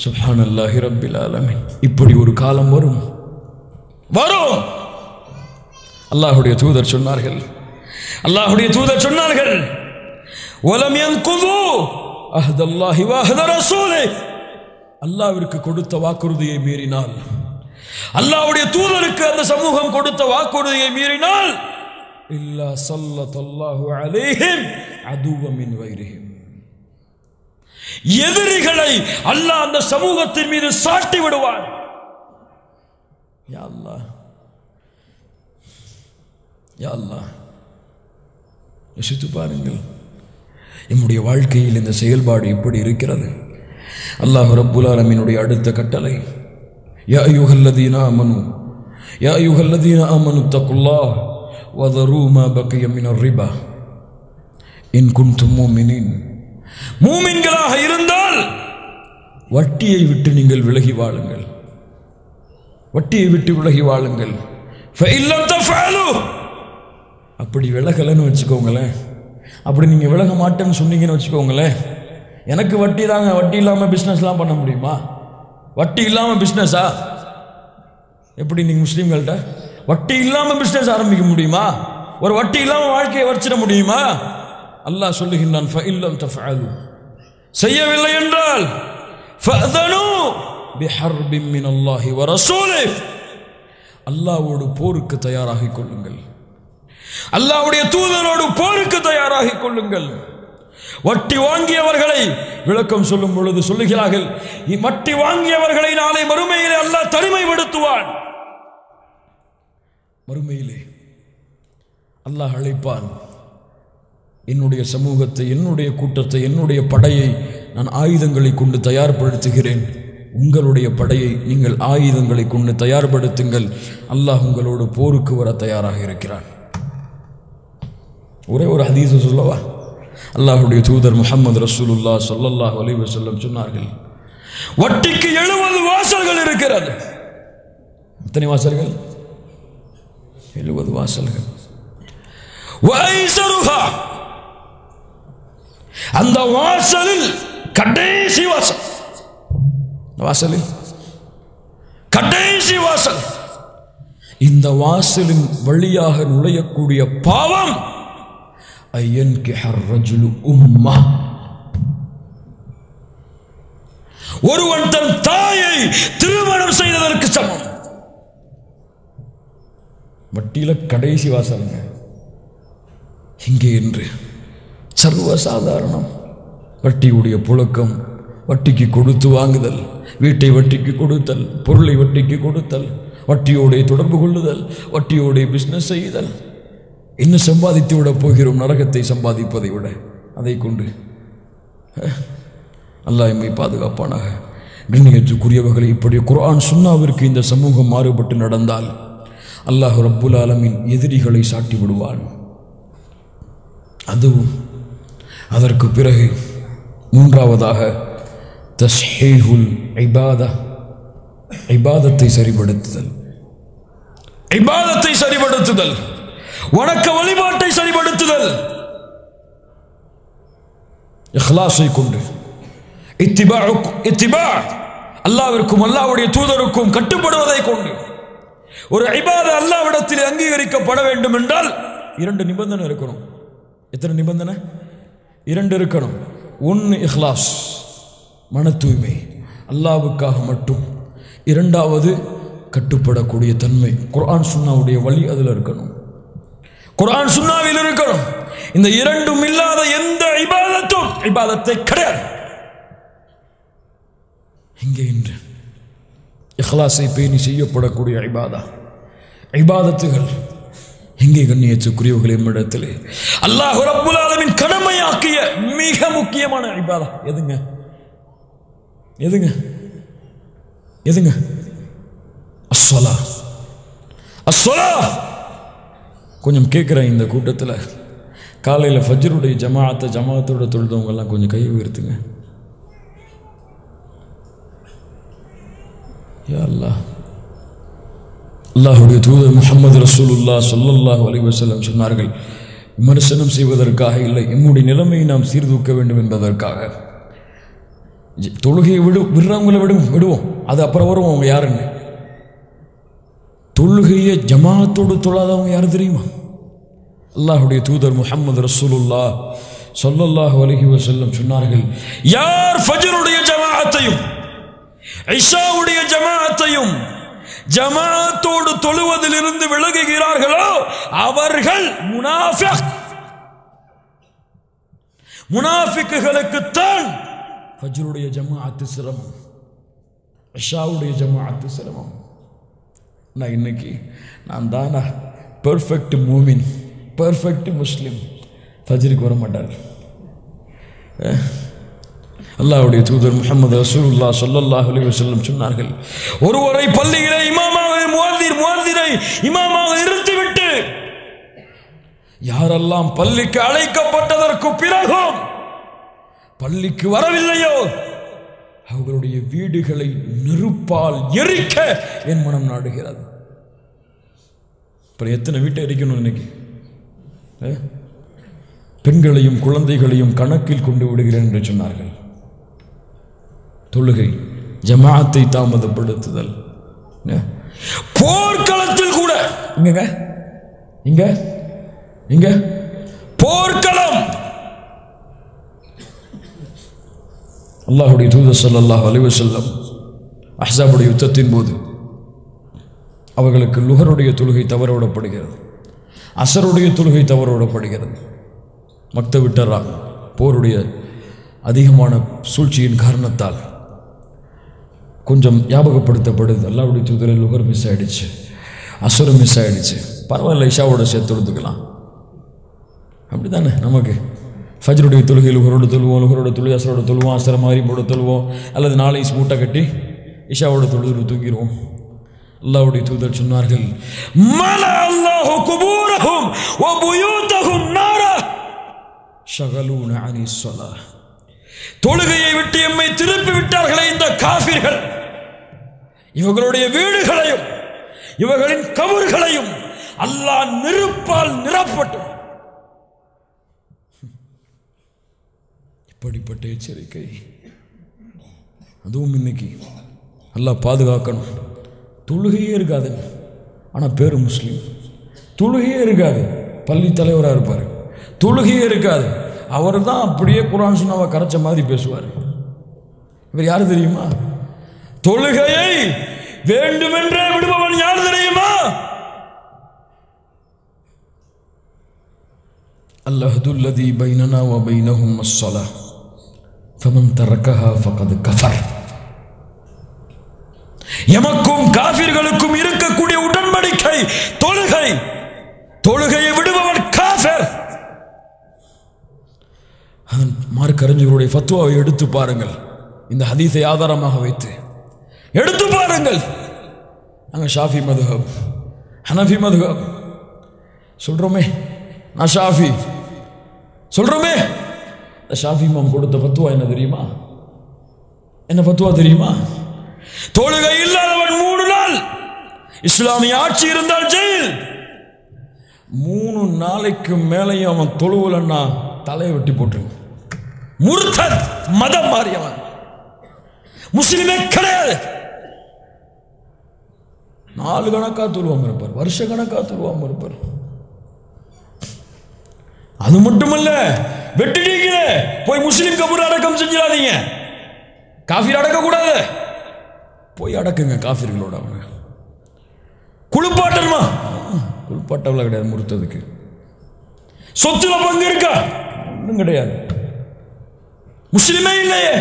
சுப்ஹானல்லாஹி ரப்பில் ஆலமீன். இப்படி ஒரு காலம் வரும். அல்லாஹ்வுடைய தூதர் சொன்னார்கள், வலம் யன்குது அஹ்தல்லாஹி வ அஹ்த ரசூலிஹி. அல்லாஹ்விற்கு கொடுத்த வாக்குறுதியை மீறினால், அல்லாஹ்வுடைய தூதருக்கு அந்த சமூகம் கொடுத்த வாக்குறுதியை மீறினால், இல்லா ஸல்லல்லாஹு அலைஹிம் அதுவ மின் வைரிஹிம். எதிரிகளை அல்லாஹ் அந்த சமூகத்தின் மீது சாட்டி விடுவான். யா அல்லாஹ், யா அல்லாஹ், யோசித்து பாருங்கள். நம்முடைய வாழ்க்கையில் இந்த செயல்பாடு எப்படி இருக்கிறது? அல்லாஹ் ரப்புல் ஆலமீனுடைய அடுத்த கட்டளை, யா அய்யுஹல்லதீன ஆமனு தக்குல்லாஹ் வதரூ மா பகிய மினர் ரிபா இன் குன்தும் முஃமினீன். மூமின்களாக இருந்தால் வட்டியை விட்டு நீங்கள் விலகி வாழுங்கள். வட்டியை விட்டு விலகி வாழுங்கள். ஃபஇல்லம் தஃஅலு, அப்படி விலகலன்னு வச்சுக்கோங்களேன், அப்படி நீங்கள் விலக மாட்டேன்னு சொன்னீங்கன்னு வச்சுக்கோங்களேன், எனக்கு வட்டி தாங்க, வட்டி இல்லாமல் பிஸ்னஸ்லாம் பண்ண முடியுமா? வட்டி இல்லாமல் பிஸ்னஸா? எப்படி நீங்கள் முஸ்லீம்கள்ட்ட வட்டி இல்லாமல் பிஸ்னஸ் ஆரம்பிக்க முடியுமா? ஒரு வட்டி இல்லாமல் வாழ்க்கையை வச்சிட முடியுமா? அல்லாஹ் சொல்லுகின்றான், ஃபஇல்லம் தஃஅலு, செய்யவில்லை என்றால் ஃபஅதனு பிஹர்பின் மினல்லாஹி வ ரசூலிஹி, அல்லாஹ்வோடு போருக்கு தயாராகிக் கொள்ளுங்கள், அல்லாஹ்வுடைய தூதரோடு போருக்கு தயாராகிக் கொள்ளுங்கள். வட்டி வாங்கியவர்களை விளக்கம் சொல்லும் பொழுது சொல்லுகிறார்கள், வட்டி வாங்கியவர்களை நாளை மறுமையிலே அல்லாஹ் தனிமைப்படுத்துவான். மறுமையிலே அல்லாஹ் அழைப்பான், என்னுடைய சமூகத்தை, என்னுடைய கூட்டத்தை, என்னுடைய படையை நான் ஆயுதங்களை கொண்டு தயார்படுத்துகிறேன், உங்களுடைய படையை நீங்கள் ஆயுதங்களை கொண்டு தயார்படுத்துங்கள், அல்லாஹ் உங்களோடு போருக்கு வர தயாராக இருக்கிறான். ஒரே ஒரு ஹதீஸ் சொல்லவா? அல்லாஹ்வுடைய தூதர் முஹம்மது ரசூலுல்லாஹ் ஸல்லல்லாஹு அலைஹி வஸல்லம் சொன்னார்கள், வட்டிக்கு 70 வாசல்கள் இருக்கிறது. எத்தனை வாசல்கள்? 70 வாசல்கள். வைஸருஹா, அந்த வாசலில் கடைசி வாசல், வாசலில் கடைசி வாசல், இந்த வாசலின் வழியாக நுழையக்கூடிய பாவம் ஐயன்கிஹர் ரஜுலு உம்மா, ஒருவன் தன் தாயை திருமணம் செய்ததற்கு சமம். வட்டியில கடைசி வாசலுங்க. இங்கே என்று சர்வசாதாரணம் வட்டியுடைய புழக்கம், வட்டிக்கு கொடுத்து வாங்குதல், வீட்டை வட்டிக்கு கொடுத்தல், பொருளை வட்டிக்கு கொடுத்தல், வட்டியோடைய தொடர்பு கொள்ளுதல், வட்டியோடைய பிஸ்னஸ் செய்தல். இன்னும் சம்பாதித்து விட போகிறோம் நரகத்தை சம்பாதிப்பதை விட. அதை கொண்டு அல்லாஹ் எம்மை பாதுகாப்பானாக. கண்ணியத்துக்குரியவர்களை, இப்படி குர்ஆன் சுன்னாவிற்கு இந்த சமூகம் மாறுபட்டு நடந்தால் அல்லாஹ் ரப்புல் ஆலமீன் எதிரிகளை சாட்டி விடுவான். அதுவும் அதற்கு பிறகு மூன்றாவதாக தஸ்ஹீஹுல் இபாதா, இபாதத்தை சரிபடுத்துதல், இபாதத்தை சரிபடுத்துதல், வணக்க வழிபாட்டை சரிபடுத்துதல், இஹ்லாஸை கொண்டு, இத்திபா அல்லாஹ்விற்கும் அல்லாஹ்வுடைய தூதருக்கும் கட்டுப்படுவதை கொண்டு. ஒரு இபாதா அல்லாஹ்விடத்தில் அங்கீகரிக்கப்பட வேண்டும் என்றால் 2 நிபந்தனை இருக்கணும். எத்தனை நிபந்தனை? 2 இருக்கணும். ஒன்று இஹ்லாஸ், மன தூய்மை, அல்லாஹ்வுக்காக மட்டும். 2வது கட்டுப்படக்கூடிய தன்மை, குர்ஆன் சுன்னாவுடைய வழி அதில் இருக்கணும், குர்ஆன் சுன்னாவில் இருக்கணும். இந்த 2ம் இல்லாத எந்த இபாதத்தும் இபாதத்தை கிடையாது. இங்கே இன்று இஹ்லாஸை பேணி செய்யப்படக்கூடிய இபாதத்துகள் இங்கே கண்ணியத்துக்குரியவர்களே நம்மிடத்திலே அல்லாஹ் ரப்புல் ஆலமீன் கடமையாக்கிய மிக முக்கியமான இபாதா எதுங்க? எதுங்க? எதுங்க? அஸ்ஸலா. அஸ்ஸலா. கொஞ்சம் கேட்குறேன், இந்த கூட்டத்தில் காலையில் ஃபஜ்ருடைய ஜமாஅத்தோட தொழுதவங்கெல்லாம் கொஞ்சம் கை உயர்த்துங்க. யா அல்லாஹ். அல்லாஹ்வுடைய தூதர் முஹம்மது ரசூலுல்லாஹ் ஸல்லல்லாஹு அலைஹி வஸல்லம் சொன்னார்கள், விமர்சனம் செய்வதற்காக இல்லை, நம்முடைய நிலைமையை நாம் சீர்தூக்க வேண்டும் என்பதற்காக. தொழுகையை விடுறவங்களை விடுவோம், அது அப்புறம் வரும். அவங்க யாருன்னு, தொழுகையை ஜமாஅத்தோடு தொழாதவங்க யாரு தெரியுமா? அல்லாஹ்வுடைய தூதர் முஹம்மது ரசூலுல்லாஹ் ஸல்லல்லாஹு அலைஹி வஸல்லம் சொன்னார்கள், யார் ஃபஜ்ருடைய ஜமாஅத்தையும் இஷாவுடைய ஜமாஅத்தையும் ஜமாஅத்தோடு தொழுவதிலிருந்து விலகுகிறார்களோ அவர்கள் முனாஃபிக். முனாஃபிக்குகளுக்குத்தான் ஃபஜ்ருடைய ஜமாஅத்து சிரமம், இஷாவுடைய ஜமாஅத்து சிரமம். நான் இன்னைக்கு நான் தானா பெர்ஃபெக்ட் மூமின், பெர்ஃபெக்ட் முஸ்லிம், ஃபஜ்ருக்கு வர மாட்டார். அல்லாஹ்வுடைய தூதர் முஹம்மது ரசூலுல்லாஹ் ஸல்லல்லாஹு அலைஹி வஸல்லம் சொன்னார்கள், ஒருவரை பள்ளியிலே இமாமாக முஅத்தினை இமாமாக நிறுத்திவிட்டு யாரெல்லாம் பள்ளிக்கு அழைக்கப்பட்டதற்கு பிறகும் பள்ளிக்கு வரவில்லையோ அவர்களுடைய வீடுகளை நெருப்பால் எரிக்க என் மனம் நாடுகிறது. அப்புறம் எத்தனை வீட்டை எரிக்கணும் இன்னைக்கு? பெண்களையும் குழந்தைகளையும் கணக்கில் கொண்டு விடுகிறேன் என்று சொன்னார்கள். தொழுகை, ஜமாஅத்தை தாமதப்படுத்துதல், போர்க்களத்தில் கூட இங்க போர்க்களம். அல்லாஹ்வுடைய தூதர் ஸல்லல்லாஹு அலைஹி வஸல்லம் அஹ்ஸாபுடைய யுத்தத்தின் போது அவர்களுக்கு லுஹருடைய தொழுகை தவறவிடப்படுகிறது, அஸருடைய தொழுகை தவறவிடப்படுகிறது. மக்தவிட்டராக போருடைய அதிகமான சூழ்ச்சியின் காரணத்தால் கொஞ்சம் ஞாபகப்படுத்தப்படுது. அல்லாஹ்வுடைய தூதர் லுஹர் மிஸ் ஆகிடுச்சு, அஸரு மிஸ் ஆகிடுச்சு, பரவாயில்ல இஷாவோட சேர்த்து எடுத்துக்கலாம். அப்படி தானே நமக்கு ஃபஜ்ருடைய தொழுகை லுஹரோட தொழுவோம், லுஹரோட தொழுகை அஸரோட தொழுவோம், அஸர மக்ரிபோட தொழுவோம், அல்லது நாளை மூட்டை கட்டி இஷாவோட தொழுது தூங்கிடுவோம். அல்லாஹ்வுடைய தூதர் சொன்னார்கள், மலா அல்லாஹு குபூரஹும் வ புயூதஹும் நாரா ஷகலூன அனி ஸலாஹ். தொழுகையை விட்டு எம்மை திருப்பி விட்டார்களே இந்த காஃபிர்கள், இவர்களுடைய வீடுகளையும் இவர்களின் கபர்களையும் அல்லாஹ் நெருப்பால் நிரப்பட்டும். இப்படிப்பட்ட எச்சரிக்கை. அதுவும் இன்னைக்கு அல்லாஹ் பாதுகாக்கணும். தொழுகையே இருக்காது, ஆனால் பேரு முஸ்லீம். தொழுகையே இருக்காது, பள்ளி தலைவராக இருப்பார். தொழுகையே இருக்காது, அவர் தான் அப்படியே குர்ஆன் சுன்னாவை கரைச்ச மாதிரி பேசுவார். இவர் யார் தெரியுமா? தொழுகையை வேண்டுமென்றே விடுபவன் யார் தெரியுமா? அல்லாஹுல்லதி பைனனா வ பைனஹும் அஸ்ஸலாஹ் ஃபமன் தரக்கஹா ஃபகத் கஃபர். எமக்கும் காஃபிர்களுக்கும் இருக்கக்கூடிய உடன்படிக்கை தொழுகை. தொழுகையை விடுபவன் காஃபிர். மார்க்கறிஞர்களுடைய ஃபத்வாவை எடுத்து பாருங்கள், இந்த ஹதீஸை ஆதாரமாக வைத்து எடுத்து பாருங்கள். நாங்கள் ஷாஃபி மதுஹப், ஹனஃபி மதுஹப் சொல்றோமே, நான் ஷாஃபி சொல்றோமே. ஷாஃபி இமாம் கொடுத்த ஃபத்வா என்ன தெரியுமா? என்ன ஃபத்வா தெரியுமா? தொழுகை இல்லாதவன் 3 நாள், இஸ்லாமிய ஆட்சி இருந்தால் ஜெயில். 3 நாளைக்கு மேலையும் அவன் தொழுவலன்னா தலையை வெட்டி போட்டு முர்தத், மதம் மாறியவன், முஸ்லிமே கிடையாது. 4 கணக்கா தொழுவாம இருப்பார், வருஷ கணக்கா தொழுவாம இருப்பார். அது மட்டுமல்ல, வெட்டிட்டீங்க போய் முஸ்லிம் கபூர் அடக்கம் செஞ்சிடாதீங்க. காஃபிர் அடக்க கூடாது, போய் அடக்குங்க காஃபிர்களோட. அவங்க குளிப்பாட்டணுமா? குளிப்பாட்டவள கிடையாது. முறுத்ததுக்கு சொத்துல பங்கு இருக்கா? ஒன்றும் கிடையாது. முஸ்லிமே இல்லையே.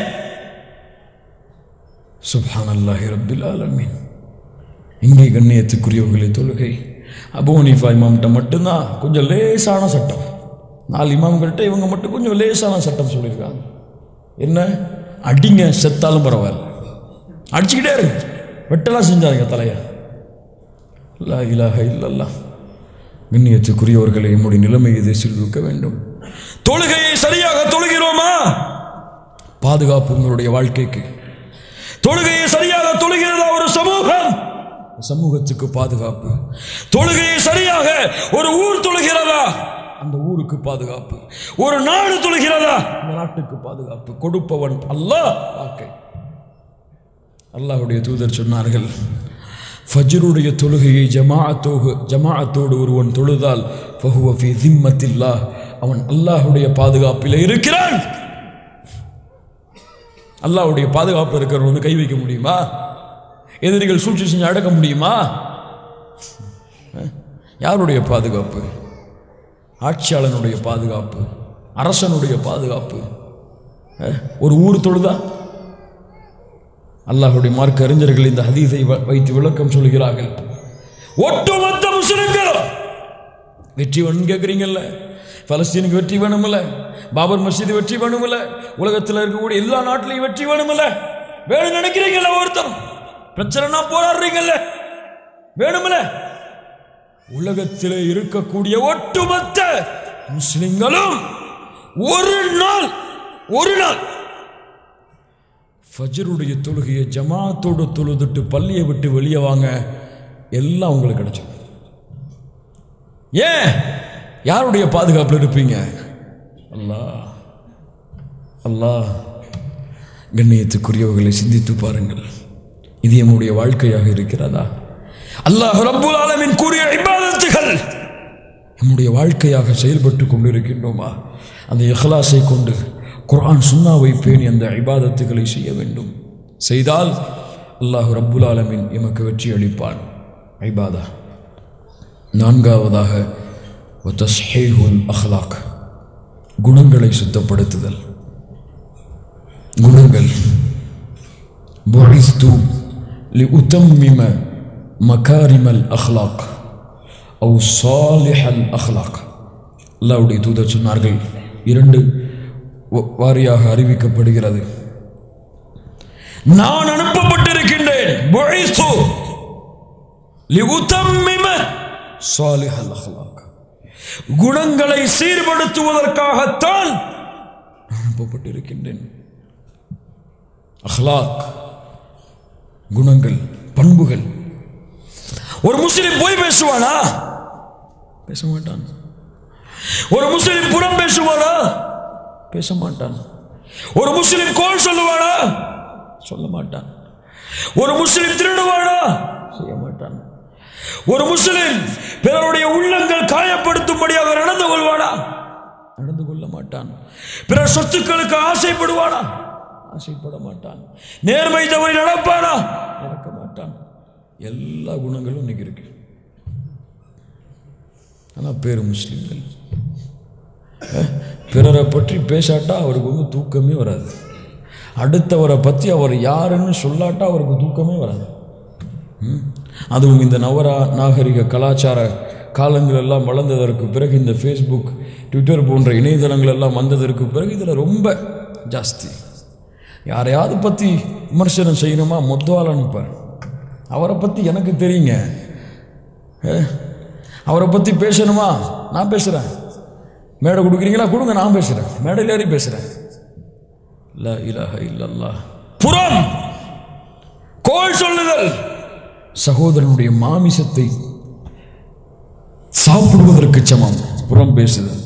சுப்ஹானல்லாஹி ரப்பில் ஆலமீன். இங்கே கண்ணியத்துக்குரியவர்களே, தொழுகை அபூ ஹனீஃபா இமாம்கிட்ட மட்டும்தான் கொஞ்சம் லேசான சட்டம். 4 இமாம்கள்கிட்ட இவங்க மட்டும் கொஞ்சம் லேசான சட்டம் சொல்லியிருக்காங்க. என்ன? அடிங்க, செத்தாலும் பரவாயில்ல, அடிச்சுக்கிட்டே இருக்கு, வெட்டலாம் செஞ்சாருங்க தலைய. லா இலாஹ இல்லல்லாஹ். கண்ணியத்துக்குரியவர்களை நம்முடைய நிலைமையை சீர்தூக்க வேண்டும். தொழுகையை சரியாக தொழுகிறோமா? பாதுகாப்பு உங்களுடைய வாழ்க்கைக்கு. தொழுகையை சரியாக தொழுகிறதா ஒரு சமூகம், சமூகத்துக்கு பாதுகாப்பு. தொழுகையை சரியாக ஒரு ஊர் தொழுகிறதா, அந்த ஊருக்கு பாதுகாப்பு. ஒரு நாடு தொழுகிறதா, அந்த நாட்டுக்கு பாதுகாப்பு. கொடுப்பவன் அல்லாஹ். வாக்கை அல்லாஹ்வுடைய தூதர் சொன்னார்கள், ஃபஜ்ருடைய தொழுகையை ஜமாஅத்தோடு ஒருவன் தொழுதால் ஃபஹுவ ஃபீ திம்மத்தில்லாஹ், அவன் அல்லாஹ்வுடைய பாதுகாப்பில் இருக்கிறான். அல்லாஹ்வுடைய பாதுகாப்பு இருக்கிறவன் வந்து கை வைக்க முடியுமா? எதிரிகள் சூழ்ச்சி செஞ்சு அடக்க முடியுமா? யாருடைய பாதுகாப்பு? ஆட்சியாளனுடைய பாதுகாப்பு, அரசனுடைய பாதுகாப்பு. ஒரு ஊர் தொழுதா? அல்லாஹ்வுடைய மார்க்க அறிஞர்கள் இந்த ஹதீஸை வைத்து விளக்கம் சொல்கிறார்கள். ஒட்டுமொத்த முஸ்லிம்களும் வெற்றி வேணும்னு கேட்குறீங்கல்ல, பலஸ்தீனுக்கு வெற்றி வேணுமில்ல, பாபர் மஸ்ஜிது வெற்றி வேணுமில்ல, உலகத்தில் இருக்கக்கூடிய எல்லா நாட்டிலையும் வெற்றி வேணுமில்ல. வேணும் நினைக்கிறீங்கல்ல, ஒருத்தர் பிரச்சனைனா போராடுறீங்கல்ல, வேணுமில்ல. உலகத்தில் இருக்கக்கூடிய ஒட்டுமொத்த முஸ்லிம்களும் ஒரு நாள் ஃபஜ்ருடைய தொழுகையை ஜமாத்தோடு தொழுதுட்டு பள்ளியை விட்டு வெளியே வாங்க, எல்லாம் உங்களுக்கு கிடைச்சிடும். ஏன்? யாருடைய பாதுகாப்பில் இருப்பீங்க? அல்லாஹ். அல்லாஹ். கண்ணியத்துக்குரியவர்களை சிந்தித்து பாருங்கள், இது நம்முடைய வாழ்க்கையாக இருக்கிறதா? அல்லாஹ் ரப்புல் ஆலமீன் கூறிய இபாதத்துகள் நம்முடைய வாழ்க்கையாக செயல்பட்டு கொண்டிருக்கின்றோமா? அந்த இஹ்லாஸை கொண்டு குர்ஆன் சுன்னாவை பேணி அந்த இபாதத்துகளை செய்ய வேண்டும். செய்தால் அல்லாஹ் ரப்புல் ஆலமீன் எமக்கு வெற்றி அளிப்பான். இபாதா. நான்காவதாக தஸ்ஹீஹுல் அஹ்லாக், குணங்களை சுத்தப்படுத்துதல். குணங்கள். புஇஸ்து லிஉத்தம்மிம மகாரிமல் அஹ்லாக் அவ் சாலிஹல் அஹ்லாக். அல்லாஹ்வுடைய தூதர் சொன்னார்கள், 2 வாரியாக அறிவிக்கப்படுகிறது. நான் அனுப்பப்பட்டிருக்கின்றேன் புஇஸ்து லிஉத்தம்மிம சாலிஹல் அஹ்லாக், குணங்களை சீர்படுத்துவதற்காகத்தான் அனுப்பப்பட்டிருக்கின்றேன். அஹ்லாக், குணங்கள், பண்புகள். ஒரு முஸ்லிம் போய் பேசுவானா? பேச மாட்டான். ஒரு முஸ்லிம் புறம் பேசுவானா? பேச மாட்டான். ஒரு முஸ்லிம் கோல் சொல்லுவானா? சொல்ல மாட்டான். ஒரு முஸ்லிம் திருடுவானா? செய்ய மாட்டான். ஒரு முஸ்லிம் பிறருடைய உள்ளங்கள் காயப்படுத்தும்படியாக நடந்து கொள்வானா? நடந்து கொள்ள மாட்டான். பிறர் சொத்துக்களுக்கு ஆசைப்படுவானா? ஆசைப்பட மாட்டான். நேர்மை தவறி நடப்பானா? நடக்க மாட்டான். எல்லா குணங்களும் இன்னைக்கு இருக்கு. ஆனால் பேரு முஸ்லிம்கள். பிறரை பற்றி பேசாட்டா அவருக்கு தூக்கமே வராது. அடுத்தவரை பற்றி அவர் யாருன்னு சொல்லாட்டா அவருக்கு தூக்கமே வராது. அதுவும் இந்த நாகரிக கலாச்சார காலங்கள் எல்லாம் வளர்ந்ததற்கு பிறகு, இந்த ஃபேஸ்புக், ட்விட்டர் போன்ற இணையதளங்கள் எல்லாம் வந்ததற்கு பிறகு இதில் ரொம்ப ஜாஸ்தி. யாரையாவது பற்றி விமர்சனம் செய்யணுமா, மொத்தவால் அனுப்பார். அவரை பற்றி எனக்கு தெரியுங்க, அவரை பற்றி பேசணுமா, நான் பேசுகிறேன். மேடை கொடுக்குறீங்களா, கொடுங்க, நான் பேசுகிறேன். மேடையில் ஏறி பேசுகிறேன். லா இலாஹ இல்லல்லாஹ். புறம், கோல் சொல்லுதல், சகோதரனுடைய மாமிசத்தை சாப்பிடுவதற்கு சமம் புறம் பேசுதல்.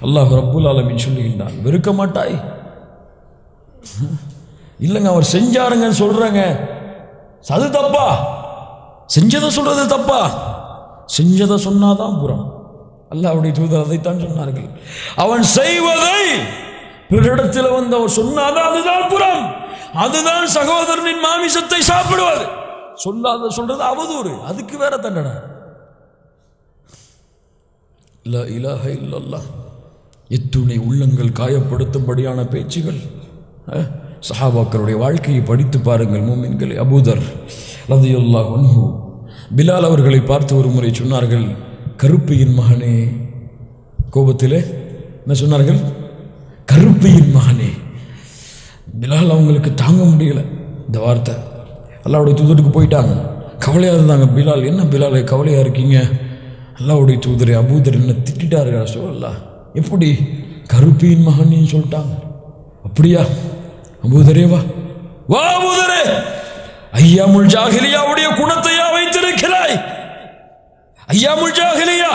அல்லாஹ் ரப்புல் ஆலமீன் சொல்லுகின்றான், வெறுக்க மாட்டாய். இல்லைங்க, அவர் செஞ்சாருங்கன்னு சொல்றாங்க, அது தப்பா? செஞ்சதை சொல்றது தப்பா? செஞ்சதை சொன்னாதான் புறம். அல்லாஹ்வுடைய தூதர் அதைத்தான் சொன்னார்கள். அவன் செய்வதை பிறரிடத்தில் வந்து அவர் சொன்னாதான் அதுதான் புறம். அதுதான் சகோதரனின் மாமிசத்தை சாப்பிடுவது. சொல்லாத சொல்றது அவதூறு, அதுக்கு வேற தண்டனை. லா இலாஹ இல்லல்லாஹ். எத்துணை உள்ளங்கள் காயப்படுத்தும்படியான பேச்சுகள். சஹாபாக்களுடைய வாழ்க்கையை படித்து பாருங்கள் மூமின்களே. அபூதர் ரலியல்லாஹு அன்ஹு பிலால் அவர்களை பார்த்து ஒரு முறை சொன்னார்கள், கருப்பையின் மகனே. கோபத்திலே என்ன சொன்னார்கள்? கருப்பையின் மகனே. பிலால் அவங்களுக்கு தாங்க முடியல இந்த வார்த்தை. அல்லாஹ்வுடைய தூதருக்கு போயிட்டாங்க, கவலையாக இருந்தாங்க. பிலால், என்ன பிலால் கவலையாக இருக்கீங்க? அல்லாஹ்வுடைய தூதரை, அபூதர் என்ன திட்டார்கள் சொல்லலாம். எப்படி கருப்பையின் மகன் சொல்லிட்டாங்க? அப்படியா அபூதரே, வா வா அபூதரே, ஐயாமுல் ஜாஹிலியாவுடைய குணத்தையா வைத்திருக்கிறாய்? ஐயாமுல் ஜாஹிலியா,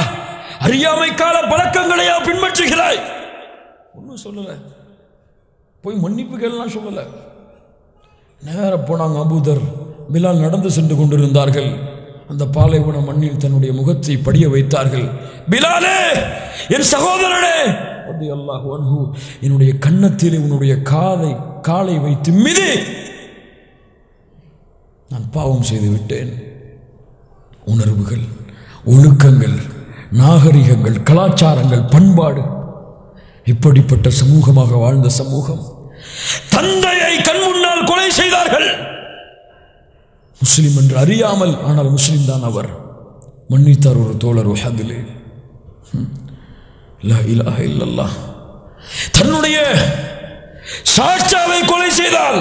அறியாமை கால பழக்கங்களையா பின்பற்றுகிறாய்? ஒன்றும் சொல்லல, போய் மன்னிப்புகள்லாம் சொல்லல. நேர போனாங்க. அபூதர் பிலால் நடந்து சென்று கொண்டிருந்தார்கள். அந்த பாலைவன மண்ணில் தன்னுடைய முகத்தை படிய வைத்தார்கள். பிலாலே, என் சகோதரனே, ரலியல்லாஹு அன்ஹு, என்னுடைய கன்னத்திலே உன்னுடைய காலை வைத்து மிதி, நான் பாவம் செய்து விட்டேன். உணர்வுகள், ஒழுக்கங்கள், நாகரிகங்கள், கலாச்சாரங்கள், பண்பாடு, இப்படிப்பட்ட சமூகமாக வாழ்ந்த சமூகம். தந்தையை கண் முன்னால் கொலை செய்தார்கள். முஸ்லிம் என்று அறியாமல், ஆனால் முஸ்லிம் தான் அவர். மன்னித்தார் ஒரு தோழர் உஹதிலே. லா இலாஹ இல்லல்லாஹ். தன்னுடைய சாட்சாவை கொலை செய்தால்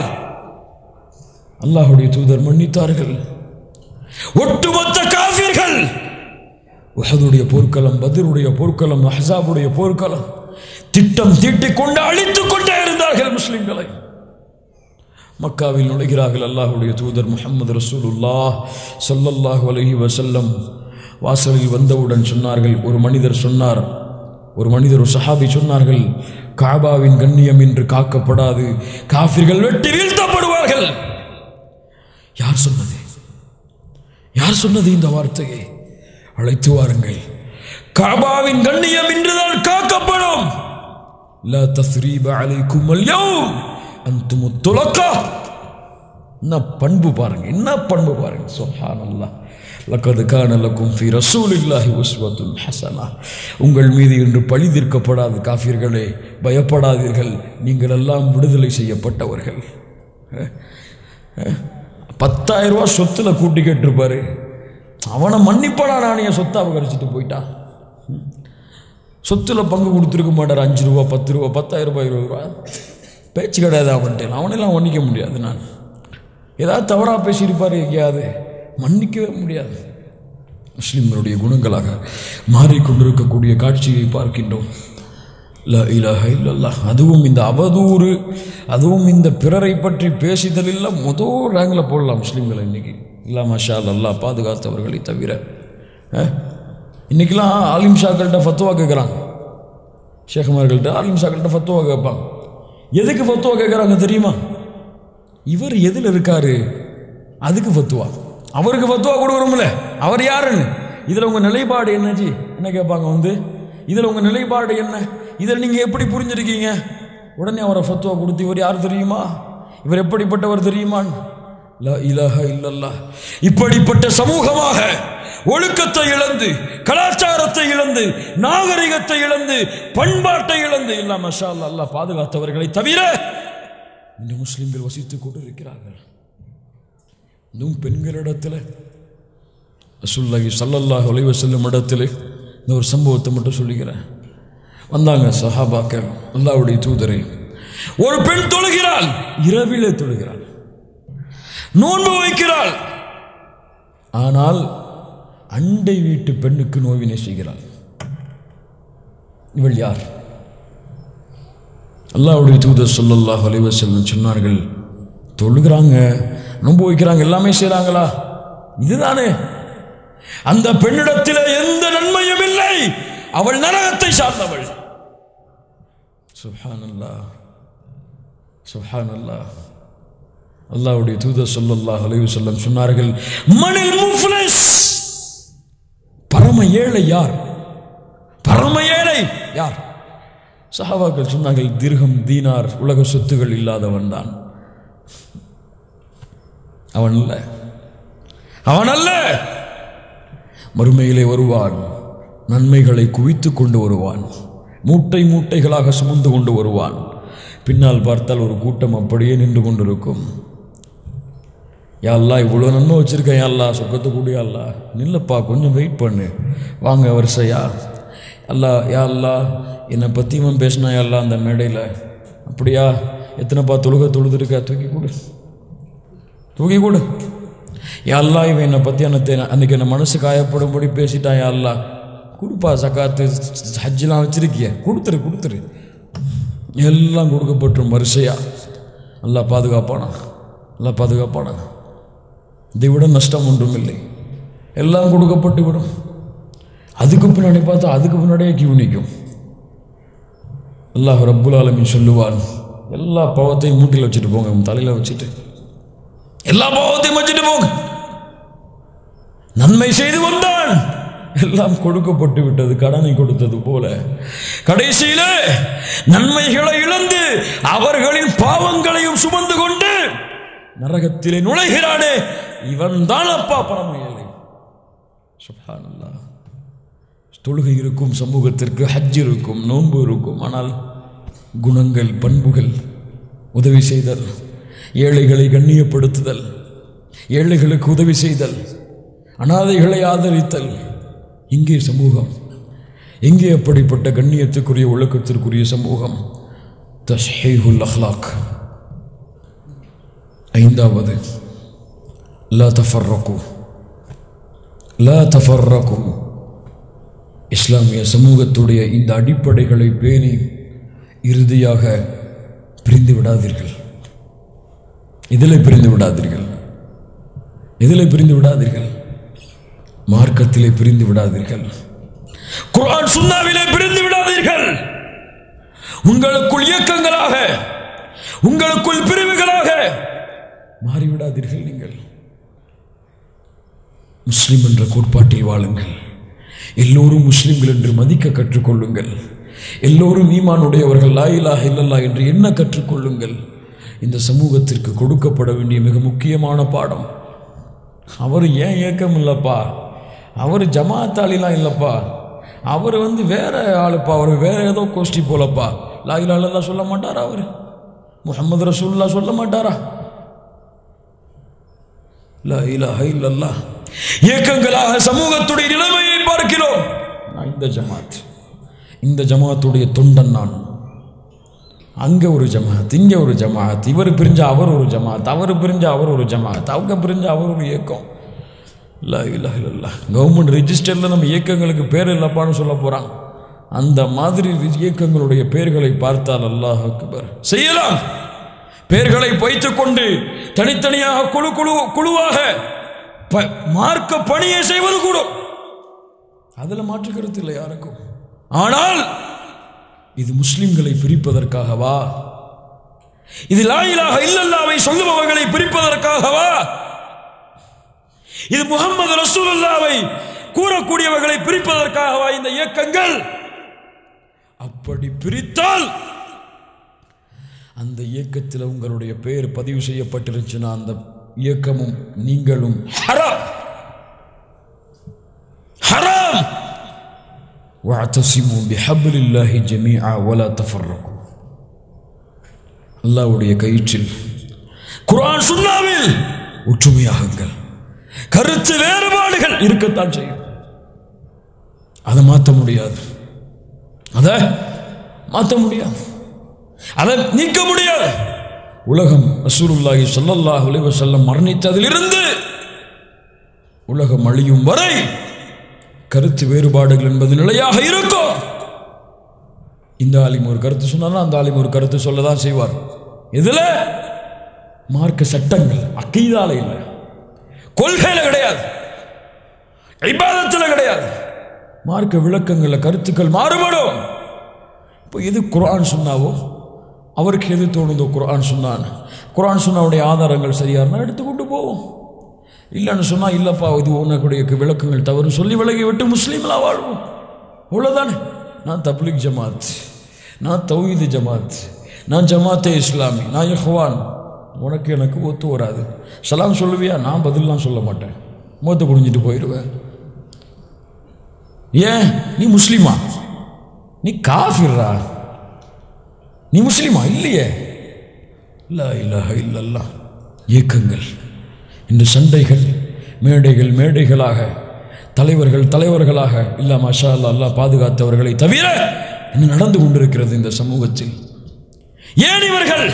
அல்லாஹ்வுடைய தூதர் மன்னித்தார்கள். ஒட்டுமொத்த காஃபிர்கள் உஹதுடைய போர்க்களம், பத்ருடைய போர்க்களம், அஹ்ஸாபுடைய போர்க்களம் திட்டம் தீட்டிக் கொண்டு அழித்துக் கொண்டே இருந்தார்கள் முஸ்லிம்களை. மக்காவில் நுழைகிறார்கள். அல்லாஹ்வுடைய தூதர் முஹம்மது ரசூலுல்லாஹ் ஸல்லல்லாஹு அலைஹி வஸல்லம் வாசலில் வந்தவுடன் சொன்னார்கள், ஒரு மனிதர் சொன்னார், ஒரு சஹாபி சொன்னார்கள், காபாவின் கண்ணியம் என்று காக்கப்படாது, காஃபிர்கள் வெட்டி வீழ்த்தப்படுவார்கள். யார் சொன்னது? யார் சொன்னது இந்த வார்த்தையை? அழைத்து வாருங்கள். காபாவின் கண்ணியம் இன்றுதான் காக்கப்படும். லா தஸ்ரீப அலைக்கும் அல்யௌம் அன்துமுத் துலகா. என்ன பண்பு பாருங்க, என்ன பண்பு பாருங்க. சுப்ஹானல்லாஹ். லக்கத் கான லக்கும் ஃபீ ரசூலில்லாஹி உஸ்வத்துன் ஹஸனா. உங்கள் மீது இன்று பழி தீர்க்கப்படாது காஃபிர்களே, பயப்படாதீர்கள், நீங்கள் எல்லாம் விடுதலை செய்யப்பட்டவர்கள். 10,000 ரூபா சொத்துல கூட்டி கேட்டிருப்பாரு, அவனை மன்னிப்படா, நான் என் சொத்தை அபகரிச்சுட்டு போயிட்டான். சொத்துல பங்கு கொடுத்துருக்க மாட்டார். 5 ரூபா 10 ரூபா 10,000 ரூபாய் 20 ரூபா பேச்சு கிடையாது அவன்கிட்ட. அவனெல்லாம் மன்னிக்க முடியாது. நான் ஏதாவது தவறாக பேசியிருப்பார், எங்கேயாவது மன்னிக்கவே முடியாது. முஸ்லிம்களுடைய குணங்களாக மாறிக்கொண்டிருக்கக்கூடிய காட்சியை பார்க்கின்றோம். லா இலாஹ இல்லல்லாஹ். அதுவும் இந்த அவதூறு, அதுவும் இந்த பிறரை பற்றி பேசிதலில் முதல் ரேங்கில் போடலாம் முஸ்லீம்களை இன்னைக்கு. இல்லா மாஷா அல்லாஹ் பாதுகாத்தவர்களை தவிர. இன்னைக்கெல்லாம் ஆலிம் ஷாக்கள்கிட்ட ஃபத்துவா கேட்குறாங்க, ஷேகுமார்கள்ட்ட ஆலிம் ஷாக்கள்கிட்ட ஃபத்துவா கேட்பாங்க. எதுக்கு ஃபத்துவா கேட்குறாங்க தெரியுமா? இவர் எதில் இருக்காரு அதுக்கு ஃபத்துவா. அவருக்கு ஃபத்துவா கொடுக்குறோம்ல, அவர் யாருன்னு, இதில் உங்கள் நிலைப்பாடு என்னச்சு என்ன கேட்பாங்க. இதில் உங்கள் நிலைப்பாடு என்ன, இதில் நீங்கள் எப்படி புரிஞ்சிருக்கீங்க? உடனே அவரை ஃபத்துவா கொடுத்து, இவர் யார் தெரியுமா, இவர் எப்படிப்பட்டவர் தெரியுமான். லா இலாஹ இல்லல்லாஹ். இப்படிப்பட்ட சமூகமாக ஒழுக்கத்தை இழந்து, கலாச்சாரத்தை இழந்து, நாகரிகத்தை இழந்து, பண்பாட்டை இழந்து, இல்லா மஷா அல்லாஹ் அல்லாஹ் பாதுகாத்தவர்களை தவிர இந்த முஸ்லிம்கள் வசித்துக் கொண்டிருக்கிறார்கள். இன்னும் பெண்களிடத்தில் ரசூலுல்லாஹி ஸல்லல்லாஹு அலைஹி வஸல்லம் இடத்தில் இந்த ஒரு சம்பவத்தை மட்டும் சொல்லுகிறேன். வந்தாங்க சஹாபாக்கள், அல்லாஹ்வுடைய தூதரே, ஒரு பெண் தொழுகிறாள், இரவிலே தொழுகிறாள், நோன்பு வைக்கிறாள், ஆனால் அண்டை வீட்டு பெண்ணுக்கு நோவினை செய்கிறாள். இவள் யார்? அல்லாஹ்வுடைய தூதர் ஸல்லல்லாஹு அலைஹி வஸல்லம் சொன்னார்கள், தொழுகிறாங்க, நோன்பு வைக்கிறாங்க, எல்லாமே செய்றாங்களா? இதுதானே. அந்த பெண்ணிடத்தில் எந்த நன்மையும் இல்லை, அவள் நரகத்தை சார்ந்தவள். சுப்ஹானல்லாஹ், சுப்ஹானல்லாஹ். அல்லாஹ்வுடைய தூதர் ஸல்லல்லாஹு அலைஹி வஸல்லம் சொன்னார்கள், மனில் முஃப்லிஸ், பரம ஏழை யார்? பரம ஏழை யார்? சஹாபாக்கள் சொன்னார்கள், திர்ஹம் தீனார் உலக சொத்துகள் இல்லாதவன் தான். அவன் அல்ல, அவன் அல்ல. மறுமையிலே வருவான், நன்மைகளை குவித்துக் கொண்டு வருவான், மூட்டை மூட்டைகளாக சுமந்து கொண்டு வருவான். பின்னால் பார்த்தால் ஒரு கூட்டம் அப்படியே நின்று கொண்டிருக்கும். யா அல்லாஹ், இவ்வளோ நன்மை வச்சிருக்கேன், யா அல்லாஹ் சொர்க்கத்தை கூடிய அல்லாஹ், நில்லப்பா கொஞ்சம் வெயிட் பண்ணு, வாங்க வரிசையா. அல்லாஹ், யா அல்லாஹ் என்னை பற்றி இவன் பேசினா, யா அல்லாஹ் அந்த மேடையில், அப்படியா எத்தனைப்பா தொழுதுருக்கா, தூக்கி கொடு, தூக்கி கொடு. யா அல்லாஹ் இவன் என்னை பற்றி அன்றைக்கி என்னை மனசு காயப்படும்படி பேசிட்டான், யா அல்லாஹ் கொடுப்பா, சக்காத்து ஹஜ்ஜெலாம் வச்சிருக்கிய, கொடுத்துரு. எல்லாம் கொடுக்கப்பட்டும் வரிசையா. அல்லாஹ் பாதுகாப்பானா, அல்லாஹ் பாதுகாப்பானா. இதை விட நஷ்டம் ஒன்றும் இல்லை. எல்லாம் கொடுக்கப்பட்டு விடும். அதுக்கு பின்னாடி பார்த்தா அதுக்கு பின்னாடியே கியூ நிற்கும். அல்லாஹ் ரப்புல் ஆலமீன் சொல்லுவான், எல்லா பாவத்தையும் மூட்டில் வச்சுட்டு போங்க, தலையில் வச்சுட்டு எல்லா பாவத்தையும் வச்சுட்டு போங்க. நன்மை செய்து வந்தான், எல்லாம் கொடுக்கப்பட்டு விட்டது, கடனை கொடுத்தது போல. கடைசியில நன்மைகளை இழந்து அவர்களின் பாவங்களையும் சுமந்து கொண்டு நரகத்திலே நுழைகிறானே, இவன் தான் அப்பா பரம ஏழை. சுப்ஹானல்லாஹ். தொழுகை இருக்கும், சமூகத்திற்கு ஹஜ் இருக்கும், நோன்பு இருக்கும், ஆனால் குணங்கள், பண்புகள், உதவி செய்தல், ஏழைகளை கண்ணியப்படுத்துதல், ஏழைகளுக்கு உதவி செய்தல், அனாதைகளை ஆதரித்தல், இங்கே சமூகம் எங்கே அப்படிப்பட்ட கண்ணியத்துக்குரிய ஒழுக்கத்திற்குரிய சமூகம்? தஸ்ஹீஹுல் அஹ்லாக். ஐந்தாவது, லா தஃபர்ரகு. லா தஃபர்ரகு. இஸ்லாமிய சமூகத்துடைய இந்த அடிப்படைகளை பேணி இறுதியாக பிரிந்து விடாதீர்கள். இதில் பிரிந்து விடாதீர்கள். இதில் பிரிந்து விடாதீர்கள். மார்க்கத்திலே பிரிந்து விடாதீர்கள். குர்ஆன் சுன்னாவிலே பிரிந்து விடாதீர்கள். உங்களுக்குள் இயக்கங்களாக, உங்களுக்குள் பிரிவுகளாக மாறிவிடாதீர்கள். நீங்கள் முஸ்லிம் என்ற கோட்பாட்டில் வாழுங்கள். எல்லோரும் முஸ்லிம்கள் என்று மதிக்க கற்றுக்கொள்ளுங்கள். எல்லோரும் ஈமானுடையவர்கள், லா இலாஹ இல்லல்லாஹ் என்று எண்ண கற்றுக்கொள்ளுங்கள். இந்த சமூகத்திற்கு கொடுக்கப்பட வேண்டிய மிக முக்கியமான பாடம். அவர் ஏன் ஏக்கம் இல்லைப்பா, அவர் ஜமாத்தாலிலாம் இல்லைப்பா, அவர் வேற ஆளுப்பா, அவர் வேற ஏதோ கோஷ்டி போலப்பா. லா இலாஹ இல்லல்லாஹ் சொல்ல மாட்டாரா? அவர் முஹம்மது ரசூலுல்லாஹ் சொல்ல மாட்டாரா? லா இலாஹ இல்லல்லாஹ் ஏக்கங்களாக சமூகத்துடைய நிலைமையை பார்க்கிறோம். இந்த ஜமாத்துடைய தொண்டன் நான். அங்க ஒரு ஜமாத், இங்க ஒரு ஜமாத், இவர் பிரிஞ்சா அவர் ஒரு ஜமாத், அவர் பிரிஞ்சா அவர் ஒரு ஜமாத், அவங்க பிரிஞ்சா அவர் ஒரு இயக்கம். லா இலாஹ இல்லல்லாஹ். கவர்மெண்ட் ரிஜிஸ்டர்ல நம்ம இயக்கங்களுக்கு பேர் இல்லப்பான்னு சொல்ல போறாங்க. அந்த மாதிரி இயக்கங்களுடைய பெயர்களை பார்த்தால் அல்லாஹ் அக்பர் செய்யலாம். பெயர்களை வைத்துக் கொண்டு தனித்தனியாக குழுவாக மார்க்க பணியை செய்வது கூட அதுல மாற்று கருத்து இல்லை யாருக்கும். ஆனால் இது முஸ்லிம்களை பிரிப்பதற்காகவா? இது லா இலாஹ இல்லல்லாஹ்வை சொல்லுபவர்களை பிரிப்பதற்காகவா? இது முஹம்மது ரசூலுல்லாஹ்வை கூறக்கூடியவர்களை பிரிப்பதற்காகவா இந்த இயக்கங்கள்? அப்படி பிரித்தால் அந்த இயக்கத்தில் உங்களுடைய பெயர் பதிவு செய்யப்பட்டிருச்சுன்னா அந்த இயக்கமும் நீங்களும் ஹராம். ஹராம். வஅதஸிமு பிஹப்லில்லாஹி ஜமீஆ வலா தஃபர்ரகு. அல்லாஹ்வுடைய கயிற்றில், குர்ஆன் சுன்னாவில் ஒற்றுமையாகுங்கள். கருத்து வேறுபாடுகள் இருக்கத்தான் செய்யும். அதை மாற்ற முடியாது. அதை மாற்ற முடியாது. அதை நீக்க முடியாது. உலகம் ரசூலுல்லாஹி ஸல்லல்லாஹு அலைஹி வஸல்லம் மரணித்ததிலிருந்து உலகம் அழியும் வரை கருத்து வேறுபாடுகள் என்பது நிலையாக இருக்கும். இந்த ஆலிம் ஒரு கருத்து சொன்னாலும் அந்த ஆலிம் ஒரு கருத்து சொல்லதான் செய்வார். இதுல மார்க்க சட்டங்கள் அக்கீதால இல்லை, கொள்கையில கிடையாது, இபாதத்துல கிடையாது. மார்க்க விளக்கங்கள்ல கருத்துக்கள் மாறுபடும். இப்போ எது குர்ஆன் சுன்னாவோ அவருக்கு எது தோணுதோ குர்ஆன் சுன்னான், குர்ஆன் சுன்னாவுடைய ஆதாரங்கள் சரியா இருந்தால் எடுத்துக்கொண்டு போவோம். இல்லைன்னு சொன்னால் இல்லைப்பா இது உனக்குடைய விளக்கங்கள் தவறு சொல்லி விலகி விட்டு முஸ்லீம்லாம் வாழ்வோம். அவ்வளோதானே. நான் தப்லீக் ஜமாத், நான் தௌஹீத் ஜமாத், நான் ஜமாத்தே இஸ்லாமி, நான் இஹ்வான். உனக்கு எனக்கு ஒத்து வராது. சலாம் சொல்லுவியா? நான் பதிலாம் சொல்ல மாட்டேன், மூத்த குடிஞ்சிட்டு போயிடுவேன். ஏன்? நீ முஸ்லீமா? நீ காஃபிர்ரா? நீ முஸ்லீமா? இல்லையே. லா இலாஹ இல்லல்லாஹ். இயக்கங்கள் இந்த சண்டைகள் மேடைகளாக, தலைவர்களாக இல்ல மாஷா அல்லாஹ், அல்லாஹ் பாதுகாத்தவர்களை தவிர என்ன நடந்து கொண்டிருக்கிறது இந்த சமூகத்தில்? ஏன் இவர்கள்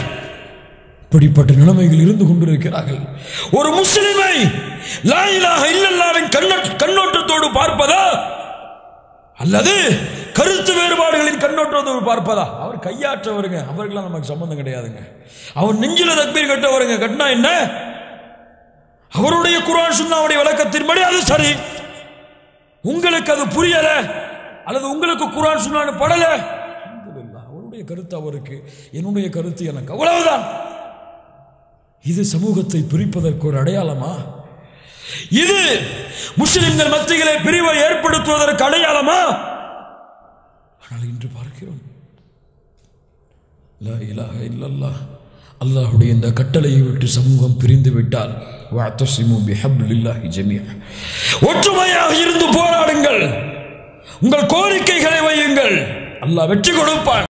இப்படிப்பட்ட நிலைமைகள் இருந்து கொண்டிருக்கிறார்கள்? ஒரு முஸ்லிமை லா இலாஹ இல்லல்லாஹ்வின் கண்ணோட்டத்தோடு பார்ப்பதா அல்லது கருத்து வேறுபாடுகளின் கண்ணோட்டத்தோடு பார்ப்பதா? அவர் கையாற்றவருங்க, அவர்களாம் நமக்கு சம்பந்தம் கிடையாதுங்க. அவர் நெஞ்சில தக்பீர் கட்டவருங்க, கட்டினா என்ன? அவருடைய குர்ஆன் சுன்னாவுடைய விளக்கத்தின்படி அது சரி. உங்களுக்கு அது புரியல அல்லது உங்களுக்கு குர்ஆன் சுன்னா படல, அல்ஹம்துலில்லாஹ், அவருடைய கருத்து அவருக்கு, என்னுடைய கருத்து எனக்கு, அவ்வளவுதான். இது சமூகத்தை பிரிப்பதற்கு ஒரு அடையாளமா? இது முஸ்லிம்கள் மத்தியிலே பிரிவை ஏற்படுத்துவதற்கு அடையாளமா? ஆனால் இன்று பார்க்கிறோம் லா இலாஹ இல்லல்லாஹ், அல்லாஹ்வுடைய இந்த கட்டளையை விட்டு சமூகம் பிரிந்து விட்டால் வஅதஸிமு பிஹப்லில்லாஹி ஜமீஆ, ஒற்றுமையாக இருந்து போராடுங்கள், உங்கள் கோரிக்கைகளை வையுங்கள், அல்லாஹ் வெற்றி கொடுப்பான்.